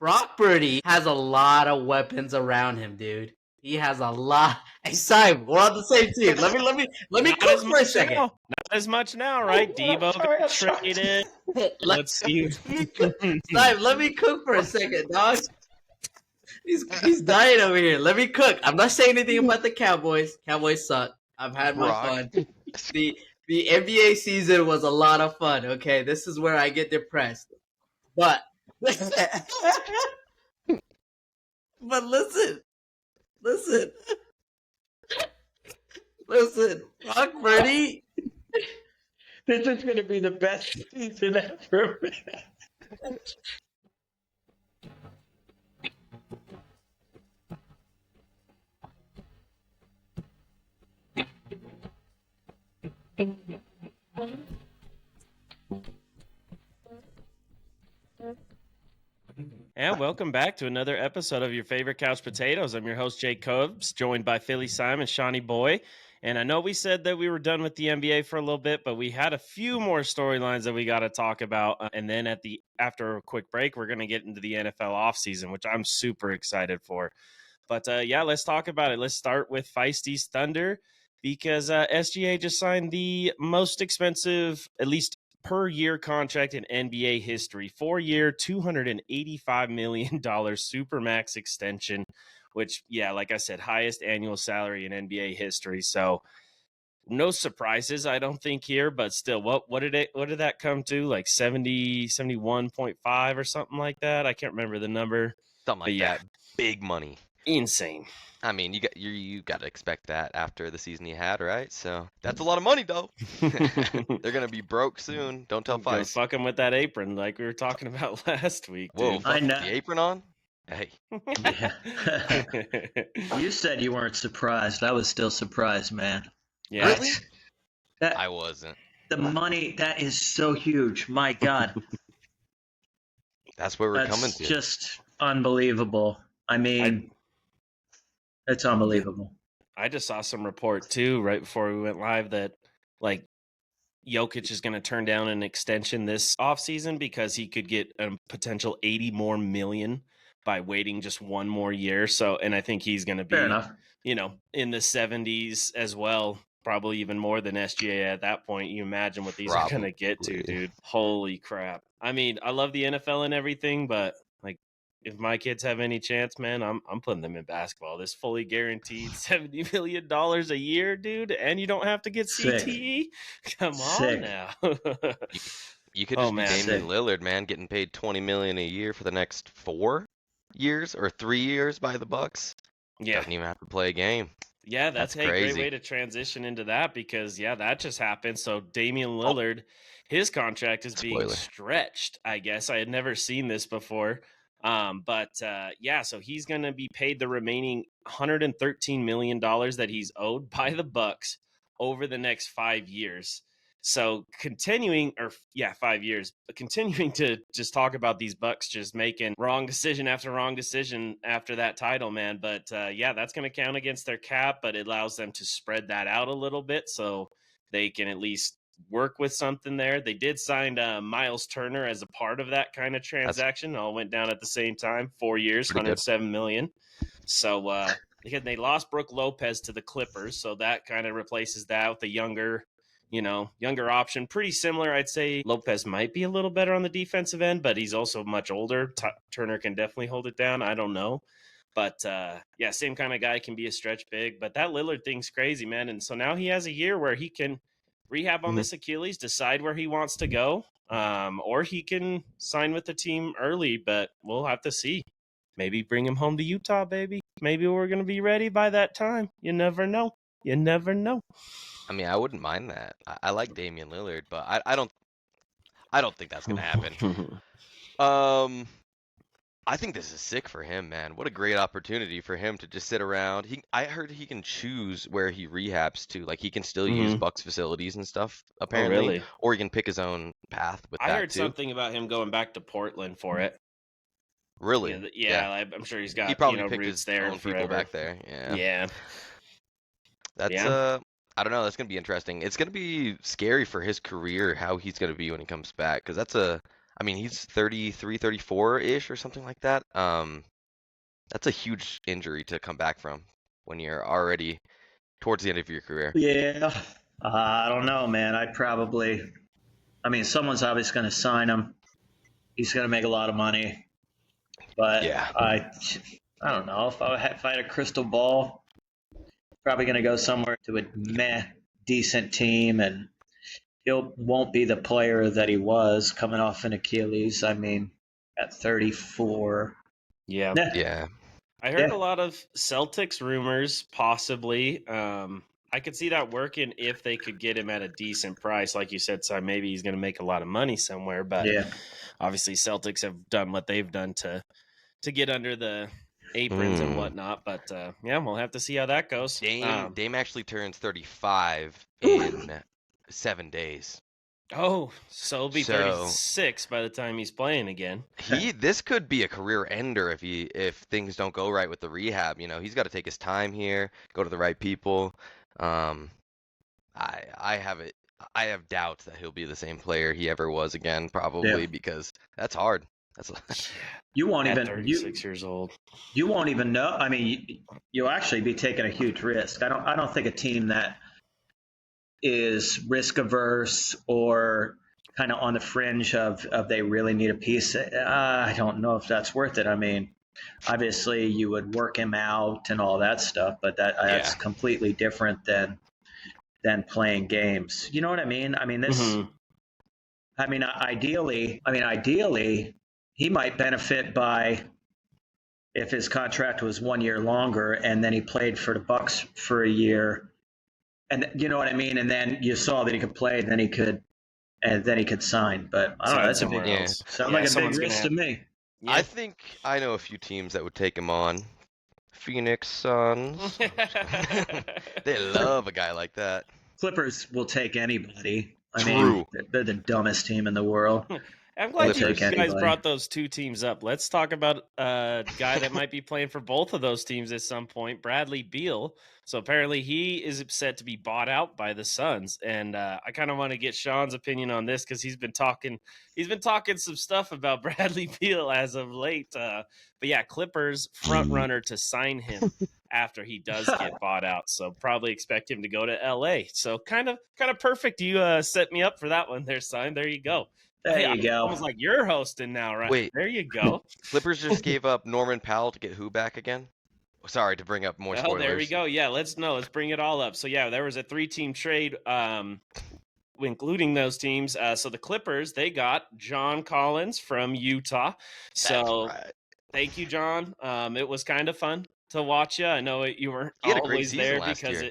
Brock Purdy has a lot of weapons around him, dude. He has a lot. Hey, Simon, we're on the same team. Let me Not cook as for a much second. now. Not as much now, right? Debo got traded. Let's see. Simon, let me cook for a second, dog. He's dying over here. Let me cook. I'm not saying anything about the Cowboys. Cowboys suck. I've had my fun. The NBA season was a lot of fun. Okay, this is where I get depressed. But but listen, Brock Purdy. This is going to be the best season ever. And welcome back to another episode of your favorite Couch Potatoes. I'm your host, Jake Cobes, joined by Philly Simon, Shawnee Boy. And I know we said that we were done with the NBA for a little bit, but we had a few more storylines that we got to talk about. And then after a quick break, we're going to get into the NFL offseason, which I'm super excited for. But yeah, let's talk about it. Let's start with Feisty's Thunder because SGA just signed the most expensive, at least per year contract in NBA history. 4-year, $285 million Supermax extension, which, yeah, like I said, highest annual salary in NBA history. So no surprises, I don't think here, but still, what did that come to? Like 71.5 or something like that? I can't remember the number. Something like that. Big money. Insane. I mean, you got to expect that after the season he had, right? So that's a lot of money, though. They're gonna be broke soon. Don't tell Feist. Fuck him with that apron, like we were talking about last week. Whoa, dude. fuck with the apron on? Hey. You said you weren't surprised. I was still surprised, man. Yeah. Really? I wasn't. The money, that is so huge. My God. That's where we're coming to. That's just unbelievable. I mean, it's unbelievable. I just saw some report too right before we went live that like Jokic is going to turn down an extension this offseason because he could get a potential 80 more million by waiting just one more year. So, and I think he's going to be, in the 70s as well, probably even more than SGA at that point. You imagine what these are going to get to, dude. Holy crap. I mean, I love the NFL and everything, but like, if my kids have any chance, man, I'm putting them in basketball. This fully guaranteed $70 million a year, dude, and you don't have to get CTE. Come on now. You could just be Damian Lillard, man, getting paid $20 million a year for the next 4 years or 3 years by the Bucks. Yeah, doesn't even have to play a game. Yeah, that's a great way to transition into that because that just happened. So Damian Lillard, his contract is being stretched. I guess I had never seen this before. So he's going to be paid the remaining $113 million that he's owed by the Bucks over the next 5 years. So continuing 5 years, but continuing to just talk about these Bucks just making wrong decision after wrong decision after that title, man. But that's going to count against their cap, but it allows them to spread that out a little bit so they can at least work with something there. They did sign Miles Turner as a part of that kind of transaction. All went down at the same time. 4 years, $107 million. So they lost Brook Lopez to the Clippers, so that kind of replaces that with a younger option. Pretty similar, I'd say. Lopez might be a little better on the defensive end, but he's also much older. Turner can definitely hold it down. I don't know. But, same kind of guy, can be a stretch big. But that Lillard thing's crazy, man. And so now he has a year where he can rehab on this Achilles, decide where he wants to go, or he can sign with the team early, but we'll have to see. Maybe bring him home to Utah, baby. Maybe we're going to be ready by that time. You never know. You never know. I mean, I wouldn't mind that. I like Damian Lillard, but I don't think that's going to happen. I think this is sick for him, man. What a great opportunity for him to just sit around. I heard he can choose where he rehabs to. Like, he can still use Bucks facilities and stuff, apparently. Oh, really? Or he can pick his own path with that, too. I heard something about him going back to Portland for it. Really? Yeah. I'm sure he's got he probably picked roots his there own forever. people back there. Yeah. Yeah. That's I don't know. That's gonna be interesting. It's gonna be scary for his career how he's gonna be when he comes back, because I mean, he's 33, 34-ish or something like that. That's a huge injury to come back from when you're already towards the end of your career. Yeah, I don't know, man. Someone's obviously going to sign him. He's going to make a lot of money, but Yeah. I don't know if I had a crystal ball. Probably going to go somewhere to a decent team, and won't be the player that he was coming off an Achilles. I mean, at 34. Yeah. Yeah. I heard a lot of Celtics rumors, possibly. I could see that working if they could get him at a decent price. Like you said, so maybe he's going to make a lot of money somewhere. But obviously, Celtics have done what they've done to get under the aprons and whatnot. But yeah, we'll have to see how that goes. Dame actually turns 35 in 7 days. Oh, so he'll be 36 by the time he's playing again. This could be a career ender if things don't go right with the rehab. You know, he's got to take his time here, go to the right people. I have doubts that he'll be the same player he ever was again, probably because that's hard. You won't At even 36 years old. You won't even know. I mean, you'll actually be taking a huge risk. I don't think a team that is risk averse or kind of on the fringe of they really need a piece. I don't know if that's worth it. I mean, obviously you would work him out and all that stuff, but that's completely different than playing games. You know what I mean? I mean, ideally, he might benefit by if his contract was 1 year longer and then he played for the Bucks for a year. And you know what I mean? And then you saw that he could play, and then he could sign. But I don't know. That's a big sounds like a big risk to me. Yeah. I think I know a few teams that would take him on. Phoenix Suns. They love a guy like that. Clippers will take anybody. I mean, they're the dumbest team in the world. I'm glad you guys brought those two teams up. Let's talk about a guy that might be playing for both of those teams at some point, Bradley Beal. So apparently he is set to be bought out by the Suns, and I kind of want to get Sean's opinion on this because he's been talking some stuff about Bradley Beal as of late. But yeah, Clippers front runner to sign him after he does get bought out. So probably expect him to go to LA. So kind of perfect. You set me up for that one there, son. There you go. There you go. Almost like you're hosting now, right? Wait. There you go. Clippers just gave up Norman Powell to get who back again? Sorry to bring up more spoilers. Oh, there we go. Yeah, let's bring it all up. So yeah, there was a 3-team trade, including those teams. So the Clippers, they got John Collins from Utah. So thank you, John. It was kind of fun to watch you. I know you weren't always there because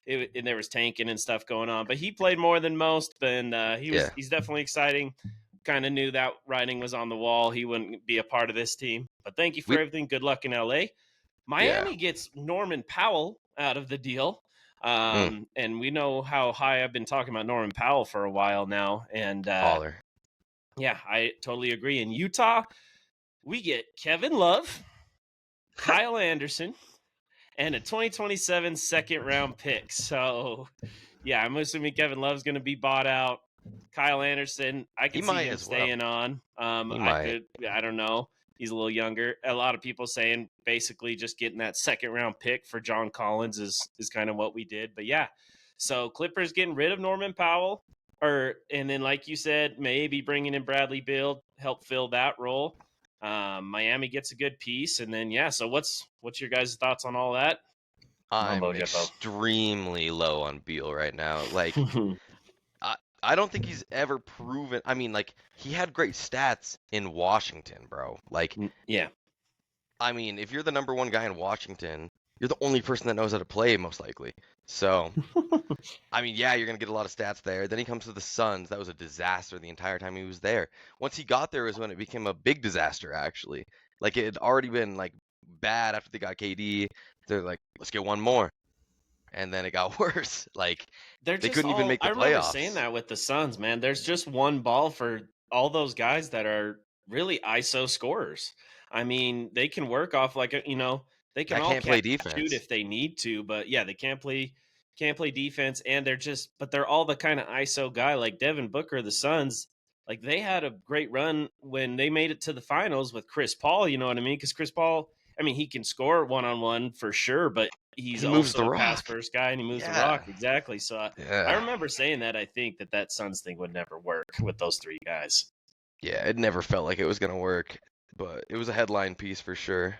and there was tanking and stuff going on, but he played more than most, and he's definitely exciting. Kind of knew that writing was on the wall. He wouldn't be a part of this team, but thank you for everything. Good luck in LA. Miami gets Norman Powell out of the deal. And we know how high I've been talking about Norman Powell for a while now. And yeah, I totally agree. In Utah, we get Kevin Love, Kyle Anderson, and a 2027 second-round pick. So, yeah, I'm assuming Kevin Love's going to be bought out. Kyle Anderson, I can see him staying on. I don't know. He's a little younger. A lot of people saying basically just getting that second-round pick for John Collins is kind of what we did. But, yeah, so Clippers getting rid of Norman Powell. And then, like you said, maybe bringing in Bradley Beal, help fill that role. Miami gets a good piece, and then so what's your guys' thoughts on all that? I'm extremely low on Beal right now. Like, I don't think he's ever proven. I mean, like, he had great stats in Washington, bro. Like, yeah. I mean, if you're the number one guy in Washington, you're the only person that knows how to play, most likely. So, I mean, yeah, you're going to get a lot of stats there. Then he comes to the Suns. That was a disaster the entire time he was there. Once he got there is when it became a big disaster, actually. Like, it had already been, like, bad after they got KD. They're like, let's get one more. And then it got worse. Like, they couldn't even make the playoffs. I remember saying that with the Suns, man. There's just one ball for all those guys that are really ISO scorers. I mean, they can work off they can all play defense, shoot if they need to, but yeah, they can't play defense, and they're all the kind of ISO guy like Devin Booker of the Suns. like they had a great run when they made it to the finals with Chris Paul. You know what I mean? Because Chris Paul, I mean, he can score 1-on-1 for sure, but he's He moves also the a pass rock. first guy, and he moves the Yeah. rock exactly. So I remember saying that I think that Suns thing would never work with those three guys. Yeah, it never felt like it was gonna work, but it was a headline piece for sure.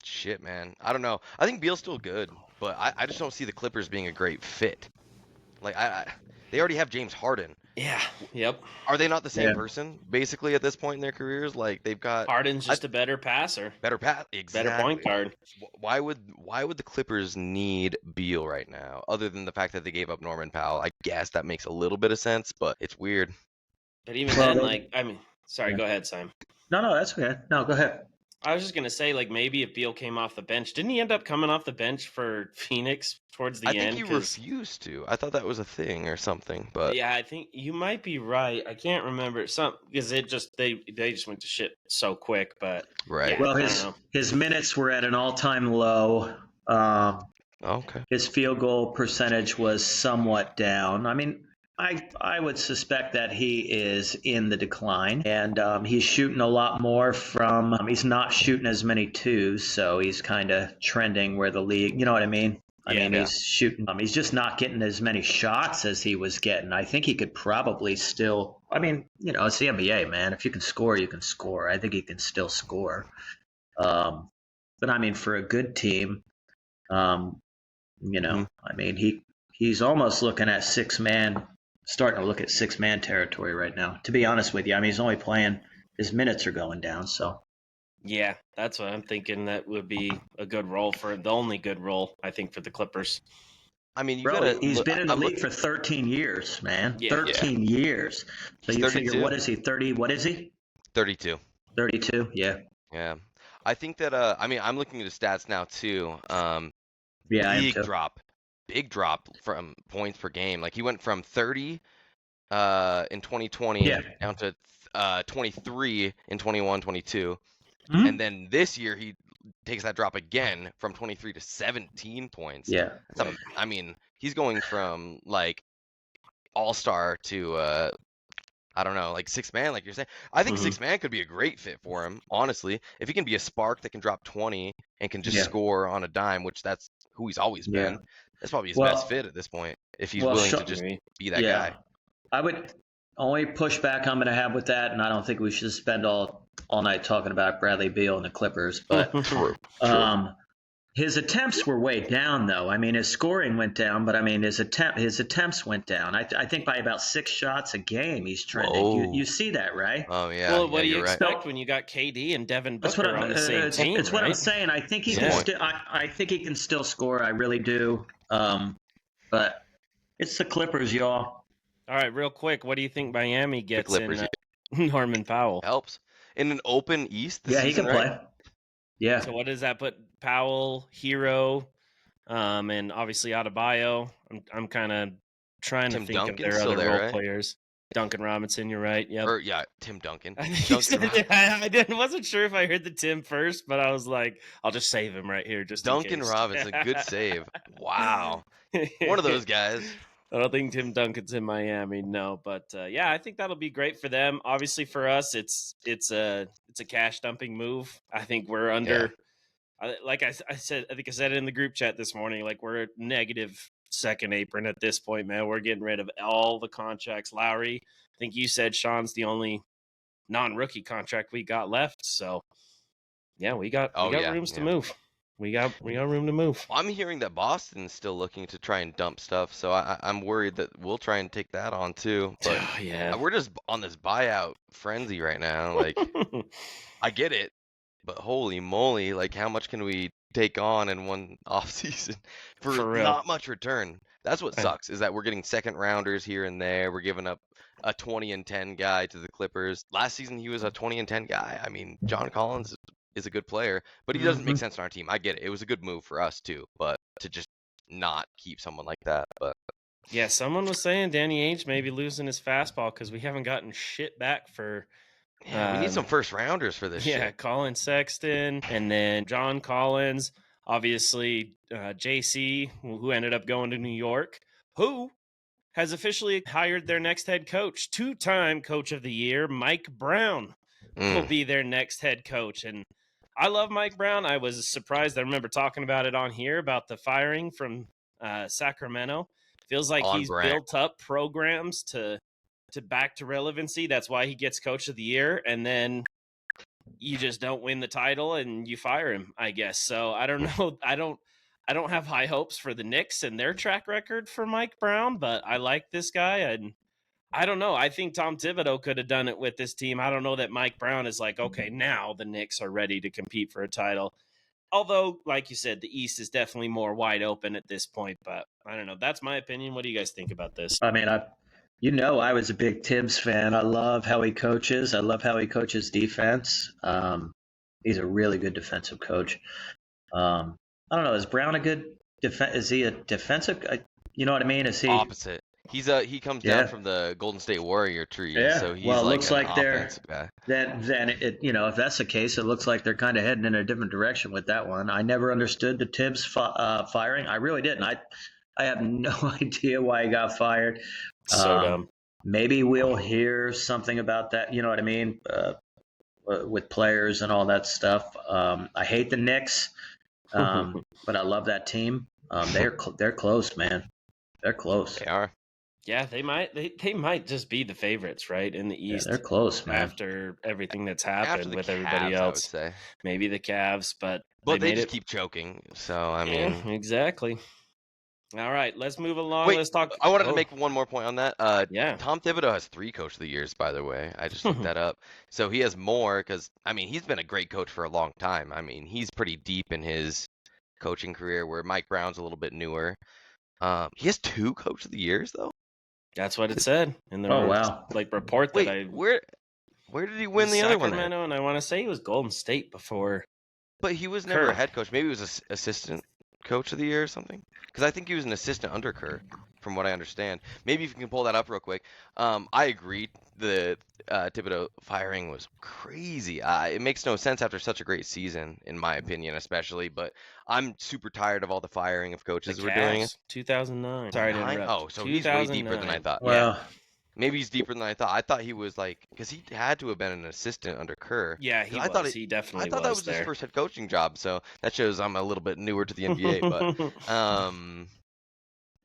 Shit, man. I don't know. I think Beal's still good, but I just don't see the Clippers being a great fit. Like they already have James Harden. Yeah. Yep. Are they not the same person basically at this point in their careers? Like they've got Harden's just a better passer, better pass, exactly. better point guard. Why would the Clippers need Beal right now, other than the fact that they gave up Norman Powell? I guess that makes a little bit of sense, but it's weird. But even then, like, I mean, sorry, go ahead, Simon. No, that's okay. No, go ahead. I was just gonna say, like, maybe if Beal came off the bench, didn't he end up coming off the bench for Phoenix towards the end? I think he refused to. I thought that was a thing or something, but yeah, I think you might be right. I can't remember because it just they just went to shit so quick. But right. Yeah, well, his minutes were at an all-time low. Okay. His field goal percentage was somewhat down. I mean, I would suspect that he is in the decline, and he's shooting a lot more from. He's not shooting as many twos, so he's kind of trending where the league. You know what I mean? I mean, he's shooting. He's just not getting as many shots as he was getting. I think he could probably still. I mean, you know, it's the NBA, man. If you can score, you can score. I think he can still score. But I mean, for a good team, you know, I mean, he's almost looking at starting to look at 6-man territory right now. To be honest with you, I mean, he's only playing. His minutes are going down, so. Yeah, that's what I'm thinking. That would be a good role the only good role, I think, for the Clippers. I mean, he's been in the league for 13 years, man. Yeah. 13 years. So He's you 32. figure, what is he, 30? What is he? 32. 32, yeah. Yeah. I think that, I mean, I'm looking at his stats now, too. Yeah, Big drop from points per game. Like, he went from 30 in 2020 down to 23 in 21-22. Mm-hmm. And then this year, he takes that drop again from 23 to 17 points. Yeah. I mean, he's going from, like, all-star to, I don't know, like 6-man, like you're saying. I think 6-man could be a great fit for him, honestly. If he can be a spark that can drop 20 and can just score on a dime, which that's who he's always been, that's probably his best fit at this point, if he's willing to just be that guy. I would only pushback I'm going to have with that, and I don't think we should spend all night talking about Bradley Beal and the Clippers, but True. His attempts were way down, though. I mean, his scoring went down, but I mean, his attempts went down. I think by about 6 shots a game, he's trending. You see that, right? Oh yeah. Well, what do you expect right. when you got KD and Devin Booker on the same team? That's what I'm saying. I think he can still. I think he can still score. I really do. But it's the Clippers, y'all. All right, real quick, what do you think Miami gets in Norman Powell? Helps in an open East. He can play. Yeah. So what does that put? Powell, Hero, and obviously Adebayo. I'm kind of trying to think of their other role players. Duncan Robinson, you're right. Yeah. Tim Duncan. I wasn't sure if I heard the Tim first, but I was like, I'll just save him right here. Just Duncan Robinson, good save. Wow, one of those guys. I don't think Tim Duncan's in Miami, no, but yeah, I think that'll be great for them. Obviously, for us, it's a cash dumping move. I think we're under. Like I said, I think I said it in the group chat this morning. Like we're a negative second apron at this point, man. We're getting rid of all the contracts. Lowry, I think you said Sean's the only non-rookie contract we got left. So yeah, we got rooms to move. We got room to move. I'm hearing that Boston's still looking to try and dump stuff, so I'm worried that we'll try and take that on too. But we're just on this buyout frenzy right now. Like, I get it, but holy moly, like how much can we take on in one offseason for not much return? That's what sucks, is that we're getting second rounders here and there. We're giving up a 20-10 guy to the Clippers. Last season he was a 20-10 guy. I mean, John Collins is a good player, but he doesn't make sense on our team. I get it. It was a good move for us too, but to just not keep someone like that. But yeah, someone was saying Danny Ainge may be losing his fastball because we haven't gotten shit back for. Yeah, we need some first rounders for this. Yeah, shit. Colin Sexton and then John Collins, obviously JC, who ended up going to New York, who has officially hired their next head coach. 2-time Coach of the Year, Mike Brown, will be their next head coach. And I love Mike Brown. I was surprised. I remember talking about it on here about the firing from Sacramento. Feels like he's built up programs to back to relevancy. That's why he gets Coach of the Year. And then you just don't win the title and you fire him, I guess. So I don't know. I don't have high hopes for the Knicks and their track record for Mike Brown, but I like this guy. And I don't know. I think Tom Thibodeau could have done it with this team. I don't know that Mike Brown is like, okay, now the Knicks are ready to compete for a title. Although, like you said, the East is definitely more wide open at this point. But I don't know. That's my opinion. What do you guys think about this? I mean, I was a big Tibbs fan. I love how he coaches. I love how he coaches defense. He's a really good defensive coach. I don't know. Is Brown a good Is he a defensive? You know what I mean? Is he opposite? He comes down from the Golden State Warrior tree, so he's it like looks like they're guy. Then it if that's the case, it looks like they're kind of heading in a different direction with that one. I never understood the Tibbs firing. I really didn't. I have no idea why he got fired. So dumb. Maybe we'll hear something about that. You know what I mean? With players and all that stuff. I hate the Knicks, but I love that team. They're close, man. They're close. They are. Yeah, they might just be the favorites, right, in the East. Yeah, they're close, man. After everything that's happened with everybody Cavs, else, I would say. Maybe the Cavs, but they just keep choking. So I mean, exactly. All right, let's move along. Wait, let's talk. I wanted to make one more point on that. Yeah. Tom Thibodeau has 3 Coach of the Years, by the way. I just looked that up. So he has more because, I mean, he's been a great coach for a long time. I mean, he's pretty deep in his coaching career, where Mike Brown's a little bit newer. He has 2 Coach of the Years, though? That's what it said in the report that I. Where did he win the other one? Sacramento, and I want to say he was Golden State before. But he was never a head coach. Maybe he was an assistant Coach of the Year or something. Because I think he was an assistant under Kerr, from what I understand. Maybe if you can pull that up real quick. I agree. The Thibodeau firing was crazy. It makes no sense after such a great season, in my opinion, especially. But I'm super tired of all the firing of coaches we're doing. 2009. Sorry to interrupt. Oh, so he's way deeper than I thought. Well, yeah. Maybe he's deeper than I thought. I thought he was because he had to have been an assistant under Kerr. Yeah, he was. He definitely was. I thought that was his first head coaching job, so that shows I'm a little bit newer to the NBA. But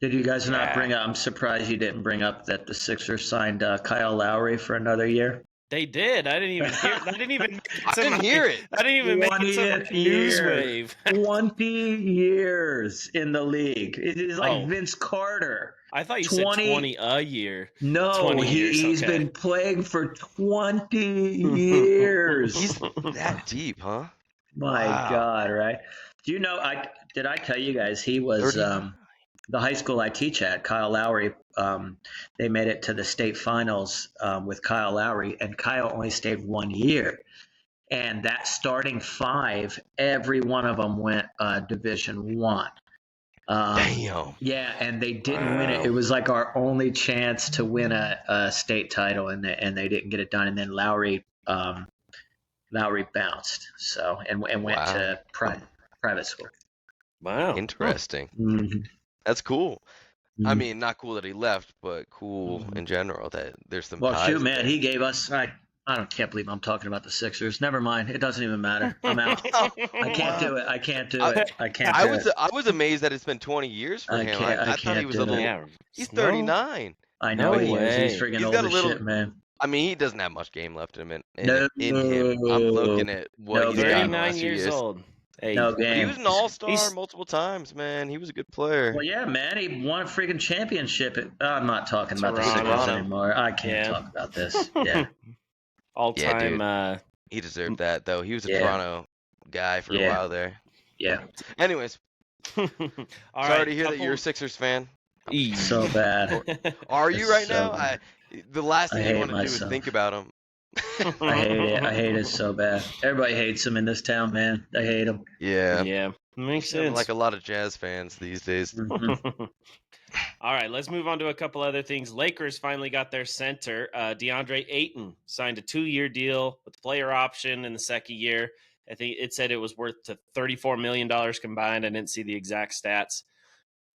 did you guys not bring up? I'm surprised you didn't bring up that the Sixers signed Kyle Lowry for another year. They did. I didn't even hear. I didn't even hear it. I didn't even make it some news wave. 20 years in the league. It is like Vince Carter. I thought you said 20 a year. No, he's been playing for 20 years. He's that deep, huh? My God, right? Do you know? Did I tell you guys he was the high school I teach at, Kyle Lowry? They made it to the state finals with Kyle Lowry, and Kyle only stayed 1 year. And that starting 5, every one of them went Division I. Damn. Yeah, and they didn't win it. It was like our only chance to win a state title, and they didn't get it done. And then Lowry bounced, and went to private school. Wow, interesting. Mm-hmm. That's cool. I mean, not cool that he left, but cool in general that there's some. Well, shoot, man, he gave us. Can't believe I'm talking about the Sixers. Never mind. It doesn't even matter. I'm out. I can't do it. I can't do it. I was amazed that it's been 20 years for him. I thought he was a little. Yeah. He's 39. I know he is. He's freaking old as shit, man. I mean, he doesn't have much game left in him. In him. I'm looking at what he's got. 39 years old. Hey, no game. He was an all-star multiple times, man. He was a good player. Well, yeah, man. He won a freaking championship. I'm not talking about the Sixers anymore. I can't talk about this. Yeah. All-time. Yeah, he deserved that, though. He was a Toronto guy for a while there. Yeah. Anyways. Sorry to hear that you're a Sixers fan. So bad. Are you right now? The last thing you want to do is think about him. I hate it. I hate it so bad. Everybody hates him in this town, man. They hate him. Yeah. Yeah. Makes sense. Like a lot of Jazz fans these days. Mm-hmm. All right, let's move on to a couple other things. Lakers finally got their center. DeAndre Ayton signed a 2-year deal with player option in the second year. I think it said it was worth to $34 million combined. I didn't see the exact stats.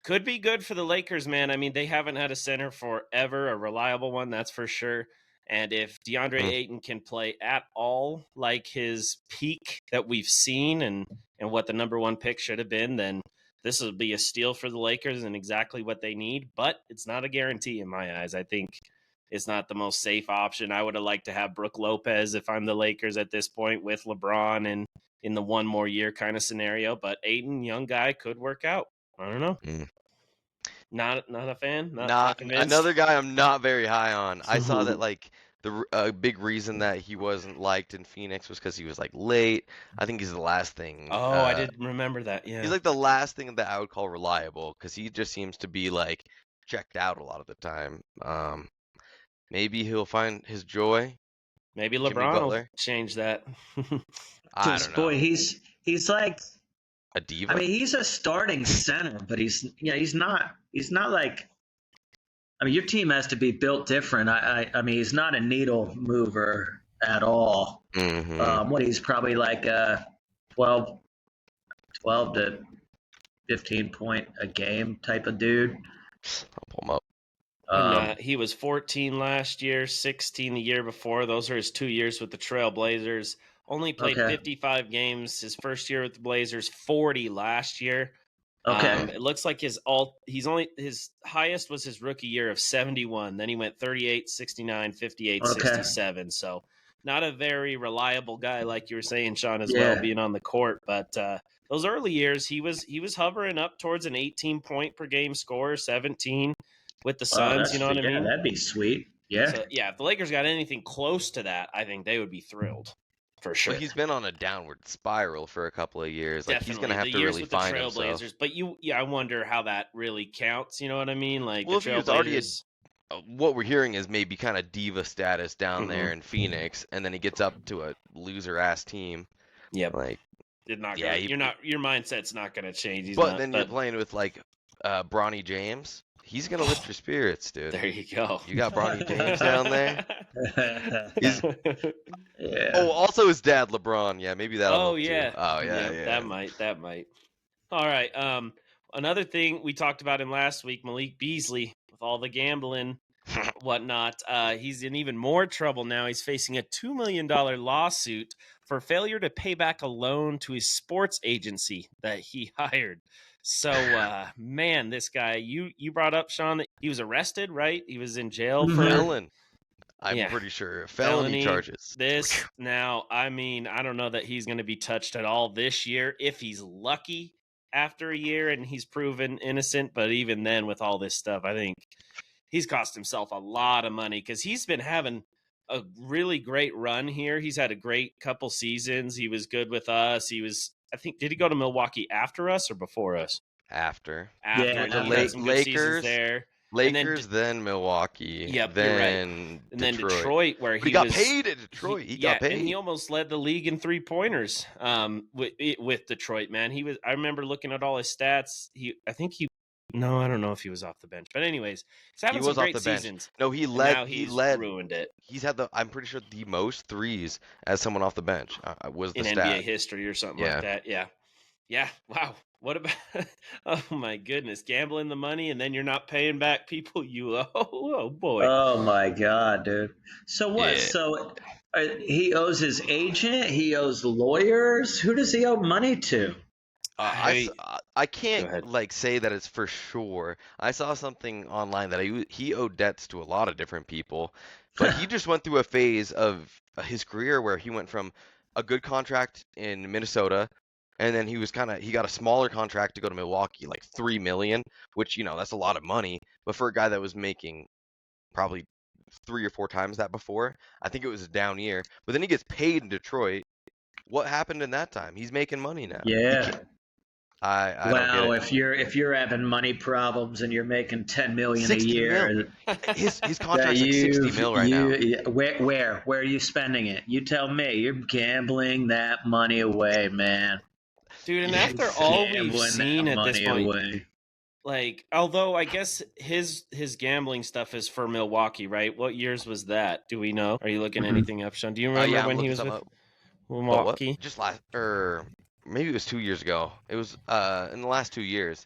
Could be good for the Lakers, man. I mean, they haven't had a center forever, a reliable one, that's for sure. And if DeAndre Ayton can play at all like his peak that we've seen and what the number one pick should have been, then this will be a steal for the Lakers and exactly what they need. But it's not a guarantee in my eyes. I think it's not the most safe option. I would have liked to have Brook Lopez if I'm the Lakers at this point with LeBron and in the one more year kind of scenario. But Ayton, young guy, could work out. I don't know. Not a fan. Not convinced. Another guy I'm not very high on. I saw that like the big reason that he wasn't liked in Phoenix was because he was like late. I think he's the last thing. Oh, I did remember that. Yeah, he's like the last thing that I would call reliable because he just seems to be like checked out a lot of the time. Maybe he'll find his joy. Maybe LeBron will change that. I don't know. Boy, he's like a diva. I mean, he's a starting center, but he's not like. I mean, your team has to be built different. I mean, he's not a needle mover at all. He's probably like a 12 to 15 point a game type of dude. I'll pull him up. He was 14 last year, 16 the year before. Those are his 2 years with the Trail Blazers. Only played 55 games his first year with the Blazers, 40 last year. Okay. It looks like his highest was his rookie year of 71. Then he went 38, 69, 58, 67. So not a very reliable guy, like you were saying, Sean, as well, being on the court. But those early years, he was hovering up towards an 18 point per game score, 17 with the Suns. You know what I mean? That'd be sweet. Yeah. So, if the Lakers got anything close to that, I think they would be thrilled. For sure. Well, he's been on a downward spiral for a couple of years. Like Definitely. He's going to have to really find himself. But I wonder how that really counts. You know what I mean? Like, well, if he was already what we're hearing is maybe kind of diva status down there in Phoenix, and then he gets up to a loser ass team. Yep. Like, your mindset's not going to change. You're playing with like Bronny James. He's going to lift your spirits, dude. There you go. You got Bronny James down there. Oh, also his dad, LeBron. Yeah, maybe that'll help too. Oh, yeah. That might. All right. Another thing we talked about him last week, Malik Beasley, with all the gambling, whatnot. He's in even more trouble now. He's facing a $2 million lawsuit for failure to pay back a loan to his sports agency that he hired. So, man, this guy, you brought up, Sean, that he was arrested, right? He was in jail for felon. I'm pretty sure felony charges. Now, I mean, I don't know that he's going to be touched at all this year if he's lucky after a year and he's proven innocent. But even then, with all this stuff, I think he's cost himself a lot of money because he's been having a really great run here. He's had a great couple seasons. He was good with us. I think, did he go to Milwaukee after us or before us? After. The Lakers there. Lakers, then Milwaukee. Yep, then you're right. And then Detroit, where he got paid at Detroit. He got paid. And he almost led the league in 3-pointers with Detroit, man. I remember looking at all his stats. I don't know if he was off the bench. But anyways, he's having some great seasons. No, he led. He's ruined it. He's had I'm pretty sure, the most threes as someone off the bench was the in stat. NBA history or something like that. Yeah. Wow. What about? Oh my goodness, gambling the money and then you're not paying back people you owe. Oh boy. Oh my God, dude. So what? Yeah. So he owes his agent. He owes lawyers. Who does he owe money to? I can't say that it's for sure. I saw something online that he owed debts to a lot of different people, but he just went through a phase of his career where he went from a good contract in Minnesota, and then he got a smaller contract to go to Milwaukee, like $3 million, which that's a lot of money. But for a guy that was making probably 3 or 4 times that before, I think it was a down year. But then he gets paid in Detroit. What happened in that time? He's making money now. Yeah. I don't get it. if you're having money problems and you're making $10 million a year, his contract's like $60 million right now. Where are you spending it? You tell me. You're gambling that money away, man. Dude, and after all we've seen at this point, like, although I guess his gambling stuff is for Milwaukee, right? What years was that? Do we know? Are you looking anything up, Sean? Do you remember when he was with Milwaukee? Just maybe it was 2 years ago. It was in the last 2 years.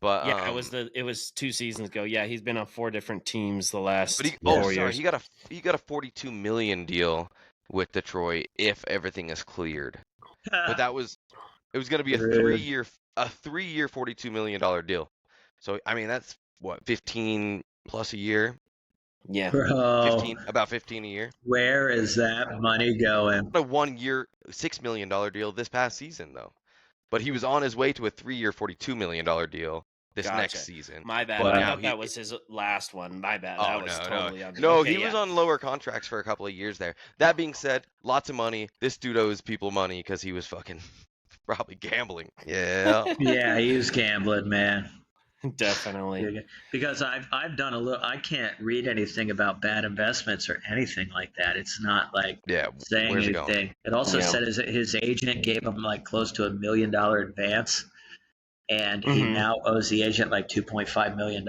But yeah, it was 2 seasons ago. Yeah, he's been on 4 different teams the last but 4 years. he got a $42 million deal with Detroit if everything is cleared. But it was going to be a 3-year $42 million deal. So I mean that's what 15 plus a year. Yeah, Bro, about 15 a year. where is that money going? A 1-year $6 million deal this past season though. But he was on his way to a 3-year $42 million deal this next season. My bad. But I thought that was his last one. My bad. Oh, that was totally on me. No, Okay, he was on lower contracts for a couple of years there. That being said, lots of money. This dude owes people money because he was fucking probably gambling. Yeah. Yeah, he was gambling, man. Definitely. Because I've done a little. I can't read anything about bad investments or anything like that. It's not like saying where's it anything. going? It also said his agent gave him like close to $1 million advance, and he now owes the agent like $2.5 million.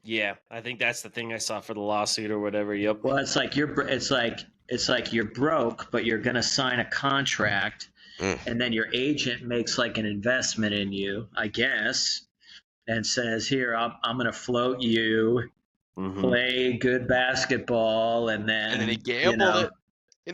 Yeah, I think that's the thing I saw for the lawsuit or whatever. Yep. Well, it's like you're broke, but you're gonna sign a contract, and then your agent makes like an investment in you, I guess, and says, "Here, I'm gonna float you, play good basketball," and then he gambled it.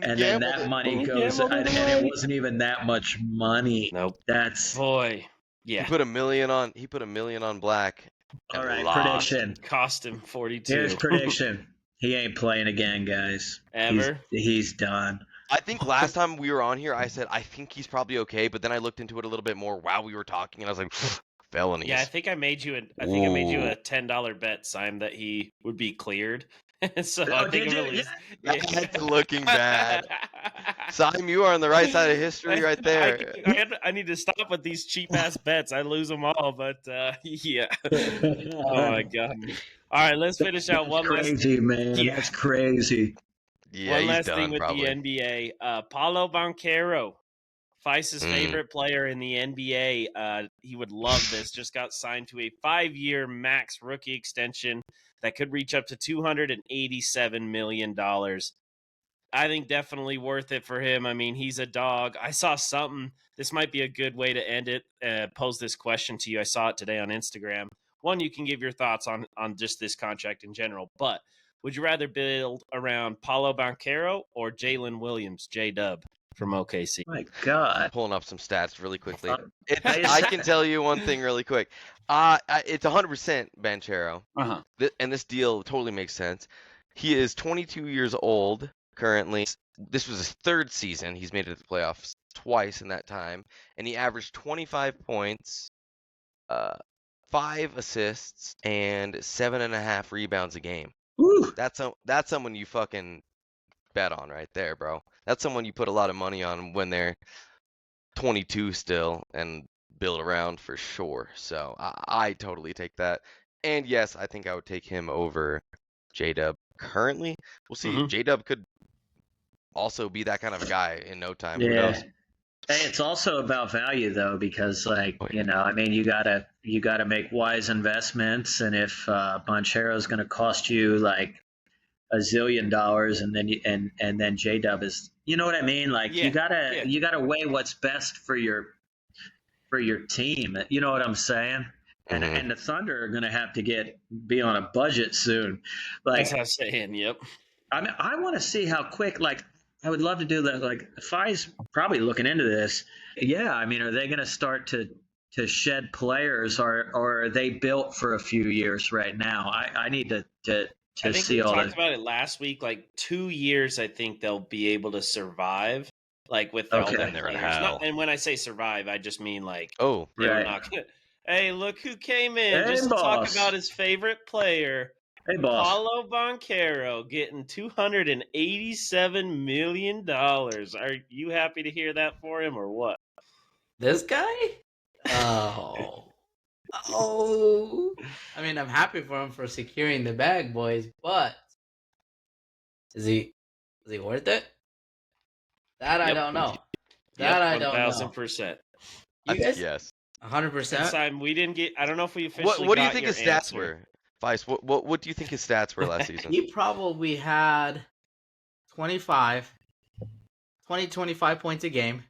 And then that money goes, and it wasn't even that much money. Nope. That's boy. Yeah. He put $1 million on black. All right, lost. prediction. Cost him 42. Here's prediction. He ain't playing again, guys. Ever? He's done. I think last time we were on here, I said I think he's probably okay, but then I looked into it a little bit more while we were talking, and I was like, felonies. Yeah, I think I made you a $10 bet, Simon, that he would be cleared. So I think That's looking bad. Simon, you are on the right side of history right there. I need to stop with these cheap ass bets. I lose them all, but yeah. Oh my god. All right, let's finish out one last. Crazy, man. Yeah. That's crazy. Yeah, one he's last done, thing with probably. the NBA. Paulo Banchero, Feist's favorite player in the NBA. He would love this. Just got signed to a 5-year max rookie extension that could reach up to $287 million. I think definitely worth it for him. I mean, he's a dog. I saw something. This might be a good way to end it. Pose this question to you. I saw it today on Instagram. One, you can give your thoughts on just this contract in general. But would you rather build around Paulo Banchero or Jalen Williams, J-Dub, from OKC? My God. Pulling up some stats really quickly. I can tell you one thing really quick. It's 100% Banchero. And this deal totally makes sense. He is 22 years old currently. This was his 3rd season. He's made it to the playoffs twice in that time. And he averaged 25 points, 5 assists, and 7.5 rebounds a game. Woo. That's someone you fucking bet on right there, bro. That's someone you put a lot of money on when they're 22 still and build around for sure. So I totally take that. And yes, I think I would take him over J-Dub currently. We'll see. J-Dub could also be that kind of a guy in no time. Yeah. Who knows? Hey, it's also about value though, because I mean, you gotta make wise investments, and if Banchero is going to cost you like $1 zillion, and then J-Dub is, you know what I mean? Like you gotta weigh what's best for your team. You know what I'm saying? And the Thunder are going to have to be on a budget soon. Like, that's what I'm saying. Yep. I mean, I want to see how quick. Like, I would love to do that. Like, Fi's probably looking into this. Yeah, I mean, are they going to start to shed players, or are they built for a few years right now? I need to I think see we all talked that. about it last week. Like 2 years, I think they'll be able to survive. Like with all the players. And when I say survive, I just mean like they're not gonna. Hey, look who came in just to talk about his favorite player. Hey, boss. Paulo Banchero getting $287 million. Are you happy to hear that for him or what? This guy? Oh. I mean, I'm happy for him for securing the bag, boys, but is he worth it? That I don't know. That I don't know. 1,000%. Yes. 100%. Simon, we didn't get. I don't know if we officially. What do you think his stats answer. were, Vice? What do you think his stats were last season? He probably had 20, 25 points a game,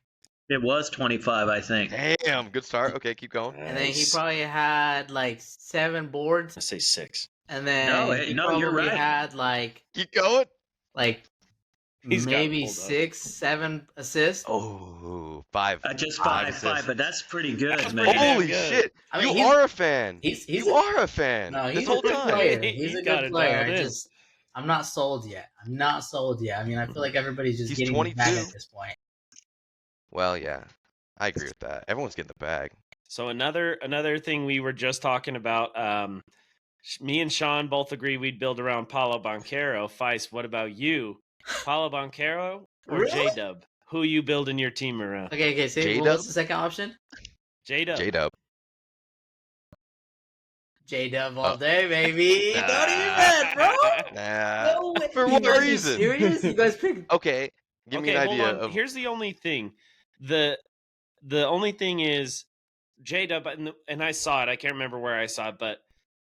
It was 25, I think. Damn, good start. Okay, keep going. And then he probably had like 7 boards. I say 6. And then he No, probably you're right. had like Keep going. He's got maybe pulled up. 6, 7 assists. Oh, 5. Just Five five, assists. but that's pretty good, That's man. pretty damn Holy good. shit! I mean, You are a fan. He's You are a fan. No, this he's whole a good time. player. He's He's a got good it player. dialed in. I'm not sold yet. I'm not sold yet. I mean, I feel like everybody's just He's getting the bag 22. at this point. Well, yeah, I agree with that. Everyone's getting the bag. So another thing we were just talking about. Me and Sean both agree we'd build around Paulo Banchero. Feist, what about you? Paulo Banchero or Really? J-Dub? Who you building your team around? Okay. See, what's the second option? J-Dub. J-Dub. J-Dub all day, baby. Don't even bet, bro. Nah. No way. For You what guys are reason? serious? You guys picked. Okay, give me an hold idea on. of. Here's the only thing. The only thing is J-Dub, and I saw it. I can't remember where I saw it,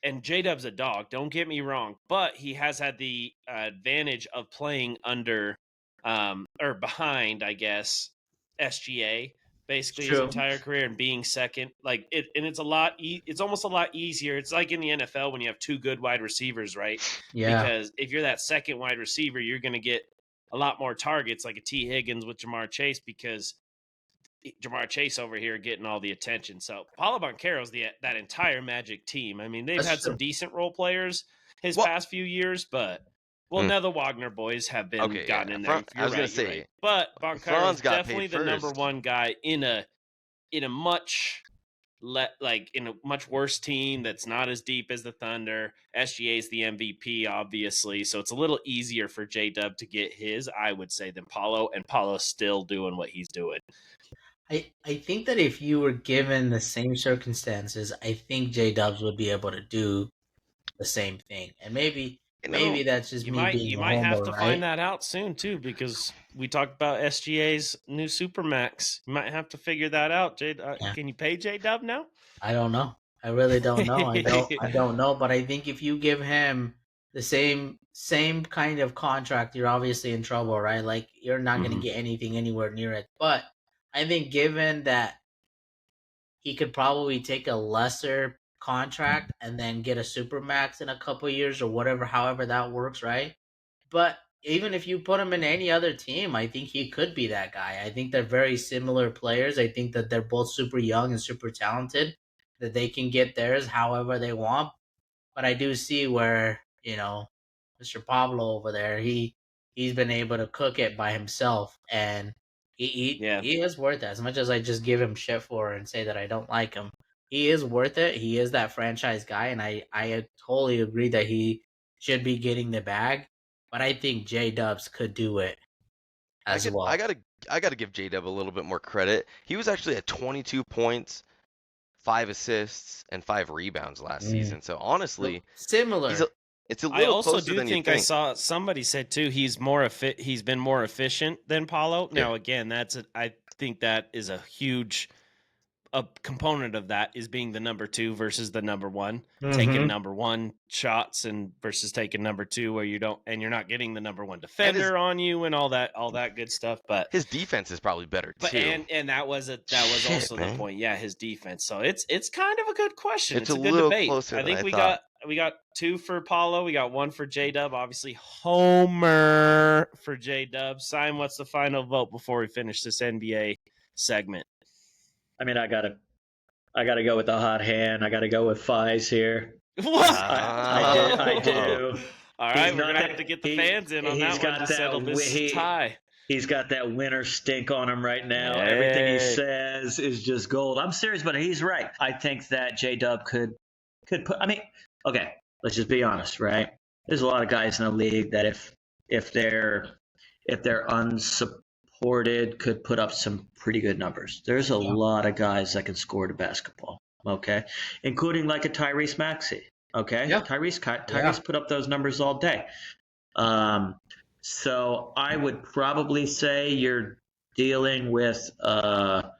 and J-Dub's a dog. Don't get me wrong, but he has had the advantage of playing under or behind, I guess, SGA basically his True. entire career and being second. Like it, and it's a lot. It's almost a lot easier. It's like in the NFL when you have 2 good wide receivers, right? Yeah. Because if you're that second wide receiver, you're going to get a lot more targets, like a T. Higgins with Jamar Chase, because Jamar Chase over here getting all the attention. So Paulo Banchero's that entire Magic team. I mean, they've That's had true. some decent role players his Well- past few years, but now the Wagner boys have been Okay, gotten yeah. in there. I was gonna say, right. But Banchero's Franz got definitely paid the number first. one guy in a much in a much worse team that's not as deep as the Thunder. SGA's the MVP, obviously, so it's a little easier for J-Dub to get his, I would say, than Paulo, and Paulo's still doing what he's doing. I think that if you were given the same circumstances, I think J-Dubs would be able to do the same thing. And maybe that's just You me might being a have homer, to right? find that out soon too, because we talked about SGA's new Supermax. You might have to figure that out. Yeah. Can you pay J-Dub now? I don't know. I really don't know. I don't know. But I think if you give him the same kind of contract, you're obviously in trouble, right? Like you're not going to get anything anywhere near it. But I think given that he could probably take a lesser contract and then get a Supermax in a couple years or whatever, however that works, right? But even if you put him in any other team, I think he could be that guy. I think they're very similar players. I think that they're both super young and super talented, that they can get theirs however they want. But I do see where, Mr. Pablo over there, he's been able to cook it by himself, and he is worth it. As much as I just give him shit for and say that I don't like him, he is worth it. He is that franchise guy, and I totally agree that he should be getting the bag. But I think J-Dubs could do it as well. I gotta give J-Dub a little bit more credit. He was actually at 22 points, 5 assists, and 5 rebounds last season. So honestly, similar. It's a little I also closer do than you think think. I saw somebody said too he's been more efficient than Paulo. Now again, I think that is a huge component of that is being the number 2 versus the number 1, taking number 1 shots and versus taking number 2 where you're not getting the number 1 defender on you and all that good stuff. But his defense is probably better too. And that was also man. the point. Yeah, his defense. So it's kind of a good question. It's It's a a good little debate. closer I than think I we got 2 for Paulo. We got 1 for J-Dub. Obviously, homer for J-Dub. Simon, what's the final vote before we finish this NBA segment? I mean, I gotta go with the hot hand. I gotta go with Fies here. What? I do. All right, we're gonna have to get the fans in on that one to settle this tie. He's got that winner stink on him right now. Hey. Everything he says is just gold. I'm serious, but he's right. I think that J-Dub could put. I mean, okay, let's just be honest, right? There's a lot of guys in the league that if they're unsupported, could put up some pretty good numbers. There's a lot of guys that can score the basketball, okay? Including like a Tyrese Maxey, okay? Yeah. Tyrese put up those numbers all day. So I would probably say you're dealing with a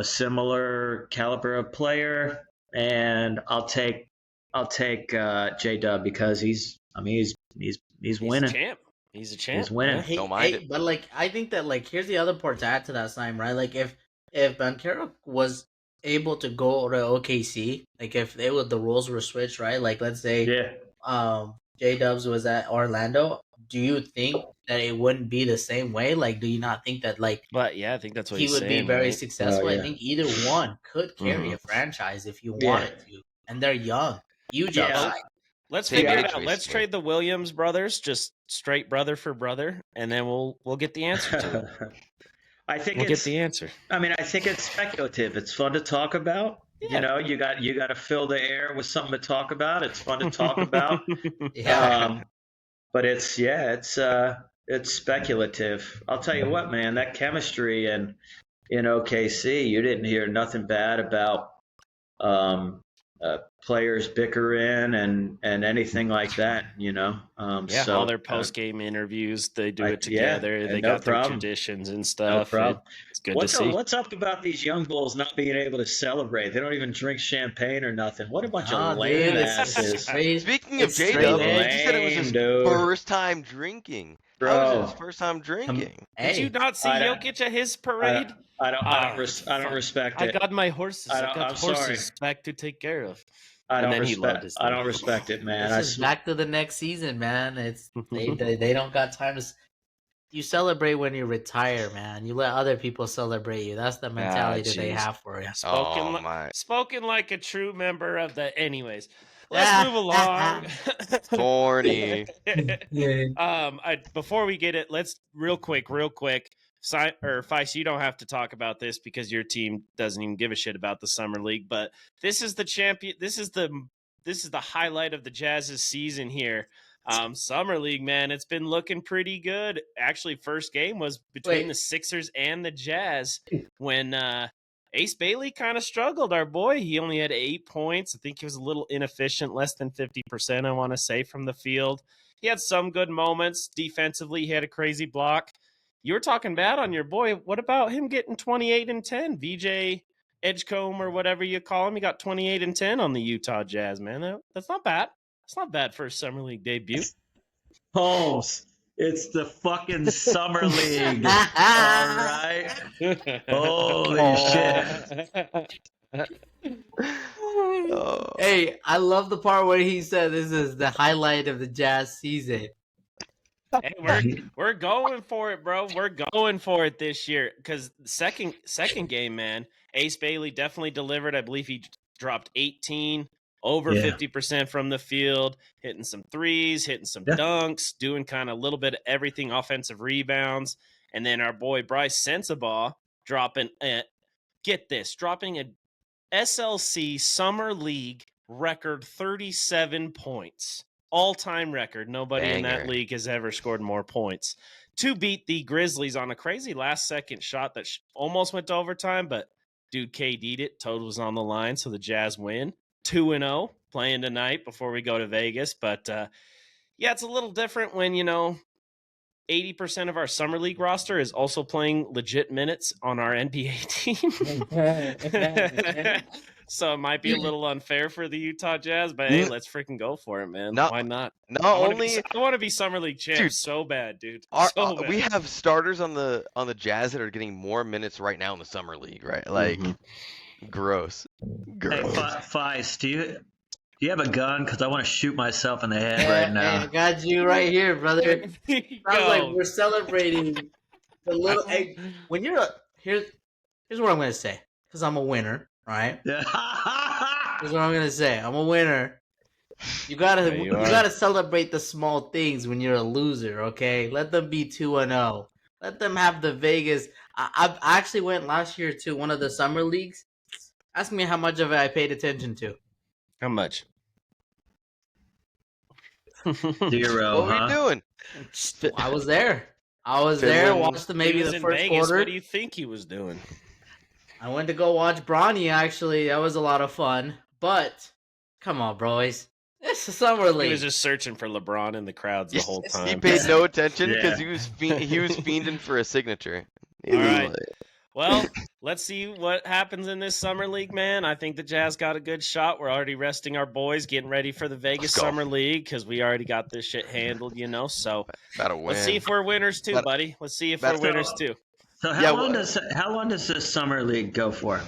similar caliber of player, and I'll take J-Dub because he's winning. Champ. He's a champ. He's winning. Yeah. Don't mind it. But like, I think that like, here's the other part to add to that, Simon. Right? Like, if Banchero was able to go to OKC, like if the roles were switched, right? Like, let's say, J Dubs was at Orlando. Do you think that it wouldn't be the same way? Like, do you not think that like? But yeah, I think that's what he he's would saying, be very right? successful. Yeah. I think either one could carry a franchise if you wanted to, and they're young, huge upside. Let's Take figure it it out. out. Let's trade the Williams brothers, just straight brother for brother, and then we'll get the answer to it. I think We'll get the answer. I mean, I think it's speculative. It's fun to talk about. Yeah. You know, you got to fill the air with something to talk about. It's fun to talk about. But it's speculative. I'll tell you what, man, that chemistry in OKC, you didn't hear nothing bad about players bickering and anything like that, you know. So, all their post-game interviews, they do it together. Yeah, they got their traditions and stuff. No problem. It's good to see. What's up about these young bulls not being able to celebrate? They don't even drink champagne or nothing. What a bunch of lame asses. Speaking of J-Dub, he said it was his first time drinking. Bro. How was it his first time drinking? Did you not see Jokic at his parade? I don't respect it. I got my horses. I got horses back to take care of. I don't respect it, man. This is back to the next season, man. It's they don't got time to. You celebrate when you retire, man. You let other people celebrate you. That's the mentality that they have for you. Spoken like a true member of the. Anyways, let's move along. Corny. Before we get it, let's real quick. Feist, you don't have to talk about this because your team doesn't even give a shit about the summer league. But this is the champion. This is the highlight of the Jazz's season here. Summer league, man, it's been looking pretty good. Actually, first game was between the Sixers and the Jazz when Ace Bailey kind of struggled. Our boy, he only had 8 points. I think he was a little inefficient, less than 50%. I want to say from the field. He had some good moments defensively. He had a crazy block. You were talking bad on your boy. What about him getting 28 and 10? VJ Edgecombe or whatever you call him. He got 28 and 10 on the Utah Jazz, man. That's not bad. That's not bad for a summer league debut. Holmes, it's the fucking summer league. All right. Holy shit. Hey, I love the part where he said this is the highlight of the Jazz season. Hey, we're going for it, bro. We're going for it this year because second game, man, Ace Bailey definitely delivered. I believe he dropped 18, over 50% from the field, hitting some threes, hitting some dunks, doing kind of a little bit of everything, offensive rebounds. And then our boy Bryce Sensabaugh dropping a SLC Summer League record 37 points. All-time record. Nobody in that league has ever scored more points to beat the Grizzlies on a crazy last-second shot that almost went to overtime, but dude KD'd it. Total was on the line, so the Jazz win. 2-0 playing tonight before we go to Vegas. But, it's a little different when, 80% of our summer league roster is also playing legit minutes on our NBA team. So it might be a little unfair for the Utah Jazz, but hey, let's freaking go for it, man. Why not? I want to be summer league champ so bad, dude. We have starters on the Jazz that are getting more minutes right now in the summer league, right? Like, gross. Hey, Feist, do you have a gun? Because I want to shoot myself in the head right now. I got you right here, brother. Sounds like we're celebrating the little. Hey, when you're here's what I'm gonna say. Because I'm a winner, right? Here's what I'm gonna say. I'm a winner. You gotta celebrate the small things when you're a loser. Okay, let them be 2-0. Let them have the Vegas. I actually went last year to one of the summer leagues. Ask me how much of it I paid attention to. How much? 0. What were you doing? I was there. Watched maybe the first Vegas. quarter. What do you think he was doing? I went to go watch Bronny, actually. That was a lot of fun. But, come on, boys. It's a summer league. He was just searching for LeBron in the crowds the whole time. He paid no attention because he was fiending for a signature. All right. Well, let's see what happens in this summer league, man. I think the Jazz got a good shot. We're already resting our boys, getting ready for the Vegas summer league because we already got this shit handled, So let's see if we're winners too, buddy. Let's see if we're winners too. So how long does this summer league go for?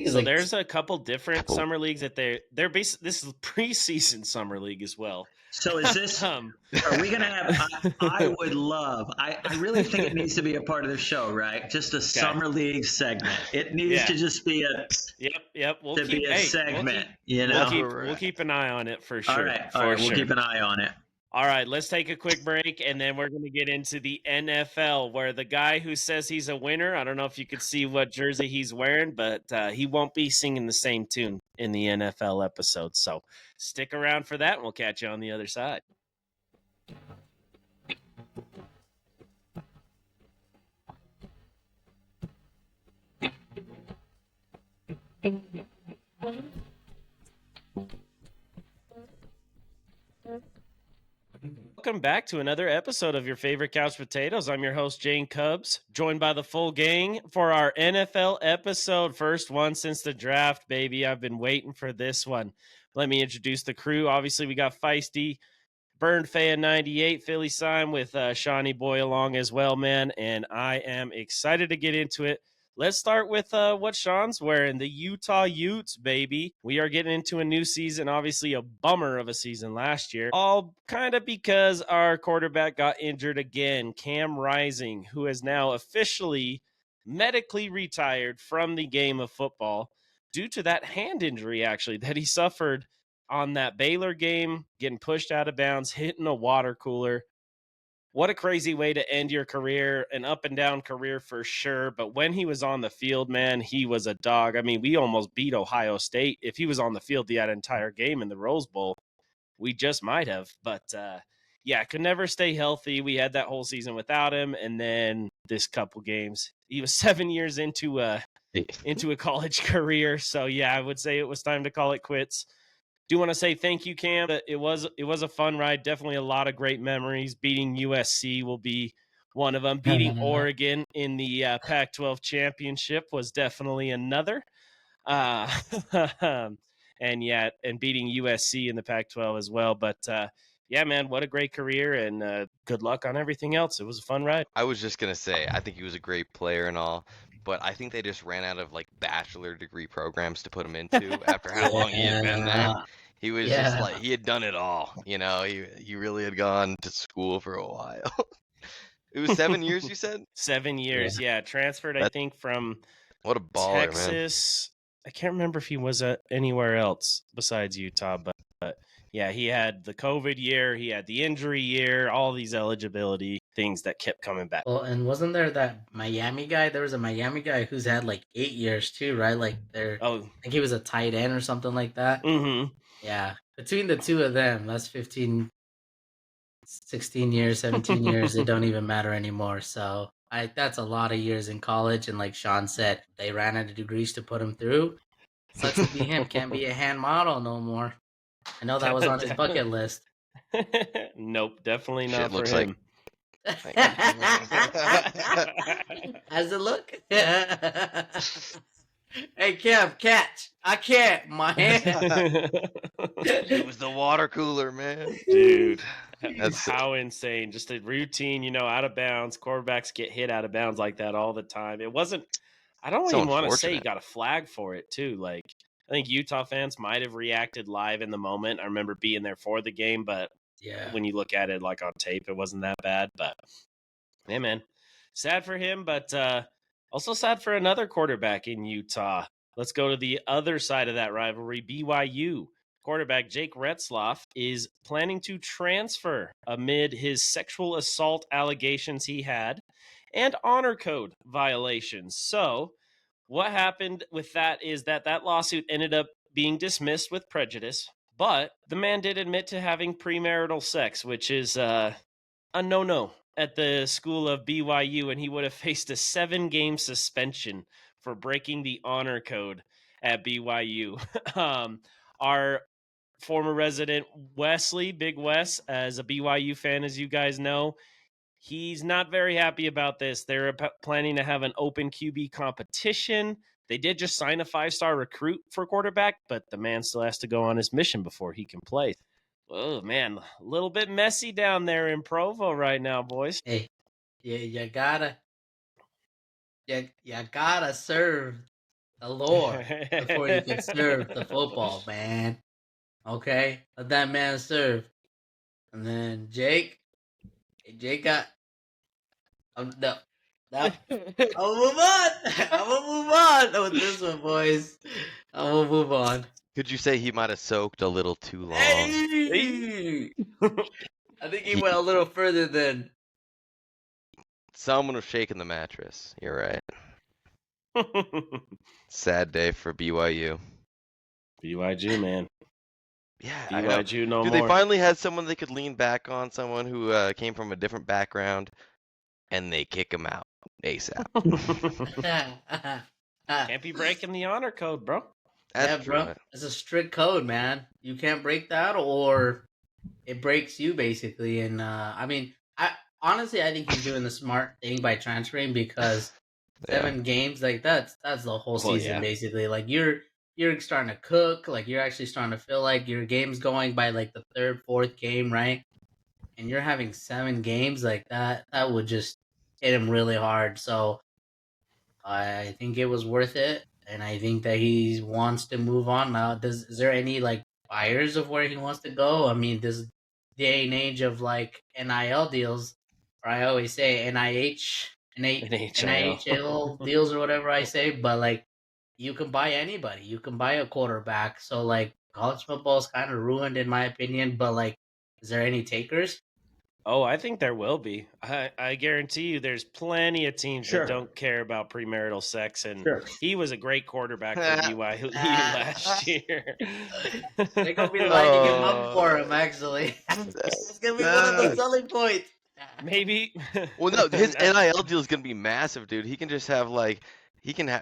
So there's a couple different summer leagues that they're this is preseason summer league as well. So is this? Are we gonna have? I would love. I really think it needs to be a part of the show, right? Just a summer league segment. It needs to just be a. Yep. We'll keep a segment. We'll keep an eye on it for sure. All right. We'll keep an eye on it. All right, let's take a quick break, and then we're going to get into the NFL, where the guy who says he's a winner, I don't know if you could see what jersey he's wearing, but he won't be singing the same tune in the NFL episode. So stick around for that, and we'll catch you on the other side. Welcome back to another episode of your favorite Couch Potatoes. I'm your host, Jane Cubs, joined by the full gang for our NFL episode. First one since the draft, baby. I've been waiting for this one. Let me introduce the crew. Obviously, we got Feisty, Burned Fan 98, Philly Sign with Shawnee Boy along as well, man. And I am excited to get into it. Let's start with what Sean's wearing, the Utah Utes, baby. We are getting into a new season, obviously a bummer of a season last year, all kind of because our quarterback got injured again, Cam Rising, who is now officially medically retired from the game of football due to that hand injury, actually, that he suffered on that Baylor game, getting pushed out of bounds, hitting a water cooler. What a crazy way to end your career, an up and down career for sure. But when he was on the field, man, he was a dog. I mean, we almost beat Ohio State. If he was on the field the entire game in the Rose Bowl, we just might have. But could never stay healthy. We had that whole season without him. And then this couple games, he was 7 years into a college career. So I would say it was time to call it quits. Do want to say thank you, Cam. It was a fun ride. Definitely a lot of great memories. Beating USC will be one of them. Beating Oregon in the Pac-12 championship was definitely another. And beating USC in the Pac-12 as well. But man, what a great career, and good luck on everything else. It was a fun ride. I was just gonna say, I think he was a great player and all, but I think they just ran out of bachelor degree programs to put him into after how long he had been there. He was just he had done it all, he really had gone to school for a while. It was 7 years, you said? 7 years, transferred, I think, from what a baller, Texas. Man. I can't remember if he was anywhere else besides Utah, but he had the COVID year, he had the injury year, all these eligibility things that kept coming back. Well, and wasn't there that Miami guy? There was a Miami guy who's had 8 years too, right? I think he was a tight end or something like that. Mm-hmm. Yeah. Between the two of them, that's 15, 16 years, 17 years. It don't even matter anymore. So that's a lot of years in college. And like Sean said, they ran out of degrees to put him through. Sucks to be him. Can't be a hand model no more. I know that was on his bucket list. Nope, definitely not for him. How's it look? Hey, Kev, catch. I can't. My hand. It was the water cooler, man. Dude, that's how insane. Just a routine, out of bounds. Quarterbacks get hit out of bounds like that all the time. It wasn't, I don't even want to say he got a flag for it, too. I think Utah fans might have reacted live in the moment. I remember being there for the game, but when you look at it on tape, it wasn't that bad. But, hey, man, sad for him, but also sad for another quarterback in Utah. Let's go to the other side of that rivalry. BYU quarterback Jake Retzloff is planning to transfer amid his sexual assault allegations he had and honor code violations. So what happened with that is that lawsuit ended up being dismissed with prejudice, but the man did admit to having premarital sex, which is a no-no at the school of BYU, and he would have faced a 7-game suspension for breaking the honor code at BYU. Our former resident Wesley, Big Wes, as a BYU fan, as you guys know, He's not very happy about this. They're planning to have an open QB competition. They did just sign a 5-star recruit for quarterback, but the man still has to go on his mission before he can play. Oh, man, a little bit messy down there in Provo right now, boys. Hey, you gotta serve the Lord before you can serve the football, man. Okay? Let that man serve. And then Jake got no. I'm gonna move on. I'm gonna move on with this one, boys. I'm gonna move on. Could you say he might have soaked a little too long? Hey! I think he went a little further than. Someone was shaking the mattress. You're right. Sad day for BYU. BYU, man. Yeah, BYU no Dude, more. they finally had someone they could lean back on, someone who came from a different background, and they kick him out ASAP. Can't be breaking the honor code, bro. That's true. Bro. It's a strict code, man. You can't break that, or it breaks you basically. And I mean, honestly, I think he's doing the smart thing by transferring because 7 games, like that's the whole season basically. Like you're starting to cook, like you're actually starting to feel like your game's going by like the 3rd, 4th game, right? And you're having 7 games like that would just hit him really hard. So I think it was worth it, and I think that he wants to move on now. Is there any like buyers of where he wants to go? I mean, this day and age of like NIL deals, or I always say NHL deals or whatever I say, but like you can buy anybody. You can buy a quarterback. So like college football is kind of ruined in my opinion, but like is there any takers? Oh, I think there will be. I guarantee you there's plenty of teams that don't care about premarital sex, and he was a great quarterback for BYU last year. They're going to be lining him up for him, actually. It's going to be one of the selling points. Maybe. Well, no, his NIL deal is going to be massive, dude. He can just have, like, he can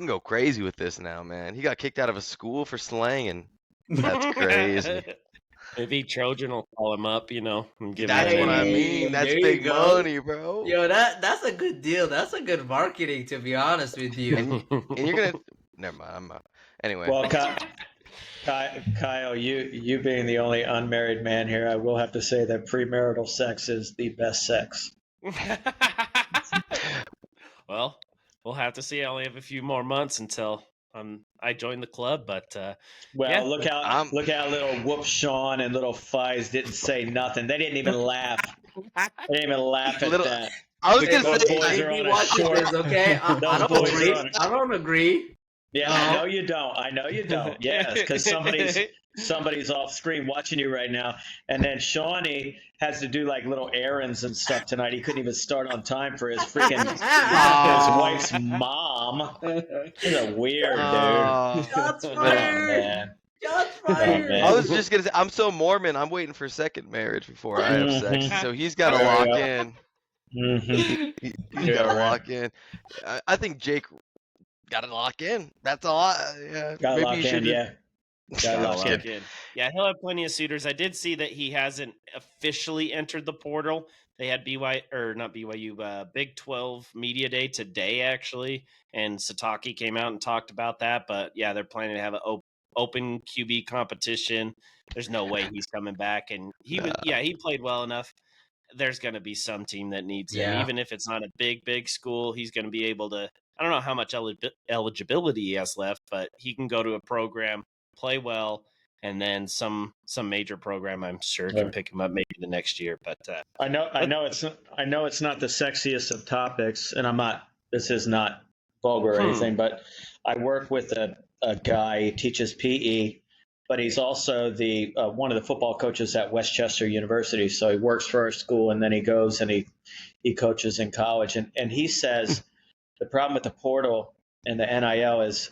go crazy with this now, man. He got kicked out of a school for slang, and that's crazy. Maybe Trojan will call him up, and give That's him what I mean. That's big money, bro. Yo, that's a good deal. That's a good marketing, to be honest with you. And you're gonna. Never mind. I'm anyway. Well, Kyle, you being the only unmarried man here, I will have to say that premarital sex is the best sex. Well, we'll have to see. I only have a few more months until I join the club, but look how little Whoop Sean and little Fies didn't say nothing. They didn't even laugh. They didn't even laugh at that. I was gonna say, boys are on a short. Okay, I don't agree. Yeah, I know you don't. Yes, because somebody's off screen watching you right now. And then Shawnee has to do like little errands and stuff tonight. He couldn't even start on time for his freaking his wife's mom. He's a weird dude. Shots fired. Man. Shots fired. I was just gonna say, I'm so Mormon. I'm waiting for second marriage before I have sex. So he's got to lock in. He's got to lock in. I think Jake got to lock in. That's a lot. Yeah. Got to lock in. Yeah. Yeah, he'll have plenty of suitors. I did see that he hasn't officially entered the portal. They had Big 12 Media Day today, actually, and Sataki came out and talked about that. But yeah, they're planning to have an open QB competition. There's no way he's coming back, and he played well enough. There's going to be some team that needs him, even if it's not a big school. He's going to be able to. I don't know how much eligibility he has left, but he can go to a program, play well, and then some major program, I'm sure, can pick him up maybe the next year. But I know it's not the sexiest of topics, and I'm not. This is not vulgar or anything, but I work with a guy. He teaches PE, but he's also the one of the football coaches at Westchester University. So he works for our school, and then he goes and he coaches in college. And he says the problem with the portal and the NIL is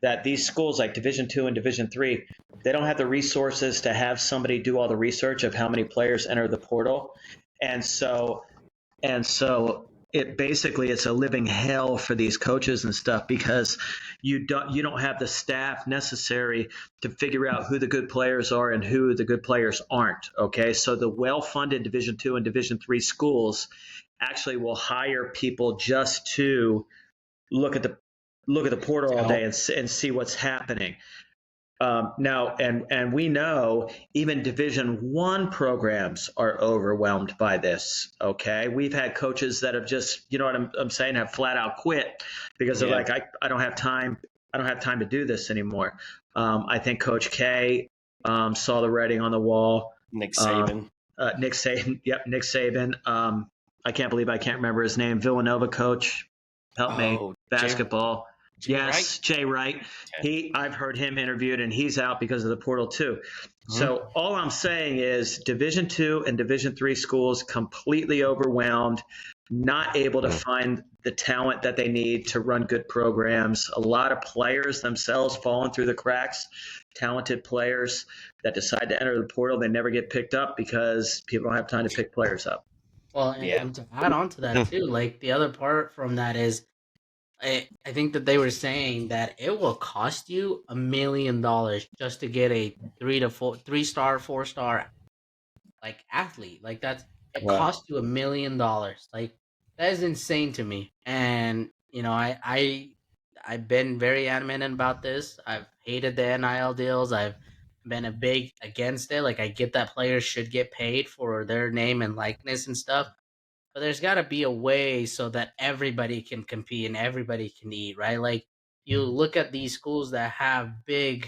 that these schools like Division II and Division III, they don't have the resources to have somebody do all the research of how many players enter the portal. And so it's a living hell for these coaches and stuff because you don't have the staff necessary to figure out who the good players are and who the good players aren't. Okay, so the well-funded Division II and Division III schools actually will hire people just to look at the portal all day and see what's happening. Now, and we know even Division I programs are overwhelmed by this. Okay, we've had coaches that have just, you know what I'm saying, have flat out quit because they're like, I don't have time. I don't have time to do this anymore. I think Coach K saw the writing on the wall. Nick Saban. Nick Saban. Yep, Nick Saban. I can't believe I can't remember his name. Villanova coach. Help me. Basketball. Jay Wright. I've heard him interviewed, and he's out because of the portal too. So all I'm saying is Division II and Division III schools completely overwhelmed, not able to find the talent that they need to run good programs. A lot of players themselves falling through the cracks, talented players that decide to enter the portal. They never get picked up because people don't have time to pick players up. Well, and to add on to that too, like the other part from that is, I think that they were saying that it will cost you $1 million just to get a 3-star, 4-star like athlete. Like it costs you $1 million. Like that is insane to me. And I've been very adamant about this. I've hated the NIL deals. I've been a big against it. Like I get that players should get paid for their name and likeness and stuff. But there's got to be a way so that everybody can compete and everybody can eat, right? Like you look at these schools that have big,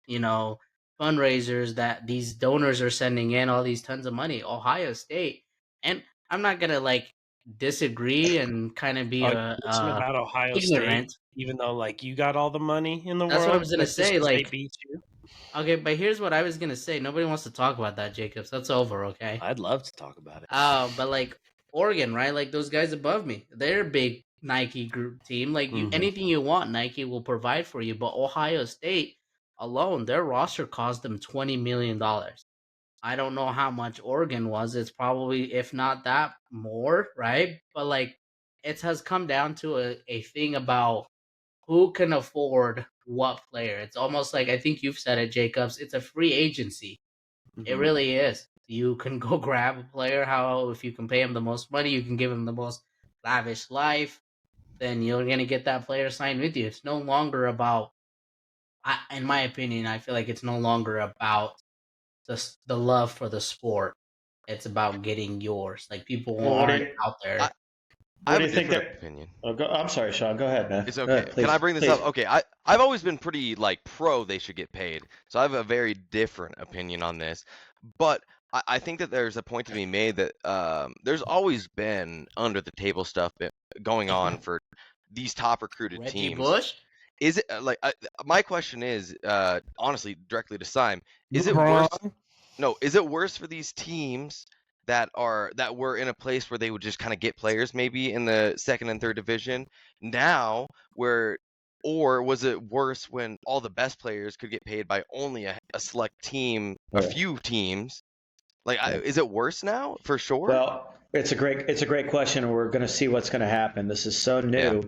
fundraisers that these donors are sending in all these tons of money. Ohio State, and I'm not gonna disagree and kind of be about Ohio ignorant. State, even though you got all the money in the world. That's what I was gonna say. They beat you. Okay, but here's what I was gonna say. Nobody wants to talk about that, Jacobs. That's over. Okay. I'd love to talk about it. But Oregon, right? Like those guys above me, they're a big Nike group team. Like anything you want, Nike will provide for you. But Ohio State alone, their roster cost them $20 million. I don't know how much Oregon was. It's probably, if not that, more, right? But it has come down to a thing about who can afford what player. It's almost like, I think you've said it, Jacobs, it's a free agency. It really is. You can go grab a player. If you can pay him the most money, you can give him the most lavish life, then you're going to get that player signed with you. It's no longer about, in my opinion, I feel like it's no longer about the love for the sport. It's about getting yours. Like people aren't out there. I have a different opinion. I'm sorry, Sean. Go ahead, man. It's okay. Can I bring this up? Okay, I've always been pretty pro they should get paid. So I have a very different opinion on this. But I think that there's a point to be made that there's always been under the table stuff going on for these top recruited Reggie teams. Bush? Is it my question is honestly directly to Simon? Is it worse? No, is it worse for these teams that were in a place where they would just kind of get players maybe in the second and third division now, or was it worse when all the best players could get paid by only a select team, a few teams? Is it worse now for sure? Well, it's a great question, and we're going to see what's going to happen. This is so new.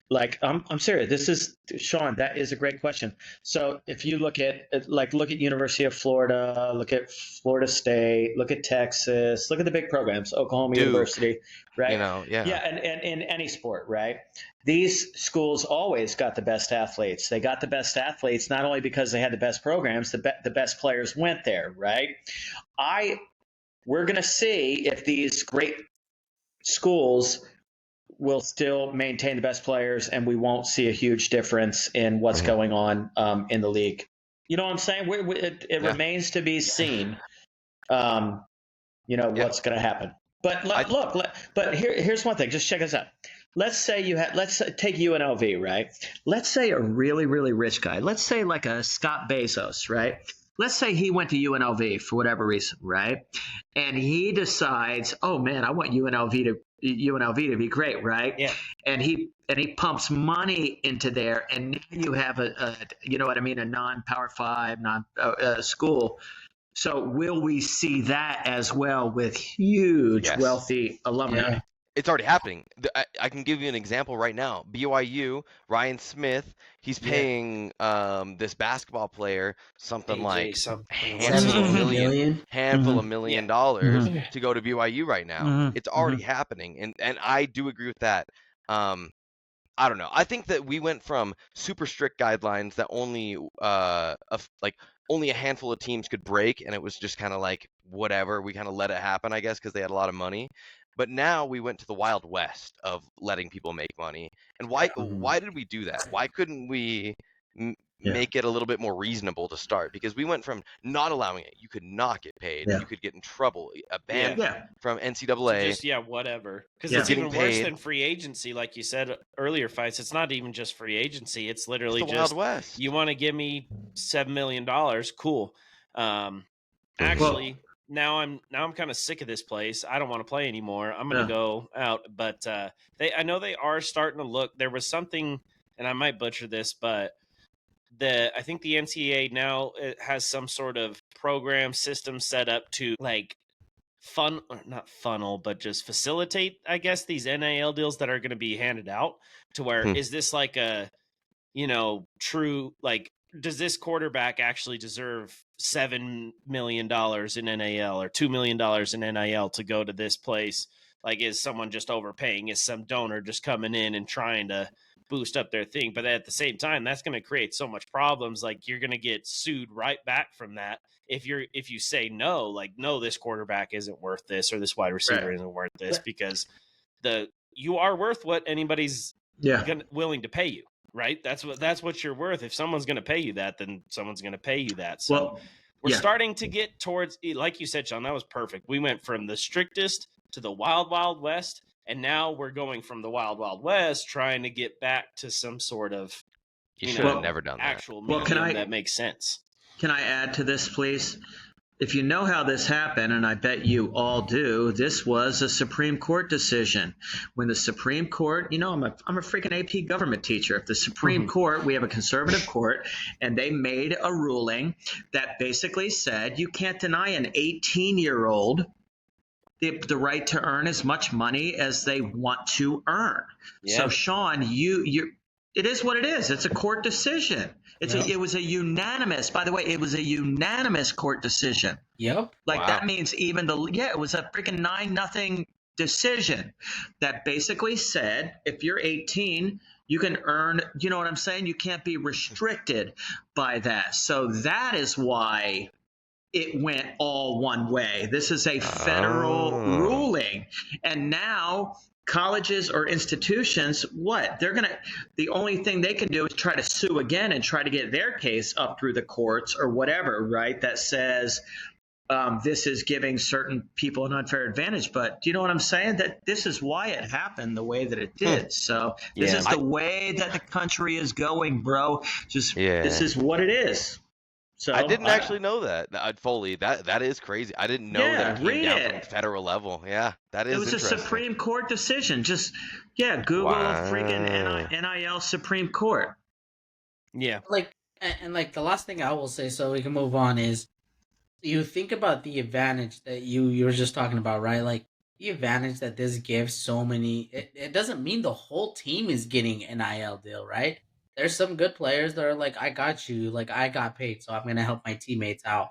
Yeah. I'm serious. This is, Sean, that is a great question. So if you look at University of Florida, look at Florida State, look at Texas, look at the big programs, Oklahoma University, right? Yeah, and in any sport, right? These schools always got the best athletes. They got the best athletes not only because they had the best programs, the best players went there, right? We're going to see if these great schools will still maintain the best players, and we won't see a huge difference in what's going on in the league. You know what I'm saying? It remains to be seen. What's going to happen. But but here's one thing. Just check this out. Let's say let's take UNLV, right? Let's say a really, really rich guy. Let's say like a Scott Bezos, right? Let's say he went to UNLV for whatever reason, right? And he decides, oh man, I want UNLV to be great, right? Yeah. And he pumps money into there, and now you have a non-Power 5 school. So will we see that as well with huge wealthy alumni? it's already happening. I can give you an example right now. BYU, Ryan Smith, he's paying this basketball player something AJ like something. handful of million. $1 million to go to BYU right now. It's already Mhm. happening, and I do agree with that. I don't know. I think that we went from super strict guidelines that only only a handful of teams could break, and it was just kind of like whatever. We kind of let it happen, I guess, because they had a lot of money. But now we went to the Wild West of letting people make money. And why did we do that? Why couldn't we make it a little bit more reasonable to start? Because we went from not allowing it. You could not get paid. Yeah. You could get in trouble, a ban Yeah. from To NCAA. just whatever, because Yeah. it's even Getting worse paid. than free agency, like you said earlier. Fights. It's not even just free agency. It's literally It's the just Wild West. you want to give me $7 million, cool. Actually, now I'm kind of sick of this place. I don't want to play anymore. I'm going to go out. But I know they are starting to look. There was something, and I might butcher this, but I think the NCAA now has some sort of program system set up to like not funnel, but just facilitate, I guess, these NIL deals that are going to be handed out to where is this like a, true, like, does this quarterback actually deserve $7 million in NIL or $2 million in NIL to go to this place? Like, is someone just overpaying? Is some donor just coming in and trying to boost up their thing? But at the same time, that's going to create so much problems. Like, you're going to get sued right back from that if you say no, like, no, this quarterback isn't worth this, or this wide receiver isn't worth this, because you are worth what anybody's willing to pay you. Right? That's what you're worth. If someone's going to pay you that, then someone's going to pay you that. So we're starting to get towards, like you said, Sean, that was perfect. We went from the strictest to the wild, wild west. And now we're going from the wild, wild west, trying to get back to some sort of, you should have never done that. Actual medium that makes sense. Can I add to this, please? If you know how this happened, and I bet you all do, this was a Supreme Court decision. When the Supreme Court, I'm a freaking AP government teacher. If the Supreme Court, we have a conservative court, and they made a ruling that basically said you can't deny an 18-year-old the right to earn as much money as they want to earn. Yeah. So, Sean, it is what it is. It's a court decision. It was a unanimous, by the way, it was a unanimous court decision. Yep. That means even it was a freaking 9-0 decision that basically said if you're 18, you can earn, you know what I'm saying? You can't be restricted by that. So that is why it went all one way. This is a federal ruling. And now colleges or institutions, the only thing they can do is try to sue again and try to get their case up through the courts or whatever, right? That says this is giving certain people an unfair advantage. But do you know what I'm saying? That this is why it happened the way that it did. So this is the way that the country is going, bro. This is what it is. So I didn't actually know that. Foley, that is crazy. I didn't know that it came down from federal level. Yeah, that is It was interesting. a Supreme Court decision. Just, Google freaking NIL Supreme Court. Yeah. And the last thing I will say, so we can move on, is you think about the advantage that you were just talking about, right? Like, the advantage that this gives so many, it doesn't mean the whole team is getting an NIL deal, right? There's some good players that are like, I got you, like, I got paid, so I'm going to help my teammates out.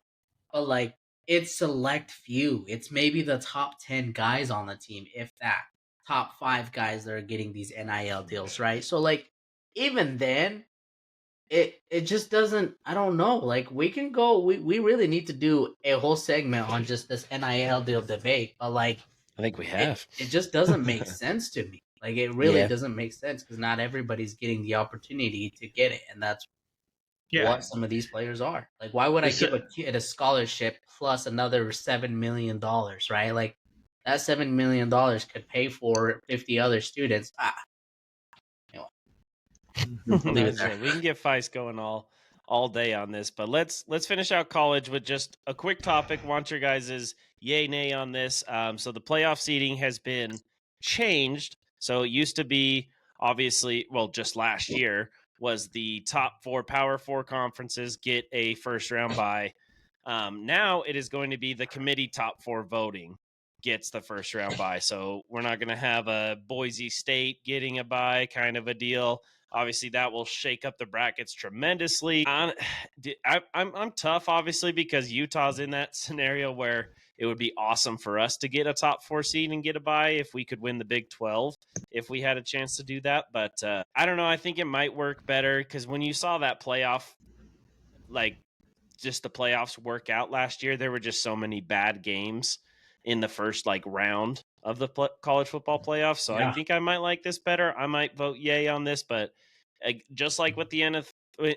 But, it's select few. It's maybe the top 10 guys on the team, if that. Top 5 guys that are getting these NIL deals, right? So, even then, it just doesn't, I don't know. We can go, we really need to do a whole segment on just this NIL deal debate. But, I think we have. It just doesn't make sense to me. It really doesn't make sense because not everybody's getting the opportunity to get it, and that's what some of these players are. Why would I give a kid a scholarship plus another $7 million, right? That $7 million could pay for 50 other students. Anyway. Leave it there. We can get Feist going all day on this, but let's finish out college with just a quick topic. Want your guys' yay, nay on this. So the playoff seeding has been changed. So it used to be, obviously, just last year was the top 4 Power 4 conferences get a first round bye. Now it is going to be the committee top 4 voting gets the first round bye. So we're not going to have a Boise State getting a bye kind of a deal. Obviously, that will shake up the brackets tremendously. I'm tough, obviously, because Utah's in that scenario where it would be awesome for us to get a top 4 seed and get a bye if we could win the Big 12, if we had a chance to do that. But I don't know. I think it might work better because when you saw that playoff, like just the playoffs work out last year, there were just so many bad games in the first round of the college football playoffs. So I think I might like this better. I might vote yay on this, but just like with the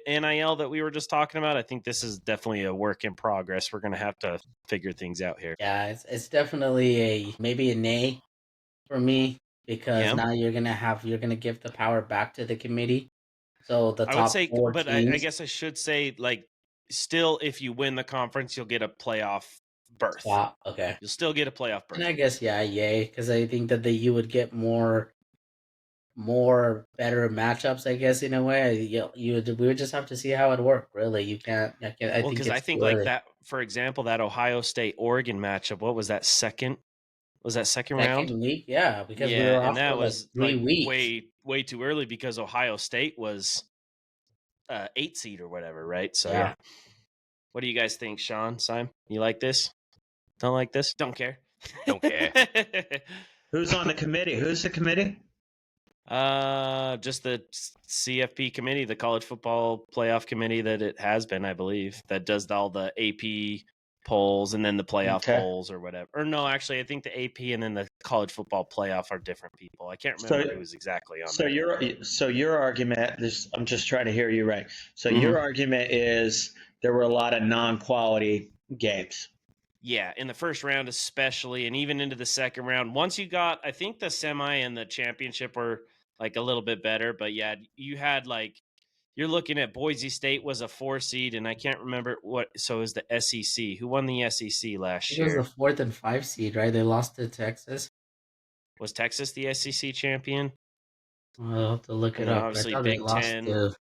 NIL that we were just talking about, I think this is definitely a work in progress. We're going to have to figure things out here. Yeah, it's definitely maybe a nay for me because now you're going to give the power back to the committee. So the top 4 but teams. I guess I should say still, if you win the conference, you'll get a playoff berth. Wow, okay. You'll still get a playoff berth. And I guess, yay, because I think that you would get more better matchups, I guess, in a way. We would just have to see how it worked, really. You can't, because I think that, for example, that Ohio State-Oregon matchup, what was that, second round? Week, yeah, because we were off and that for was 3 weeks. way too early because Ohio State was 8 seed or whatever, right? So yeah. What do you guys think, Sean? Simon, you like this? Don't like this? Don't care. Don't care. Who's on the committee? Who's the committee? Just the CFP committee, the college football playoff committee that it has been, I believe, that does all the AP polls and then the playoff polls or whatever. Or no, actually, I think the AP and then the college football playoff are different people. I can't remember who was exactly on. So your argument, I'm just trying to hear you right. So your argument is there were a lot of non-quality games. Yeah, in the first round especially, and even into the second round. Once you got, I think the semi and the championship were a little bit better, but yeah, you had you're looking at Boise State was a 4 seed, and I can't remember so it was the SEC. Who won the SEC last year? It was the 4th and 5 seed, right? They lost to Texas. Was Texas the SEC champion? I'll have to look it up. Obviously,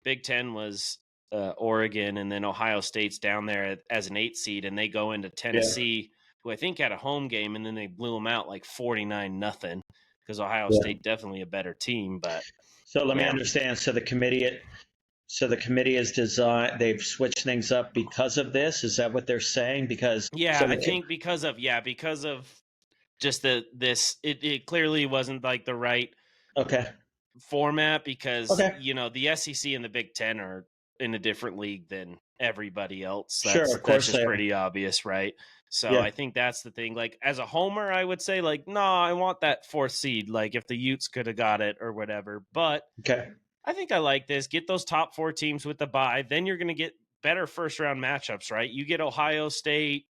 Big Ten was Oregon, and then Ohio State's down there as an 8 seed, and they go into Tennessee, who I think had a home game, and then they blew them out 49-0 because Ohio State definitely a better team. But so let me understand. So the committee is designed. They've switched things up because of this. Is that what they're saying? Because I think because of just it clearly wasn't the right format because the SEC and the Big Ten are in a different league than everybody else. That's just pretty obvious, right? So I think that's the thing. As a homer, I would say no, I want that 4th seed. If the Utes could have got it or whatever. But I think I like this. Get those top 4 teams with the bye. Then you're going to get better first round matchups, right? You get Ohio State,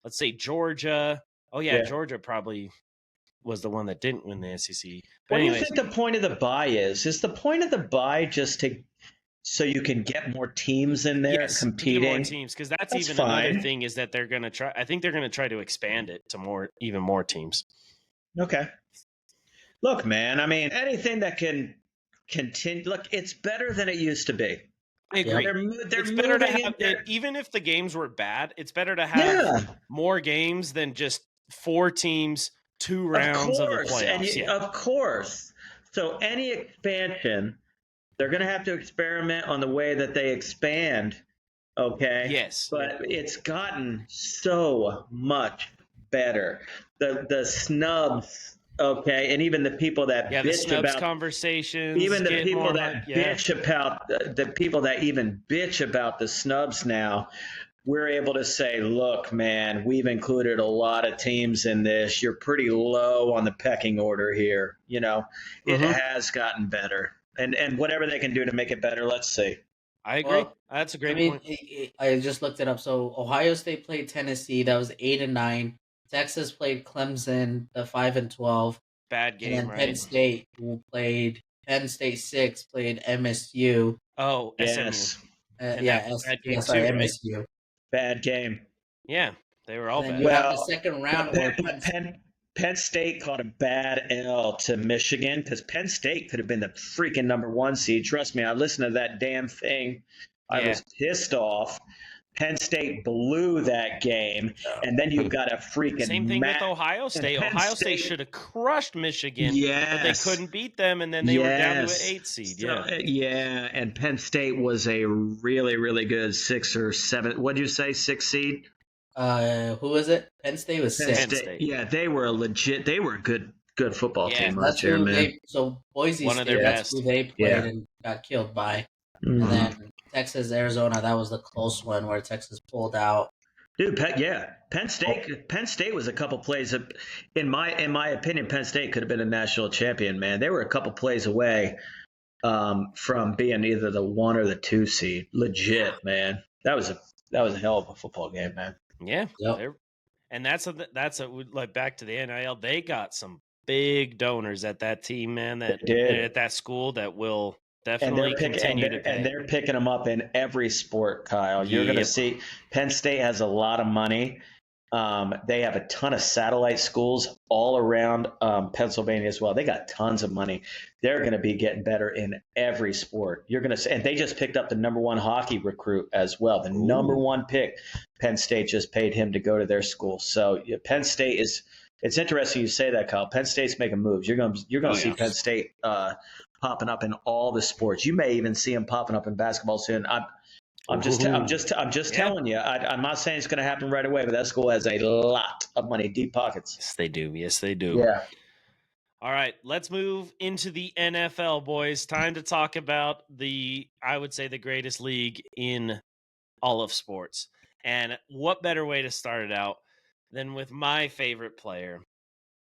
let's say Georgia. Oh yeah, Georgia probably was the one that didn't win the SEC. But what do you think the point of the bye is? Is the point of the bye just so you can get more teams in there competing? Get more teams, because that's even fine. Another thing is that they're going to try. I think they're going to try to expand it to even more teams. Okay. Look, man. I mean, anything that can continue. Look, it's better than it used to be. I agree. It's better to have even if the games were bad. It's better to have more games than just 4 teams, 2 rounds of the playoffs. Of course. So any expansion, they're going to have to experiment on the way that they expand, okay? Yes. But it's gotten so much better. The snubs, okay, and even the people that bitch about conversations, even the people that bitch about the people that even bitch about the snubs now, we're able to say, look, man, we've included a lot of teams in this. You're pretty low on the pecking order here. It has gotten better. And whatever they can do to make it better, let's see. I agree. That's a great point. I just looked it up. So Ohio State played Tennessee. That was 8-9. Texas played Clemson, the 5-12. Bad game, and then right? Penn State played Penn State 6 played MSU. Oh, yes. MSU. Bad game. Yeah, they were all bad. You have the second round where Penn State caught a bad L to Michigan because Penn State could have been the freaking number 1 seed. Trust me, I listened to that damn thing. I was pissed off. Penn State blew that game, and then you've got a freaking same thing with Ohio State. Ohio State should have crushed Michigan, but they couldn't beat them, and then they were down to an 8 seed. And Penn State was a really, really good 6 or 7. What did you say? 6 seed? Who was it? Penn State was 6. Penn State. Yeah, they were a good football team last year, man. So Boise one State, of their that's best. who they played and got killed by. Mm-hmm. And then Texas, Arizona, that was the close one where Texas pulled out. Dude, Penn State was a couple plays. In my opinion, Penn State could have been a national champion, man. They were a couple plays away from being either the 1 or the 2 seed. Legit, man. That was a hell of a football game, man. Yeah, yep. And that's like back to the NIL. They got some big donors at that team, man. At that school that will definitely continue to pay. And they're picking them up in every sport, Kyle. You're going to see Penn State has a lot of money. They have a ton of satellite schools all around Pennsylvania as well. They got tons of money. They're going to be getting better in every sport. You're going to, and they just picked up the number 1 hockey recruit as well. The number 1 pick, Penn State just paid him to go to their school. So Penn State is. It's interesting you say that, Kyle. Penn State's making moves. You're going to see Penn State popping up in all the sports. You may even see them popping up in basketball soon. I'm just telling you. I'm not saying it's going to happen right away, but that school has a lot of money, deep pockets. Yes, they do. Yeah. All right, let's move into the NFL, boys. Time to talk about I would say, the greatest league in all of sports. And what better way to start it out than with my favorite player,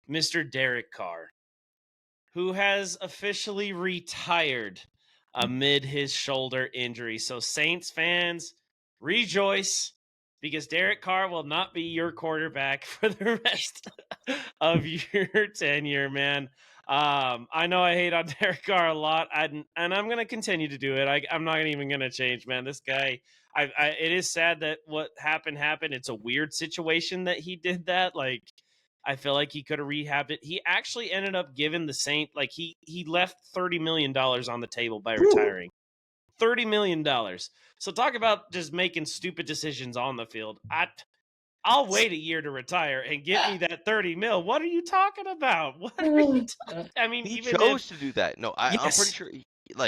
Mr. Derek Carr, who has officially retired amid his shoulder injury. So Saints fans, rejoice, because Derek Carr will not be your quarterback for the rest of your tenure, man. I know I hate on Derek Carr a lot, and I'm going to continue to do it. I'm not even going to change, man. This guy, it is sad that what happened. It's a weird situation that he did that. Like, I feel like he could have rehabbed it. He actually ended up giving the Saint, like he left $30 million on the table by retiring. $30 million. So talk about just making stupid decisions on the field. I'll wait a year to retire and get me that 30 mil. What are you talking about? What are you I mean, he chose to do that. No, I'm pretty sure he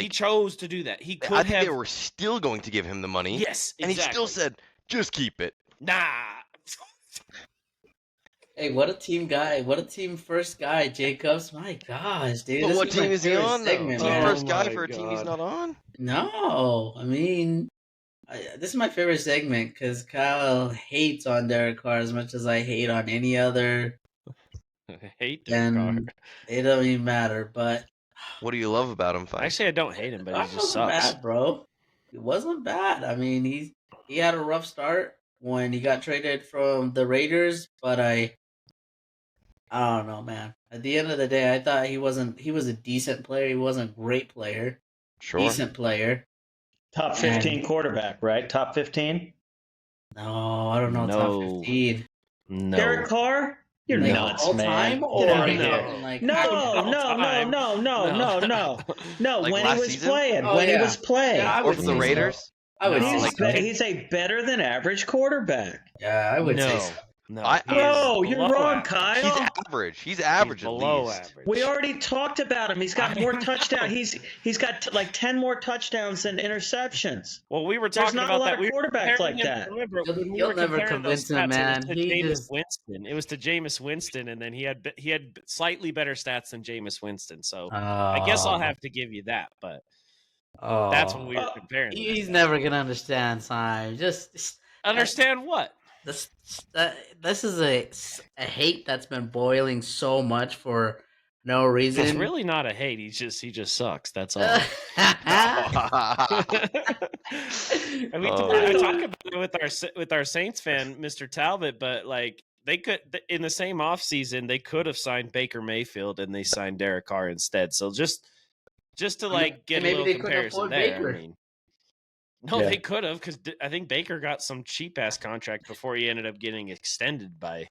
chose to do that. He could I think they were still going to give him the money. Yes, exactly. And he still said, just keep it. Nah. Hey, what a team guy. What a team first guy, Jacobs. My gosh, dude. But what team is he on, though? Team first guy for a God. team he's not on? No, I mean, this is my favorite segment because Kyle hates on Derek Carr as much as I hate on any other. Hate Derek Carr. It don't even matter, but... What do you love about him, Five? Actually, I don't hate him, but he just sucks. Bad, bro. It wasn't bad. I mean, he had a rough start when he got traded from the Raiders, but I don't know, man. At the end of the day, I thought he was a decent player. He wasn't a great player. Sure. Decent player. Top 15 quarterback, right? Top 15? No, I don't know. Top 15. No. Derek Carr? You're nuts, all man. Time or No. Like when he last was season? playing. Oh, when yeah. he was playing. Yeah, I Or would for say the so. Raiders? I would say so. He's a better than average quarterback. Yeah, I would say so. No, Bro, you're wrong, Kyle. He's average. He's average He's at below least. average. We already talked about him. He's got more touchdowns. He's got like 10 more touchdowns than interceptions. Well, we were There's talking not about a lot that. of We were quarterbacks like comparing that. him- Remember, we You'll were never comparing those convince him, stats. man. It was to Jameis Winston. It was to Jameis Winston, and then he had slightly better stats than Jameis Winston. So I guess I'll have to give you that. But that's what we were comparing. He's never gonna understand, Simon. Just Understand what? This is a hate that's been boiling so much for no reason. It's really not a hate. He just sucks. That's all. And I talk about it with our Saints fan, Mr. Talbot, but like they could in the same offseason, they could have signed Baker Mayfield and they signed Derek Carr instead. So just to like get a maybe little they couldn't comparison afford there. Baker. I mean, no, they could have because I think Baker got some cheap ass contract before he ended up getting extended by.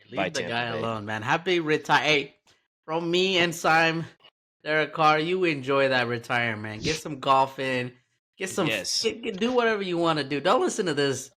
Leave the guy alone, man. Happy retire. Hey, from me and Simon, Derek Carr, you enjoy that retirement. Get some golf in. Get some. Yes. Do whatever you want to do. Don't listen to this,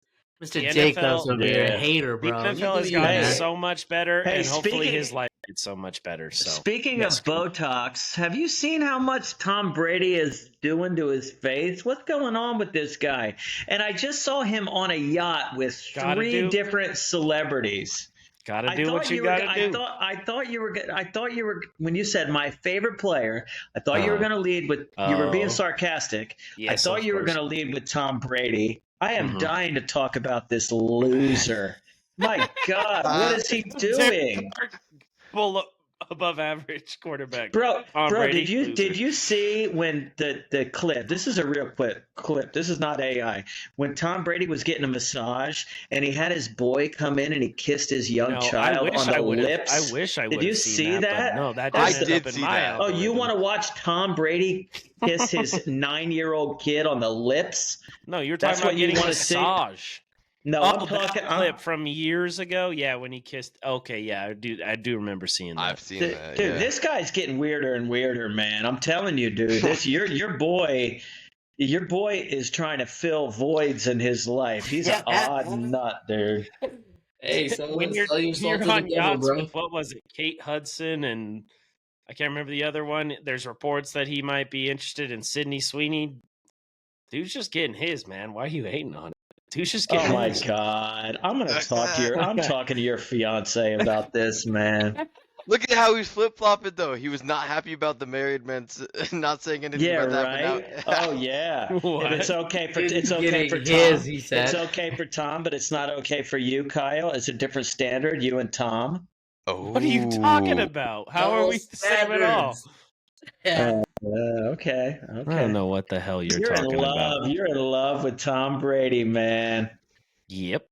Mr. The Jacobs NFL over here, Yeah. hater, The bro. You NFL do has you, gotten Hey. so much better, Hey, and hopefully speaking- his life gets so much better. So Speaking yes, of Botox, have you seen how much Tom Brady is doing to his face? What's going on with this guy? And I just saw him on a yacht with Gotta three do- different celebrities. gotta do what you gotta do. I thought you were when you said my favorite player. I thought you were going to lead with. You were being Oh. sarcastic. Yes, I thought of you were course. going to lead with Tom Brady. I am Mhm. dying to talk about this loser. My God, what is he doing? Full above average quarterback. Bro, Tom Brady, loser. did you see when the clip? This is a real clip. This is not AI. When Tom Brady was getting a massage and he had his boy come in and he kissed his young No, child on the lips. I wish I would. Did you have see seen that? But no, that I just ended did up in see my that. Oh, you algorithm. want to watch Tom Brady kiss his 9-year-old kid on the lips? No, you're That's talking what about you getting a wanna see? massage. No, Oh, I'm that talking. clip from years ago. Yeah, when he kissed. Okay, yeah, I do remember seeing that. I've seen Dude, that. dude, Yeah. this guy's getting weirder and weirder, man. I'm telling you, dude. This your boy is trying to fill voids in his life. He's an odd nut, dude. Hey, sell when you're your soul you're to the on devil, yachts bro. with what was it, Kate Hudson, and I can't remember the other one. There's reports that he might be interested in Sydney Sweeney. Dude's just getting his, man. Why are you hating on it? Dude's just getting Oh my his. God, I'm talking to your fiance about this, man. Look at how he's flip flopping though. He was not happy about the married men not saying anything Yeah, about right. that. But now... Oh yeah. What? If it's okay for He's Tom, getting his, he it's said. okay for Tom, but it's not okay for you, Kyle. It's a different standard. You and Tom. Oh. What are you talking about? How are we the same at all? Yeah. Okay. I don't know what the hell you're You're in talking love. about. You're in love with Tom Brady, man. Yep.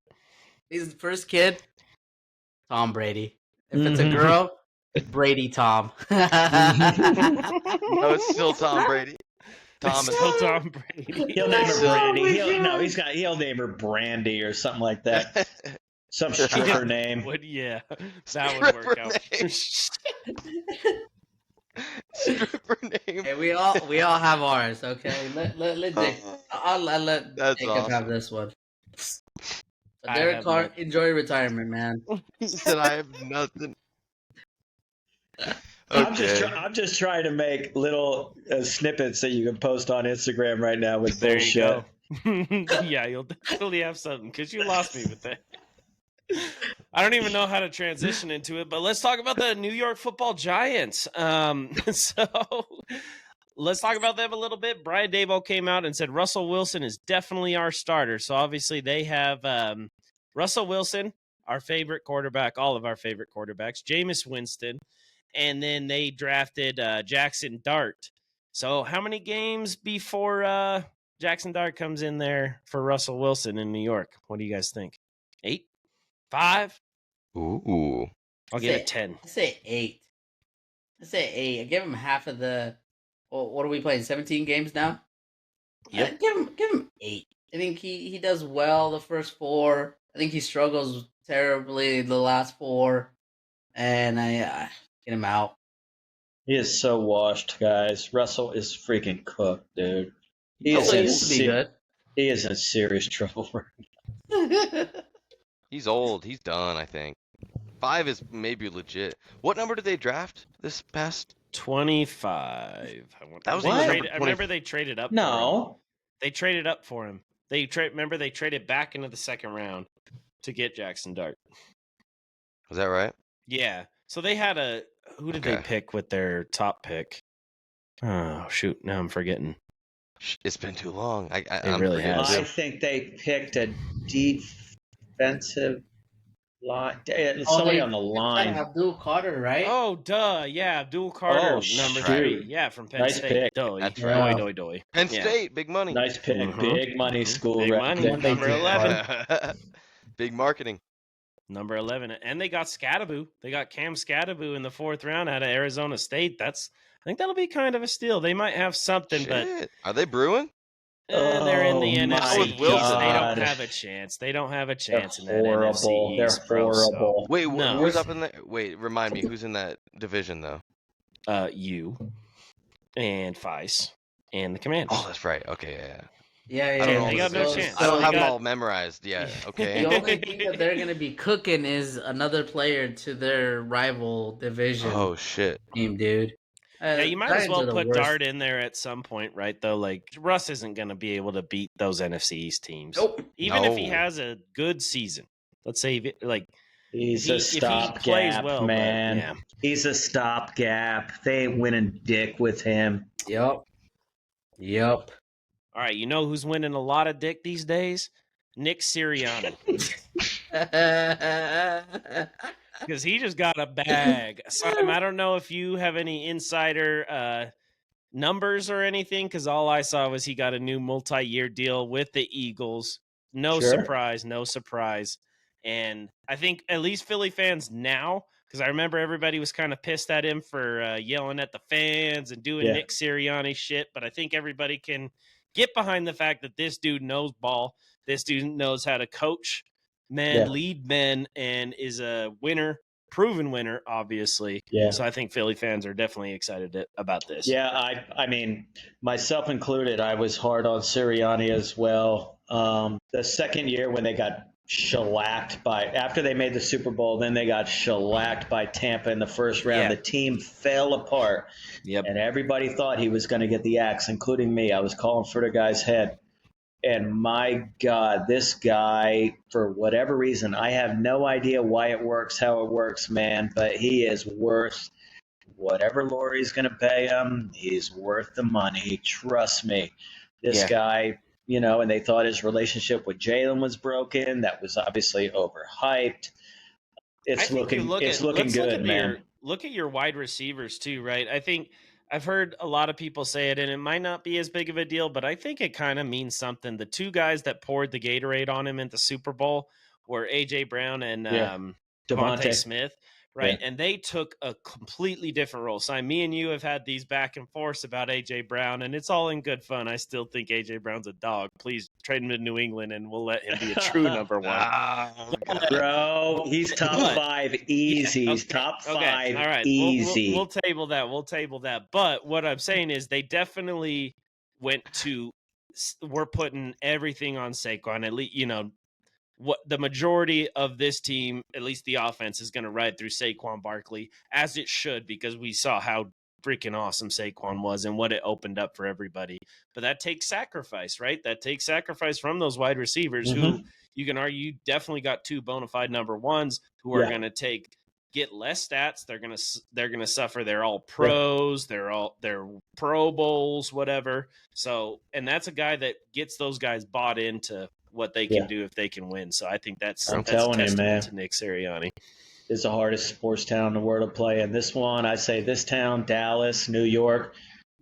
He's the first kid. Tom Brady. If it's a girl, Brady Tom. No, it's still Tom Brady. Thomas. It's still Tom Brady. He'll name her Oh Brandy. my He'll name her Brandy or something like that. Some stripper name. Yeah, that would work out. Stripper name. Hey, we all have ours, okay? Let Jake, I'll let That's Jacob awesome. have this one. So I Derek have Carr, none. enjoy retirement, man. He said I have nothing. I'm just trying to make little snippets that you can post on Instagram right now with There bullshit. you go. Yeah, you'll definitely have something because you lost me with that. I don't even know how to transition into it, but let's talk about the New York Football Giants. So let's talk about them a little bit. Brian Daboll came out and said Russell Wilson is definitely our starter. So obviously they have Russell Wilson, our favorite quarterback, all of our favorite quarterbacks, Jameis Winston, and then they drafted Jackson Dart. So how many games before Jackson Dart comes in there for Russell Wilson in New York? What do you guys think? 8? 5? Ooh. I'll give it 10. I say 8. I say 8. I give him half of the. Well, what are we playing? 17 games now. Yep. Give him 8. I think he does well the first 4. I think he struggles terribly the last 4, and I get him out. He is so washed, guys. Russell is freaking cooked, dude. He Russell is used to be good. He is in serious trouble. He's old. He's done, I think. 5 is maybe legit. What number did they draft this past? 25. That was They number traded- I remember they traded up. For him. No. They traded up for him. Remember they traded back into the second round to get Jackson Dart. Was that right? Yeah. So they had who did they Okay. pick with their top pick? Oh shoot! Now I'm forgetting. It's been too long. I'm really forgetting has. I too. think they picked a defensive line. Somebody on the line. Abdul Carter, right? Oh, duh. Yeah, Abdul Carter, Oh, number shoot. 3. Yeah, from Penn Nice State. pick. Doy. That's right. Doy. Penn Yeah. State, big money. Nice pick. Mhm. Big money school. Big right money. there. Number 11. Big marketing. Number 11. And they got Scadaboo. They got Cam Scadaboo in the 4th round out of Arizona State. I think that'll be kind of a steal. They might have something, but Shit. Are they brewing? they're in the Oh, NFC my East. They don't God. have a chance. They don't have a They're chance in that horrible. NFC They're East, bro, so- horrible. Wait, No. who's up in there? Wait, remind me, who's in that division though? You and Feist and the Commanders. Oh, that's right. Okay, yeah. Yeah, I don't yeah. know They got no chance. I don't They have them got- all memorized yet. Okay. The only thing that they're gonna be cooking is another player to their rival division Oh shit. team, dude. Yeah, you might as Giants well are the put worst. Dart in there at some point, right? Though, like Russ isn't going to be able to beat those NFC East teams, Nope. even if he No. has a good season. Let's say, like He's if a he plays stopgap, well, man. but yeah. He's a stopgap. They ain't winning dick with him. Yep. All right, you know who's winning a lot of dick these days? Nick Sirianni. Because he just got a bag. Simon, I don't know if you have any insider numbers or anything, because all I saw was he got a new multi-year deal with the Eagles. No surprise. And I think at least Philly fans now, because I remember everybody was kind of pissed at him for yelling at the fans and doing Nick Sirianni shit, but I think everybody can get behind the fact that this dude knows ball. This dude knows how to coach men, lead men, and is a winner, proven winner, obviously. Yeah. So I think Philly fans are definitely excited about this. Yeah, I mean, myself included, I was hard on Sirianni as well. The second year when they got shellacked after they made the Super Bowl, then they got shellacked by Tampa in the first round. The team fell apart. And everybody thought he was going to get the axe, including me. I was calling for the guy's head. And my God, this guy, for whatever reason, I have no idea why it works, how it works, man, but he is worth whatever Lori's going to pay him. He's worth the money. Trust me. This guy, and they thought his relationship with Jalen was broken. That was obviously overhyped. It's looking good, man. Look at your wide receivers too, right? I think I've heard a lot of people say it, and it might not be as big of a deal, but I think it kind of means something. The two guys that poured the Gatorade on him at the Super Bowl were A.J. Brown and Devontae Smith, right? Yeah. And they took a completely different role. So me and you have had these back and forths about A.J. Brown, and it's all in good fun. I still think A.J. Brown's a dog. Please trade him to New England, and we'll let him be a true number one. Bro, he's top 5 easy. Yeah, okay. He's top 5 all right. easy. We'll table that. But what I'm saying is they definitely we're putting everything on Saquon. At least, what the majority of this team, at least the offense, is going to ride through Saquon Barkley, as it should, because we saw how freaking awesome Saquon was and what it opened up for everybody. But that takes sacrifice, right? That takes sacrifice from those wide receivers who you can argue definitely got 2 bona fide number ones who are going to get less stats. They're going to suffer. They're all pros. They're Pro Bowls, whatever. So, and that's a guy that gets those guys bought into what they can do if they can win. So I think that's a testament to Nick Sirianni. It's the hardest sports town in the world to play. And this one, I say this town, Dallas, New York,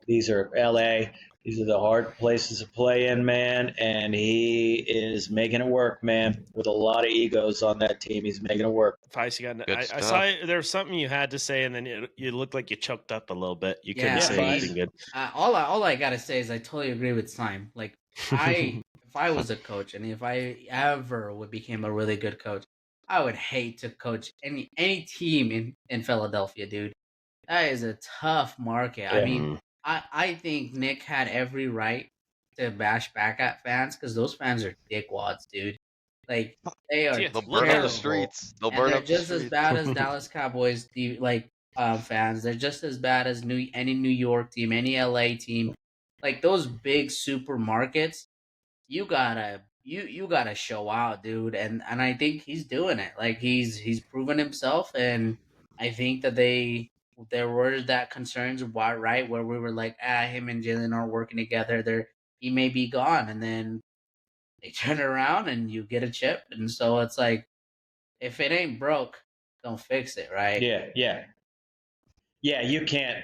these are LA. These are the hard places to play in, man. And he is making it work, man, with a lot of egos on that team. He's making it work. I saw there was something you had to say, and then you looked like you choked up a little bit. You couldn't say anything good. All I got to say is I totally agree with Simon. Like, if I was a coach and if I ever became a really good coach, I would hate to coach any team in Philadelphia, dude. That is a tough market. Yeah. I mean, I think Nick had every right to bash back at fans because those fans are dickwads, dude. Like, they are they'll burn up the streets. They're just as bad as Dallas Cowboys fans. They're just as bad as any New York team, any LA team. Like, those big supermarkets, you gotta show out, dude. And I think he's doing it. Like, he's proven himself, and I think that there were that concerns about where we were like, him and Jalen aren't working together. He may be gone, and then they turn around and you get a chip. And so it's like, if it ain't broke, don't fix it, right? Yeah. You can't.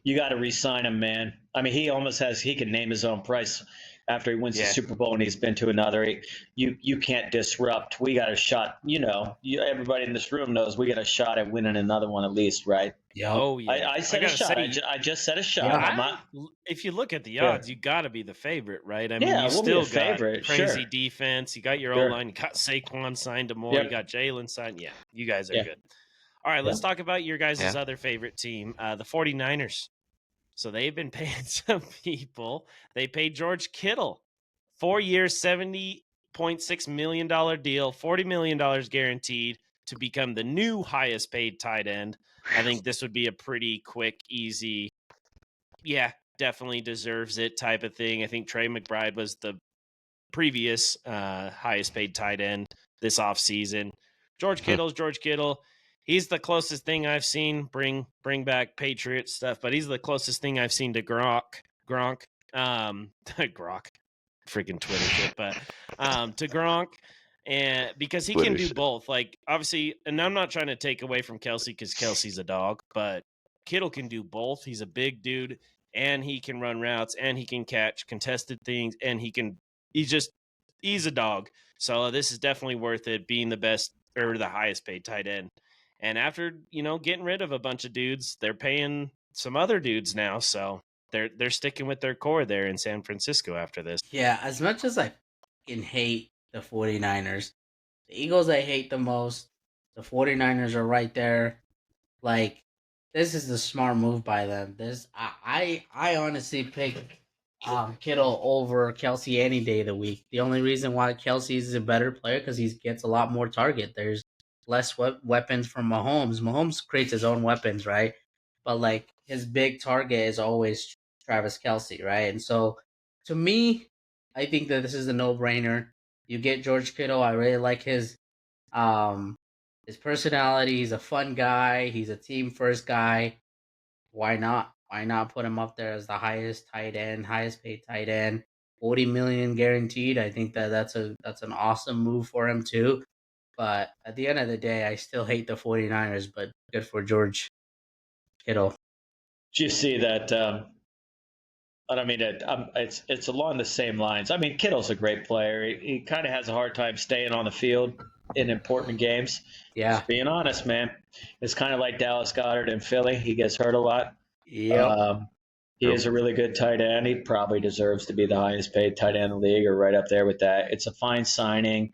You got to re-sign him, man. I mean, he can name his own price after he wins the Super Bowl and he's been to another. You can't disrupt. We got a shot. Everybody in this room knows we got a shot at winning another one at least, right? Oh, yeah. I said a shot. I just said a shot. If you look at the odds, you got to be the favorite, right? I mean, you still got favorite, crazy defense. You got your O-line. You got Saquon signed to more. You got Jalen signed. Yeah, you guys are good. All right, let's talk about your guys' other favorite team, the 49ers. So they've been paying some people. They paid George Kittle 4 years, $70.6 million deal, $40 million guaranteed to become the new highest paid tight end. I think this would be a pretty quick, easy, definitely deserves it type of thing. I think Trey McBride was the previous highest paid tight end this offseason. George Kittle's George Kittle. He's the closest thing I've seen. Bring back Patriot stuff, but he's the closest thing I've seen to Gronk. Gronk, freaking Twitter shit, but to Gronk, and because he can do both. Like obviously, and I'm not trying to take away from Kelsey because Kelsey's a dog, but Kittle can do both. He's a big dude, and he can run routes, and he can catch contested things, and he's a dog. So this is definitely worth it, being the best or the highest paid tight end. And after, getting rid of a bunch of dudes, they're paying some other dudes now. So they're sticking with their core there in San Francisco after this. Yeah, as much as I fucking hate the 49ers, the Eagles I hate the most, the 49ers are right there. Like, this is the smart move by them. I honestly pick Kittle over Kelsey any day of the week. The only reason why Kelsey is a better player because he gets a lot more target. There's less weapons from Mahomes. Mahomes creates his own weapons, right? But like his big target is always Travis Kelsey, right? And so to me, I think that this is a no-brainer. You get George Kittle. I really like his personality. He's a fun guy. He's a team first guy. Why not? Why not put him up there as the highest paid tight end, $40 million guaranteed? I think that's an awesome move for him too. But at the end of the day, I still hate the 49ers, but good for George Kittle. Did you see that? I don't mean it's along the same lines. I mean, Kittle's a great player. He kind of has a hard time staying on the field in important games. Yeah. Just being honest, man. It's kind of like Dallas Goedert in Philly. He gets hurt a lot. Yep. He is a really good tight end. He probably deserves to be the highest paid tight end in the league or right up there with that. It's a fine signing.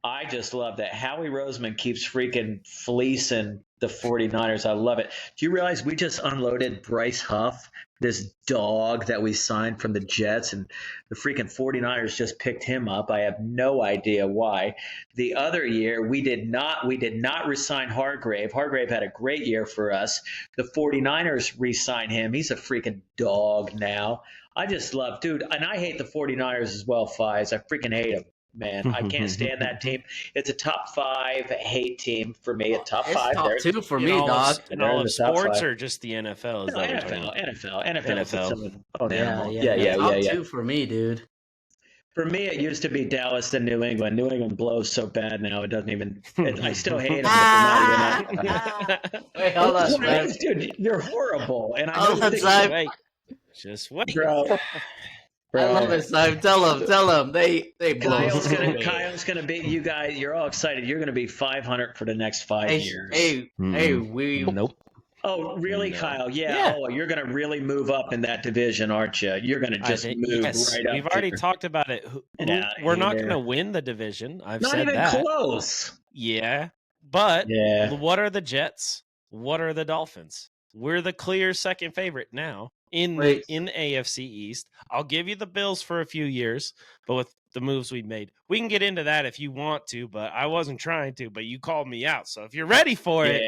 I just love that Howie Roseman keeps freaking fleecing the 49ers. I love it. Do you realize we just unloaded Bryce Huff, this dog that we signed from the Jets, and the freaking 49ers just picked him up? I have no idea why. The other year, we did not re-sign Hargrave. Hargrave had a great year for us. The 49ers re-signed him. He's a freaking dog now. I just love, dude, and I hate the 49ers as well, Fies. I freaking hate them. Man, I can't stand that team. It's a top 5 hate team for me. A top 5. Top 2 for me, dog. In all of sports or just the NFL? NFL. Oh, yeah. Top 2 for me, dude. For me, it used to be Dallas and New England. New England blows so bad now; it doesn't even. I still hate them. Wait, hold on, man. Dude, you're horrible. And just wait, bro. I love it, Simon. Tell them. They blow. Kyle's gonna be. You guys, you're all excited. You're gonna be 500 for the next 5 years. Nope. Oh, really, no. Kyle? Yeah. Oh, you're gonna really move up in that division, aren't you? You're gonna just move right up. We've already talked about it. We're not gonna win the division. I've said that. Not even close. Yeah, but what are the Jets? What are the Dolphins? We're the clear second favorite now in AFC East. I'll give you the Bills for a few years, but with the moves we made, we can get into that if you want to, but I wasn't trying to, but you called me out. So if you're ready for it,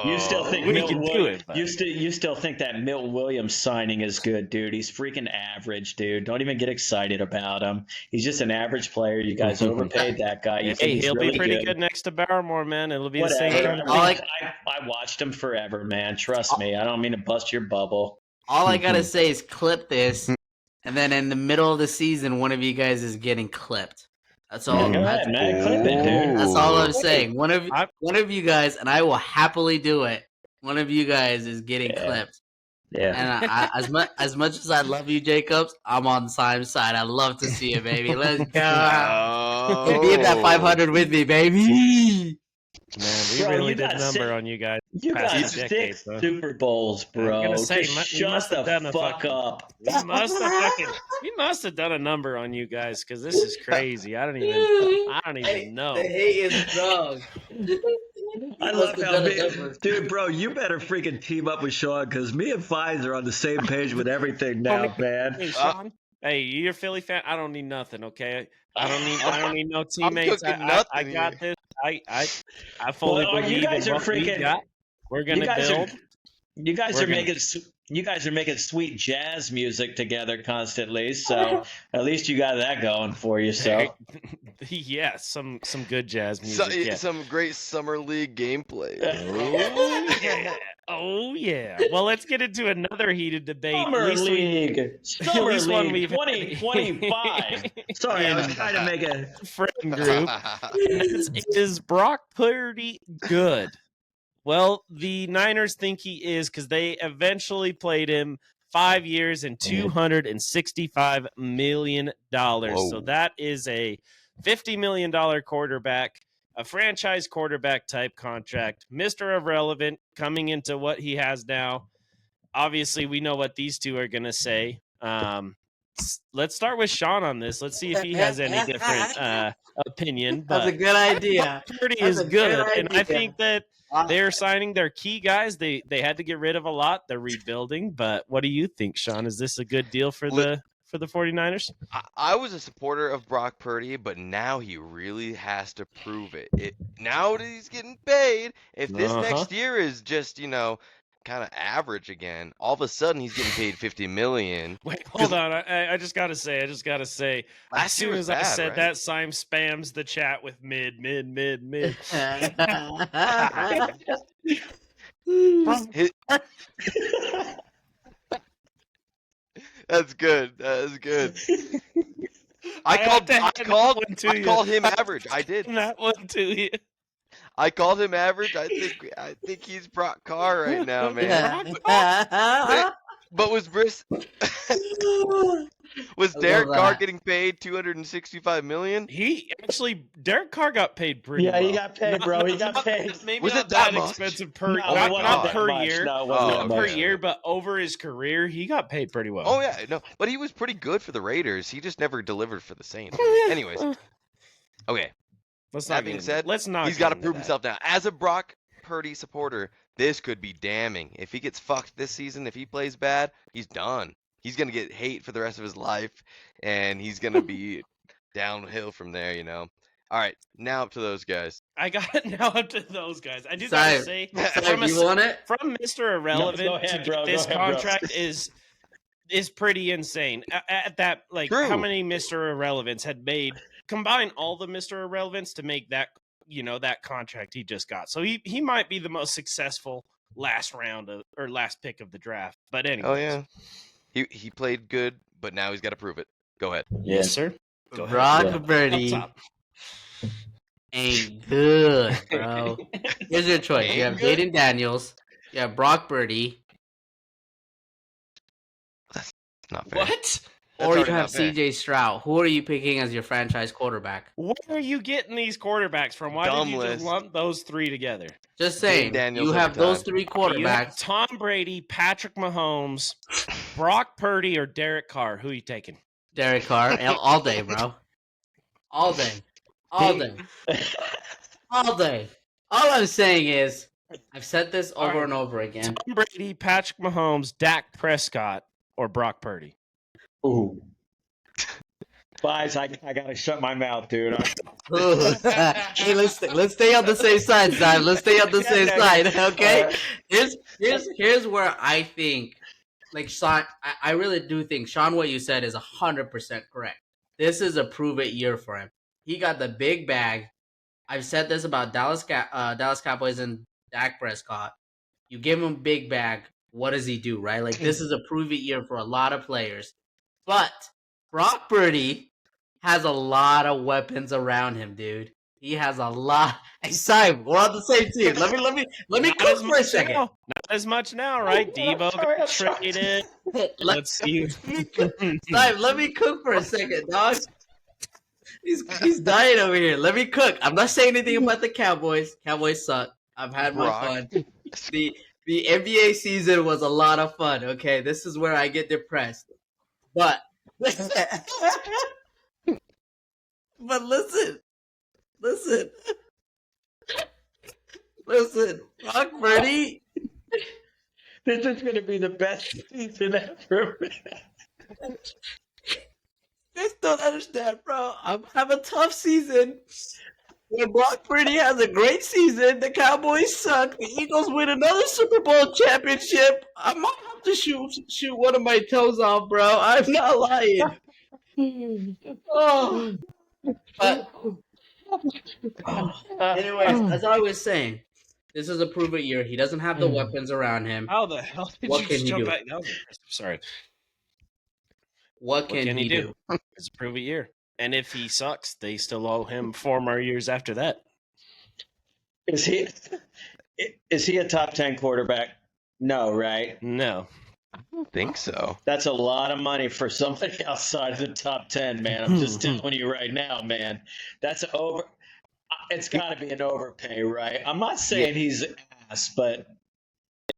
you still think we can do it. You still think that Milton Williams signing is good, dude? He's freaking average, dude. Don't even get excited about him. He's just an average player. You guys overpaid that guy. He'll really be pretty good next to Barrymore, man. It'll be Whatever. the same kind of I watched him forever, man. Trust me. I don't mean to bust your bubble. All I gotta say is clip this. And then in the middle of the season, one of you guys is getting clipped. That's all. Go ahead, man. Clip it, dude. That's all I'm saying. One of you guys, and I will happily do it. One of you guys is getting clipped. Yeah. And as much as I love you, Jacobs, I'm on Simon's side. I love to see it, baby. Let's go. Be in that 500 with me, baby. Man, we really did a number on you guys. You got 6 Super Bowls, bro. I'm gonna say, shut the fuck up. We must have done a number on you guys because this is crazy. I don't even know. The hate is strong. I love how dude, bro, you better freaking team up with Sean because me and Fies are on the same page with everything now, man. Hey, Sean. Hey, you're a Philly fan. I don't need nothing, okay? I don't need no teammates. I got this. I fully believe in what we got. We're gonna build. You guys are making sweet jazz music together constantly, so at least you got that going for you. So yeah, some good jazz music. Some great summer league gameplay. Oh yeah. Oh yeah. Well, let's get into another heated debate. Summer League 2025. Sorry, I was trying to make a friend group. Is Brock Purdy good? Well, the Niners think he is because they eventually played him 5 years and $265 million. Whoa. So that is a $50 million quarterback, a franchise quarterback type contract. Mr. Irrelevant coming into what he has now. Obviously, we know what these two are going to say. Let's start with Sean on this. Let's see if he has any different opinion. But that's a good idea. Purdy is good, and I think that they're signing their key guys. They had to get rid of a lot. They're rebuilding. But what do you think, Sean? Is this a good deal for the 49ers? I was a supporter of Brock Purdy, but now he really has to prove it. Now that he's getting paid, if this next year is just, kind of average again, all of a sudden he's getting paid $50 million. Wait, hold on. I just gotta say, as soon as I said that, Sime spams the chat with mid. That's good. That is good. I called him average. I did. That one to you. I called him average. I think he's Brock Carr right now, man. But was Derek Carr getting paid $265 million? Derek Carr got paid pretty well. Yeah, he got paid, bro. He got paid. Maybe was not it that expensive per not per year? No, not per year, but over his career, he got paid pretty well. Oh yeah, no, but he was pretty good for the Raiders. He just never delivered for the Saints. Anyways, okay. That being said, he's got to prove himself now. As a Brock Purdy supporter, this could be damning. If he gets fucked this season, if he plays bad, he's done. He's going to get hate for the rest of his life, and he's going to be downhill from there, All right, now up to those guys. I got it now up to those guys. I do got to say, from Mr. Irrelevant to get this contract is pretty insane. At that, how many Mr. Irrelevants had made – combine all the Mr. Irrelevants to make that, that contract he just got. So he might be the most successful last pick of the draft. But anyway. Oh yeah. He played good, but now he's got to prove it. Go ahead. Yes, sir. Go ahead. Brock Purdy ain't good, bro. Here's your choice. You have Jaden Daniels. You have Brock Purdy. That's not fair. What? Or you have CJ Stroud. Who are you picking as your franchise quarterback? Where are you getting these quarterbacks from? Why did you just lump those three together? Just saying. You have those three quarterbacks. You have Tom Brady, Patrick Mahomes, Brock Purdy, or Derek Carr. Who are you taking? Derek Carr. All day, bro. All day. All day. All day. All I'm saying is, I've said this over and over again. Tom Brady, Patrick Mahomes, Dak Prescott, or Brock Purdy. Ooh. Guys, I gotta shut my mouth, dude. Hey, let's stay on the same side, Simon. Let's stay on the same side, okay? Here's where I think, Sean, I really do think, Sean, what you said is 100% correct. This is a prove-it year for him. He got the big bag. I've said this about Dallas Cowboys and Dak Prescott. You give him big bag, what does he do, right? This is a prove-it year for a lot of players. But Brock Purdy has a lot of weapons around him, dude. He has a lot. Hey, Simon, we're on the same team. Let me cook for a second. Not as much now, right? Devo got traded. Let's see. Simon, let me cook for a second, dog. He's dying over here. Let me cook. I'm not saying anything about the Cowboys. Cowboys suck. I've had my fun. The NBA season was a lot of fun. Okay, this is where I get depressed. But listen. Listen, Brock Purdy. This is going to be the best season ever. You guys don't understand, bro. I'm having a tough season. When Brock Purdy has a great season, the Cowboys suck. The Eagles win another Super Bowl championship. I might have to shoot one of my toes off, bro. I'm not lying. Oh, but anyways, as I was saying, this is a prove-it year. He doesn't have the weapons around him. How the hell did What you can just he jump do? back? That was impressive. Sorry. What can he do? It's a prove-it year. And if he sucks, they still owe him 4 more years after that. Is he a top 10 quarterback? No, right? No. I don't think so. That's a lot of money for somebody outside of the top 10, man. I'm just telling you right now, man. That's over. It's got to be an overpay, right? I'm not saying he's an ass, but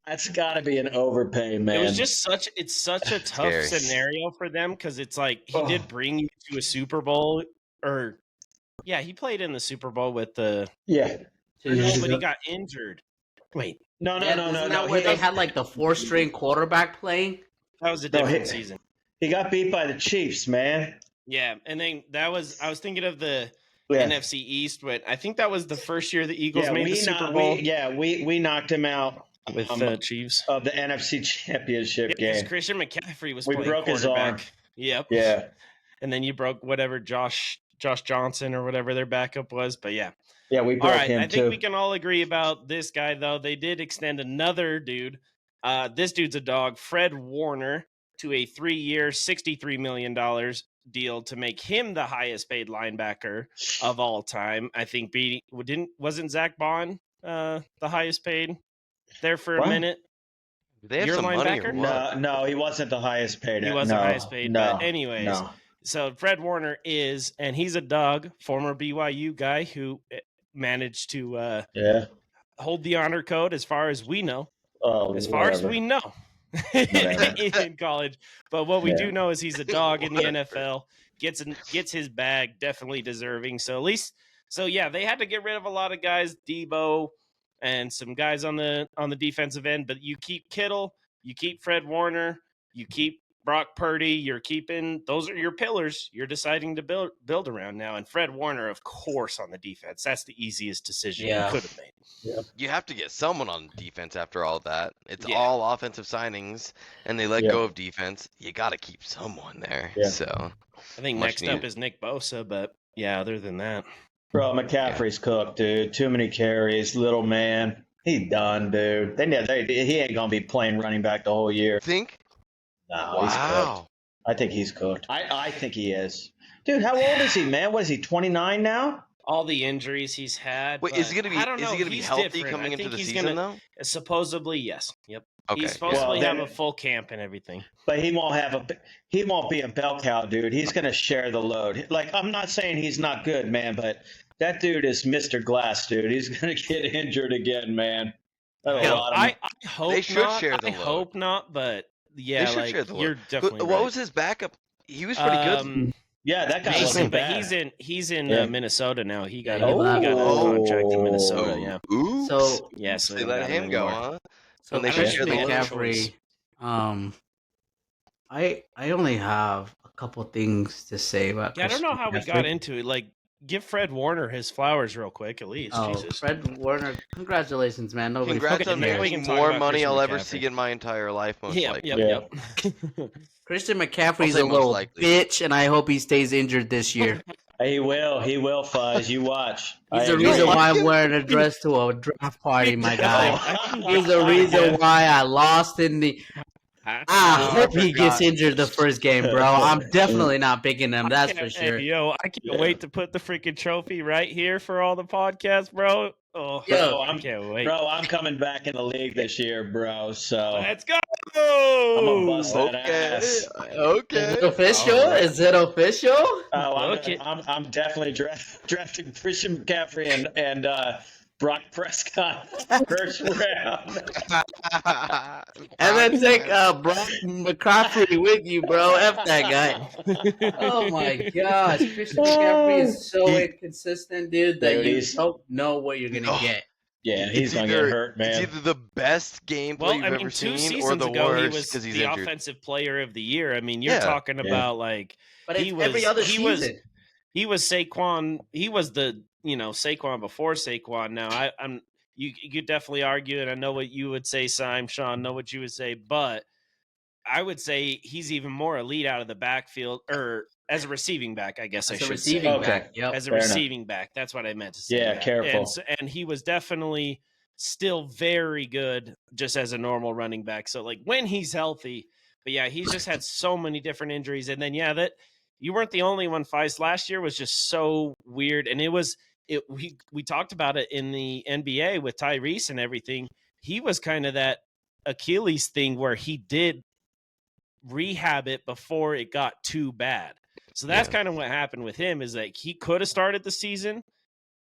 that's got to be an overpay, man. It was just such a tough Scary. scenario for them because it's like he did bring you to a Super Bowl, or he played in the Super Bowl with the but he got injured. Wait, No. Where they had like the 4-string quarterback playing. that was a different season. He got beat by the Chiefs, man. Yeah, and then I was thinking of the NFC East, but I think that was the first year the Eagles made the Super Bowl. We knocked him out with the Chiefs of the NFC Championship game. Christian McCaffrey was We playing broke his arm. Yep. Yeah. And then you broke whatever Josh Johnson or whatever their backup was, but yeah. Yeah, we broke him too. I think we can all agree about this guy, though. They did extend another dude. This dude's a dog, Fred Warner, to a 3-year, $63 million deal to make him the highest paid linebacker of all time. I think wasn't Zach Bond the highest paid there for a minute? They have some money or what? No, he wasn't the highest paid. He wasn't the highest paid. No, but anyways, no. So Fred Warner and he's a dog, former BYU guy who managed to hold the honor code as far as we know. As far as we know in college. But what we do know is he's a dog in the NFL, gets his bag, definitely deserving. So at least they had to get rid of a lot of guys, Debo and some guys on the defensive end, but you keep Kittle, you keep Fred Warner, you keep Brock Purdy, those are your pillars you're deciding to build around now. And Fred Warner, of course, on the defense. That's the easiest decision you could have made. Yeah. You have to get someone on defense after all that. It's all offensive signings, and they let go of defense. You got to keep someone there. Yeah. So I think next up is Nick Bosa, but other than that. Bro, McCaffrey's cooked, dude. Too many carries, little man. He's done, dude. He ain't going to be playing running back the whole year. Think? No, he's cooked. I think he's cooked. I think he is. Dude, how old is he, man? What is he, 29 now? All the injuries he's had. Wait, is he going to be healthy coming into the season, though? Supposedly, yes. Yep. Okay. He's supposed to have a full camp and everything. But he won't be a bell cow, dude. He's going to share the load. Like, I'm not saying he's not good, man, but that dude is Mr. Glass, dude. He's going to get injured again, man. I hope they should not. Share the load. I hope not, but they should share the load. You're definitely What was his backup? He was pretty good. Yeah, that guy wasn't bad. He's in Minnesota now. He got a contract in Minnesota. Yeah. Ooh. So they let him go, huh? So they should share the McCaffrey. I only have a couple things to say about. I don't know how we got into it. Like, give Fred Warner his flowers real quick, at least. Jesus. Fred Warner, congratulations, man. Congrats on making more money I'll ever see in my entire life, most likely. Yep. Christian McCaffrey's a little bitch, and I hope he stays injured this year. He will, Fuzz. You watch. He's the reason why I'm wearing a dress to a draft party, my guy. He's the reason why I lost in the... I hope he gets injured the first game, bro. I'm definitely not picking him, that's for sure. I can't wait to put the freaking trophy right here for all the podcasts, bro. Oh, I can't wait. Bro, I'm coming back in the league this year, bro, so... Let's go! I'm going to bust that ass. Okay. Is it official? Is it official? Oh, I'm definitely drafting Christian McCaffrey and Brock Prescott first round. And then take Brock McCaffrey with you, bro. F that guy. Oh my gosh. Christian McCaffrey is so inconsistent, dude, that you don't know what you're going to get. Yeah, he's going to get hurt, man. It's either the best gameplay you've ever 2 seen seasons or the ago, worst he was because he's the injured. offensive player of the year. I mean, you're talking about like but it's every other season. He was Saquon. He was the Saquon before Saquon. Now you could definitely argue, and I know what you would say, Sean. Know what you would say, but I would say he's even more elite out of the backfield, or as a receiving back, I guess I should say. Back. Yep. As a receiving back, that's what I meant to say. Yeah, careful. And he was definitely still very good just as a normal running back. So like when he's healthy, but yeah, he's just had so many different injuries. And then that you weren't the only one. Feist last year was just so weird, and we talked about it in the NBA with Tyrese and everything. He was kind of that Achilles thing where he did rehab it before it got too bad. So that's kind of what happened with him, is like he could have started the season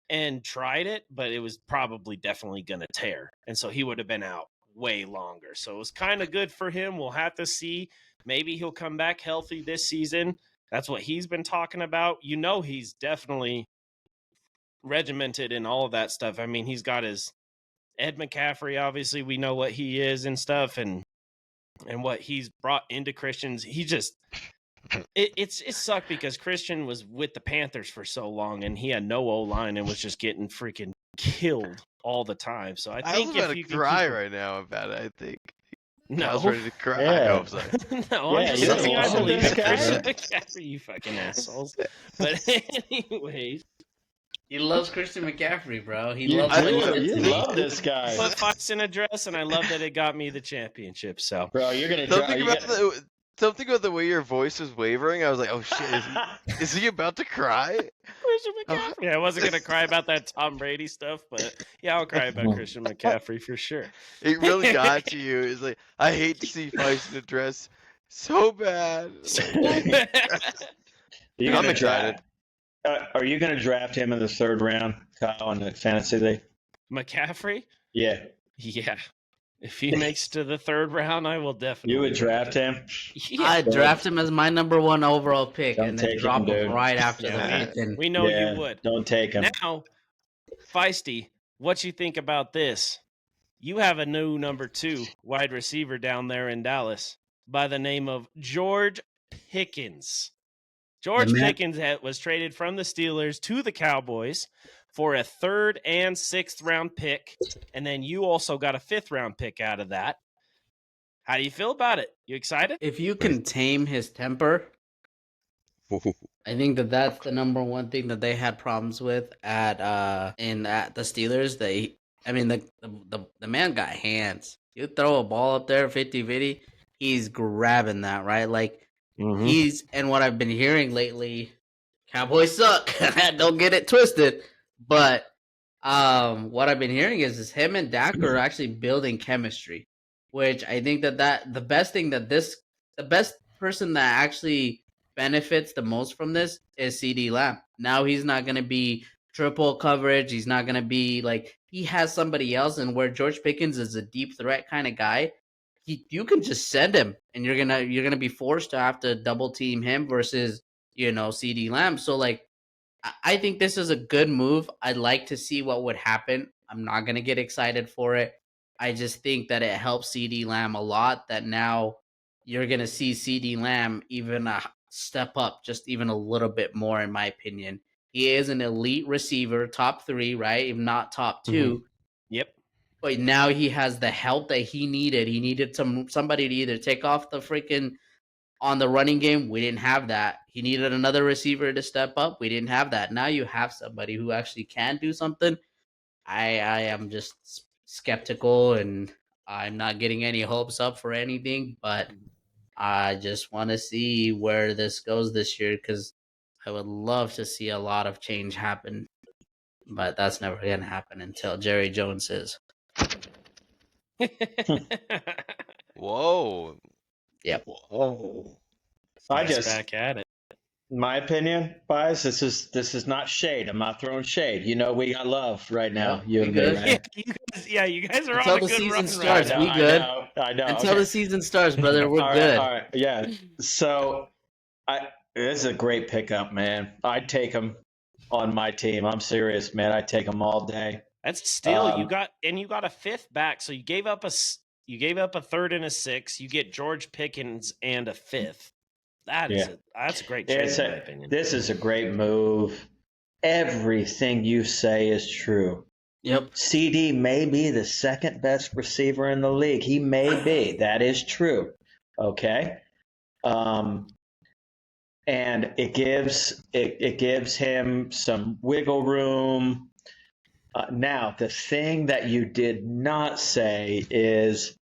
and tried it, but it was probably definitely going to tear. And so he would have been out way longer. So it was kind of good for him. We'll have to see. Maybe he'll come back healthy this season. That's what he's been talking about. He's definitely regimented in all of that stuff. I mean, he's got his Ed McCaffrey, obviously we know what he is and stuff, and what he's brought into Christian's. He just it sucked because Christian was with the Panthers for so long and he had no O-line and was just getting freaking killed all the time. So I think if you cry right now about it, I think. No. I was ready to cry. Yeah. I'm sorry. No, I'm just saying I believe in guy. Christian McCaffrey, you fucking assholes. But anyways. He loves Christian McCaffrey, bro. You love this guy. Put Fox in a dress, and I love that it got me the championship. So, bro, you're gonna. Something about the way your voice was wavering. I was like, "Oh shit, is he about to cry?" Christian McCaffrey. I wasn't gonna cry about that Tom Brady stuff, but yeah, I'll cry about Christian McCaffrey for sure. It really got to you. It's like, I hate to see Feist in a dress so bad. I'm excited. Are you going to draft him in the third round, Kyle, in the fantasy league? McCaffrey? Yeah. Yeah. If he makes to the third round, I will definitely. You would draft him? Yeah. I'd draft him as my number one overall pick and then drop him right after Yeah. the fifth. We know you would. Don't take him. Now, Feisty, what you think about this? You have a new number 2 wide receiver down there in Dallas by the name of George Pickens. George Pickens was traded from the Steelers to the Cowboys for a 3rd and 6th round pick. And then you also got a 5th round pick out of that. How do you feel about it? You excited? If you can tame his temper, I think that's the number one thing that they had problems with at the Steelers. The man got hands. You throw a ball up there 50-50, he's grabbing that, right? Like, and what I've been hearing lately, Cowboys suck. Don't get it twisted. But what I've been hearing is him and Dak are actually building chemistry, which I think that the best person that actually benefits the most from this is CD Lamb. Now he's not going to be triple coverage. He's not going to be like, he has somebody else, and where George Pickens is a deep threat kind of guy, you can just send him, and you're gonna be forced to have to double team him versus CD Lamb. So like, I think this is a good move. I'd like to see what would happen. I'm not gonna get excited for it. I just think that it helps CD Lamb a lot. That now you're gonna see CD Lamb even step up just even a little bit more, in my opinion. He is an elite receiver, top 3, right? If not top 2. Yep. But now he has the help that he needed. He needed somebody to either take off the freaking on the running game. We didn't have that. He needed another receiver to step up. We didn't have that. Now you have somebody who actually can do something. I am just skeptical, and I'm not getting any hopes up for anything. But I just want to see where this goes this year, because I would love to see a lot of change happen. But that's never going to happen until Jerry Jones is. Whoa. Yep. Whoa. Back at it. My opinion, guys, this is not shade. I'm not throwing shade. We got love right now. You and me, right? You guys are until on a the good season run starts. right We now. good. I know. Until the season starts, brother, we're good. All right. Yeah. So, this is a great pickup, man. I'd take him on my team. I'm serious, man. I'd take him all day. That's a steal. You got a fifth back, so you gave up a third and a sixth. You get George Pickens and a fifth. That's a great trade, in my opinion. This is a great move. Everything you say is true. Yep. CD may be the second best receiver in the league. He may be. That is true. Okay. And it gives him some wiggle room. Now, the thing that you did not say is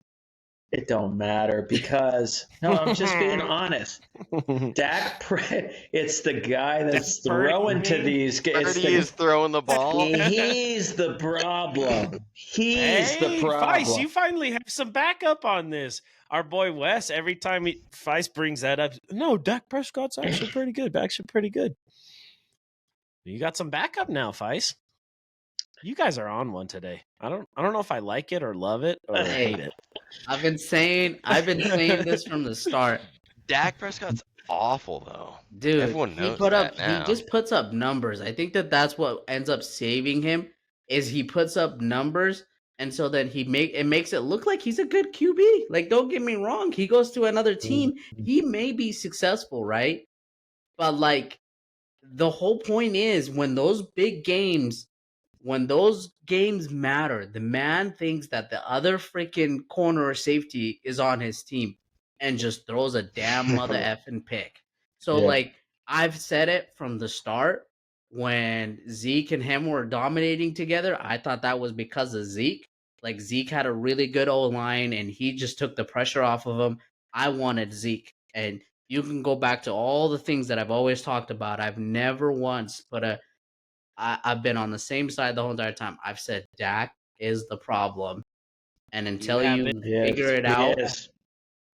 it don't matter because no, I'm just being honest. It's the guy that's throwing to these guys. Purdy is throwing the ball. He's the problem. He's the problem. Feist, you finally have some backup on this. Our boy Wes, every time Feist brings that up, no, Dak Prescott's actually pretty good. Actually pretty good. You got some backup now, Feist. You guys are on one today. I don't know if I like it or love it or hate it. I've been saying this from the start. Dak Prescott's awful though. Dude, everyone knows that now. He just puts up numbers. I think that's what ends up saving him is he puts up numbers, and so then it makes it look like he's a good QB. Like, don't get me wrong, he goes to another team, he may be successful, right? But like the whole point is when those games matter, the man thinks that the other freaking corner or safety is on his team and just throws a damn mother effing pick. So like I've said it from the start when Zeke and him were dominating together, I thought that was because of Zeke. Like Zeke had a really good O-line and he just took the pressure off of him. I wanted Zeke. And you can go back to all the things that I've always talked about. I've never once I've been on the same side the whole entire time. I've said Dak is the problem. And until you figure it out,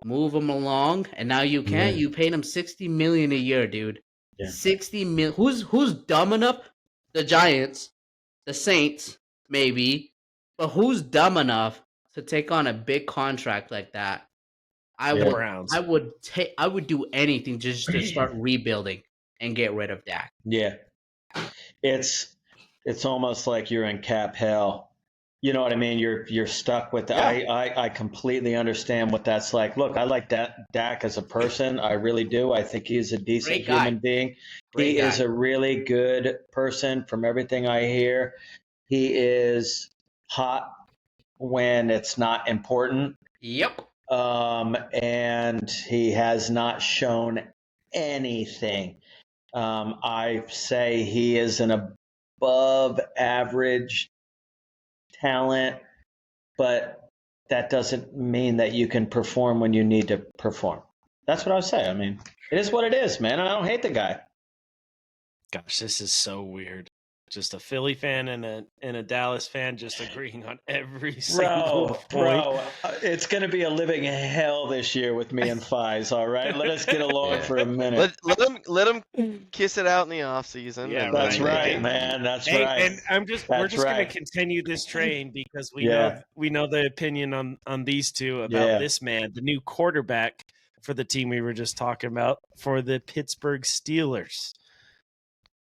move him along. And now you can't. You paid him $60 million a year, dude. Yeah. $60 million. Who's dumb enough? The Giants, the Saints, maybe. But who's dumb enough to take on a big contract like that? I would do anything just to start rebuilding and get rid of Dak. Yeah. It's almost like you're in cap hell. You know what I mean? You're stuck with that. I completely understand what that's like. Look, I like Dak as a person. I really do. I think he's a decent human being. He is a really good person from everything I hear. He is hot when it's not important. Yep. And he has not shown anything. I say he is an above average talent, but that doesn't mean that you can perform when you need to perform. That's what I would say. I mean, it is what it is, man. I don't hate the guy. Gosh, this is so weird. Just a Philly fan and a Dallas fan just agreeing on every single point. Bro, it's going to be a living hell this year with me and Fies, all right? Let us get along for a minute. Let him kiss it out in the offseason. Yeah, that's right, man. That's right. And we're just going to continue this train because we know the opinion on these two about this man, the new quarterback for the team we were just talking about for the Pittsburgh Steelers.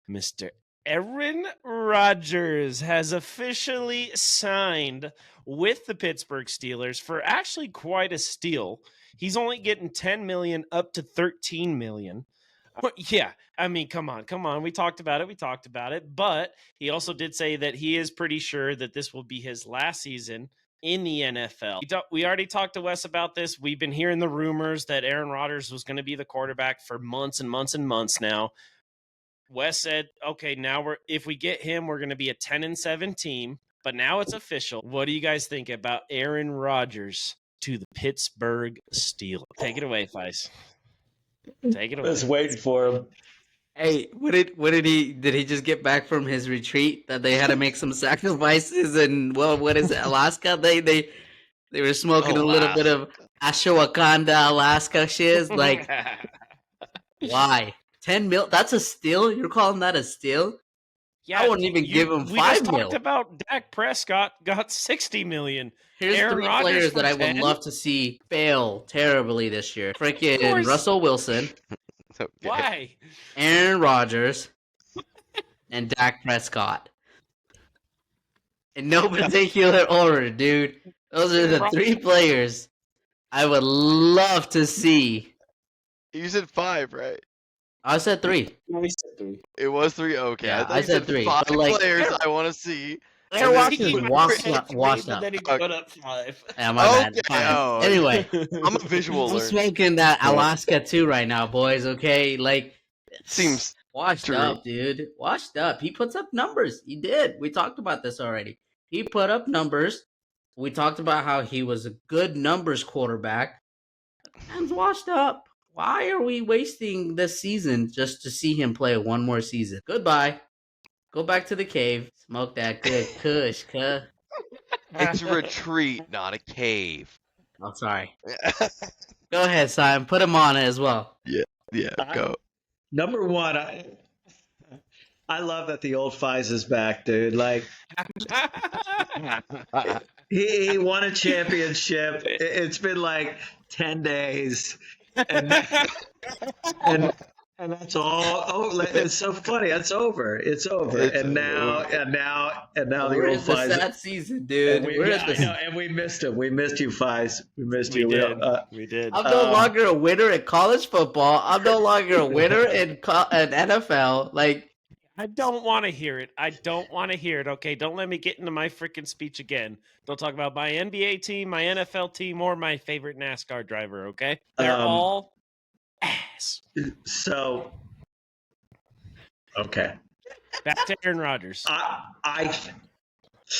Mr. Aaron Rodgers has officially signed with the Pittsburgh Steelers for actually quite a steal. He's only getting $10 million up to $13 million. Yeah, I mean, come on. We talked about it. But he also did say that he is pretty sure that this will be his last season in the NFL. We already talked to Wes about this. We've been hearing the rumors that Aaron Rodgers was going to be the quarterback for months and months and months now. Wes said, okay, now if we get him, we're going to be a 10-7 team. But now it's official. What do you guys think about Aaron Rodgers to the Pittsburgh Steelers? Take it away, Feist. Take it away. Let's wait for him. Hey, did he just get back from his retreat that they had to make some sacrifices and what is it, Alaska? They were smoking a little bit of ashwagandha Alaska shiz. Like, why? 10 mil? That's a steal? You're calling that a steal? Yeah, I wouldn't even give him 5 mil. We just talked about Dak Prescott got $60 million. Here's Aaron 3 Rodgers players that I 10. would love to see fail terribly this year. Freaking Russell Wilson. Okay. Why? Aaron Rodgers. And Dak Prescott. In no particular order, dude. Those are the 3 players I would love to see. You said 5, right? I said 3. No, he said 3. It was 3. Okay, Yeah, I thought I you said said 3. 5 But like, players I want to see. Aaron And then- Rodgers is washed But up. then he put up 5. Yeah, my bad. Okay, Fine. oh, Anyway, I'm a visual I'm learner. smoking that Alaska too right now, boys. Okay, like Seems washed true. up, dude. Washed up. He puts up numbers. He did. We talked about this already. He put up numbers. We talked about how he was a good numbers quarterback. Man's washed up. Why are we wasting this season just to see him play one more season? Goodbye. Go back to the cave. Smoke that good kush, cuh. It's a retreat, not a cave. Oh, sorry. Go ahead, Simon. Put him on it as well. Yeah, go. Number 1, I love that the old Fies is back, dude. Like he won a championship. It's been like 10 days, and that's all. Oh, it's so funny. It's over. It's over. And now the We're old in the Fies. sad season, dude. And we missed him. We missed you, Fies. We missed you. We did. I'm no longer a winner in college football. I'm no longer a winner in NFL. Like, I don't want to hear it. Okay, don't let me get into my freaking speech again. Don't talk about my NBA team, my NFL team, or my favorite NASCAR driver. Okay, they're all ass. So, okay. Back to Aaron Rodgers.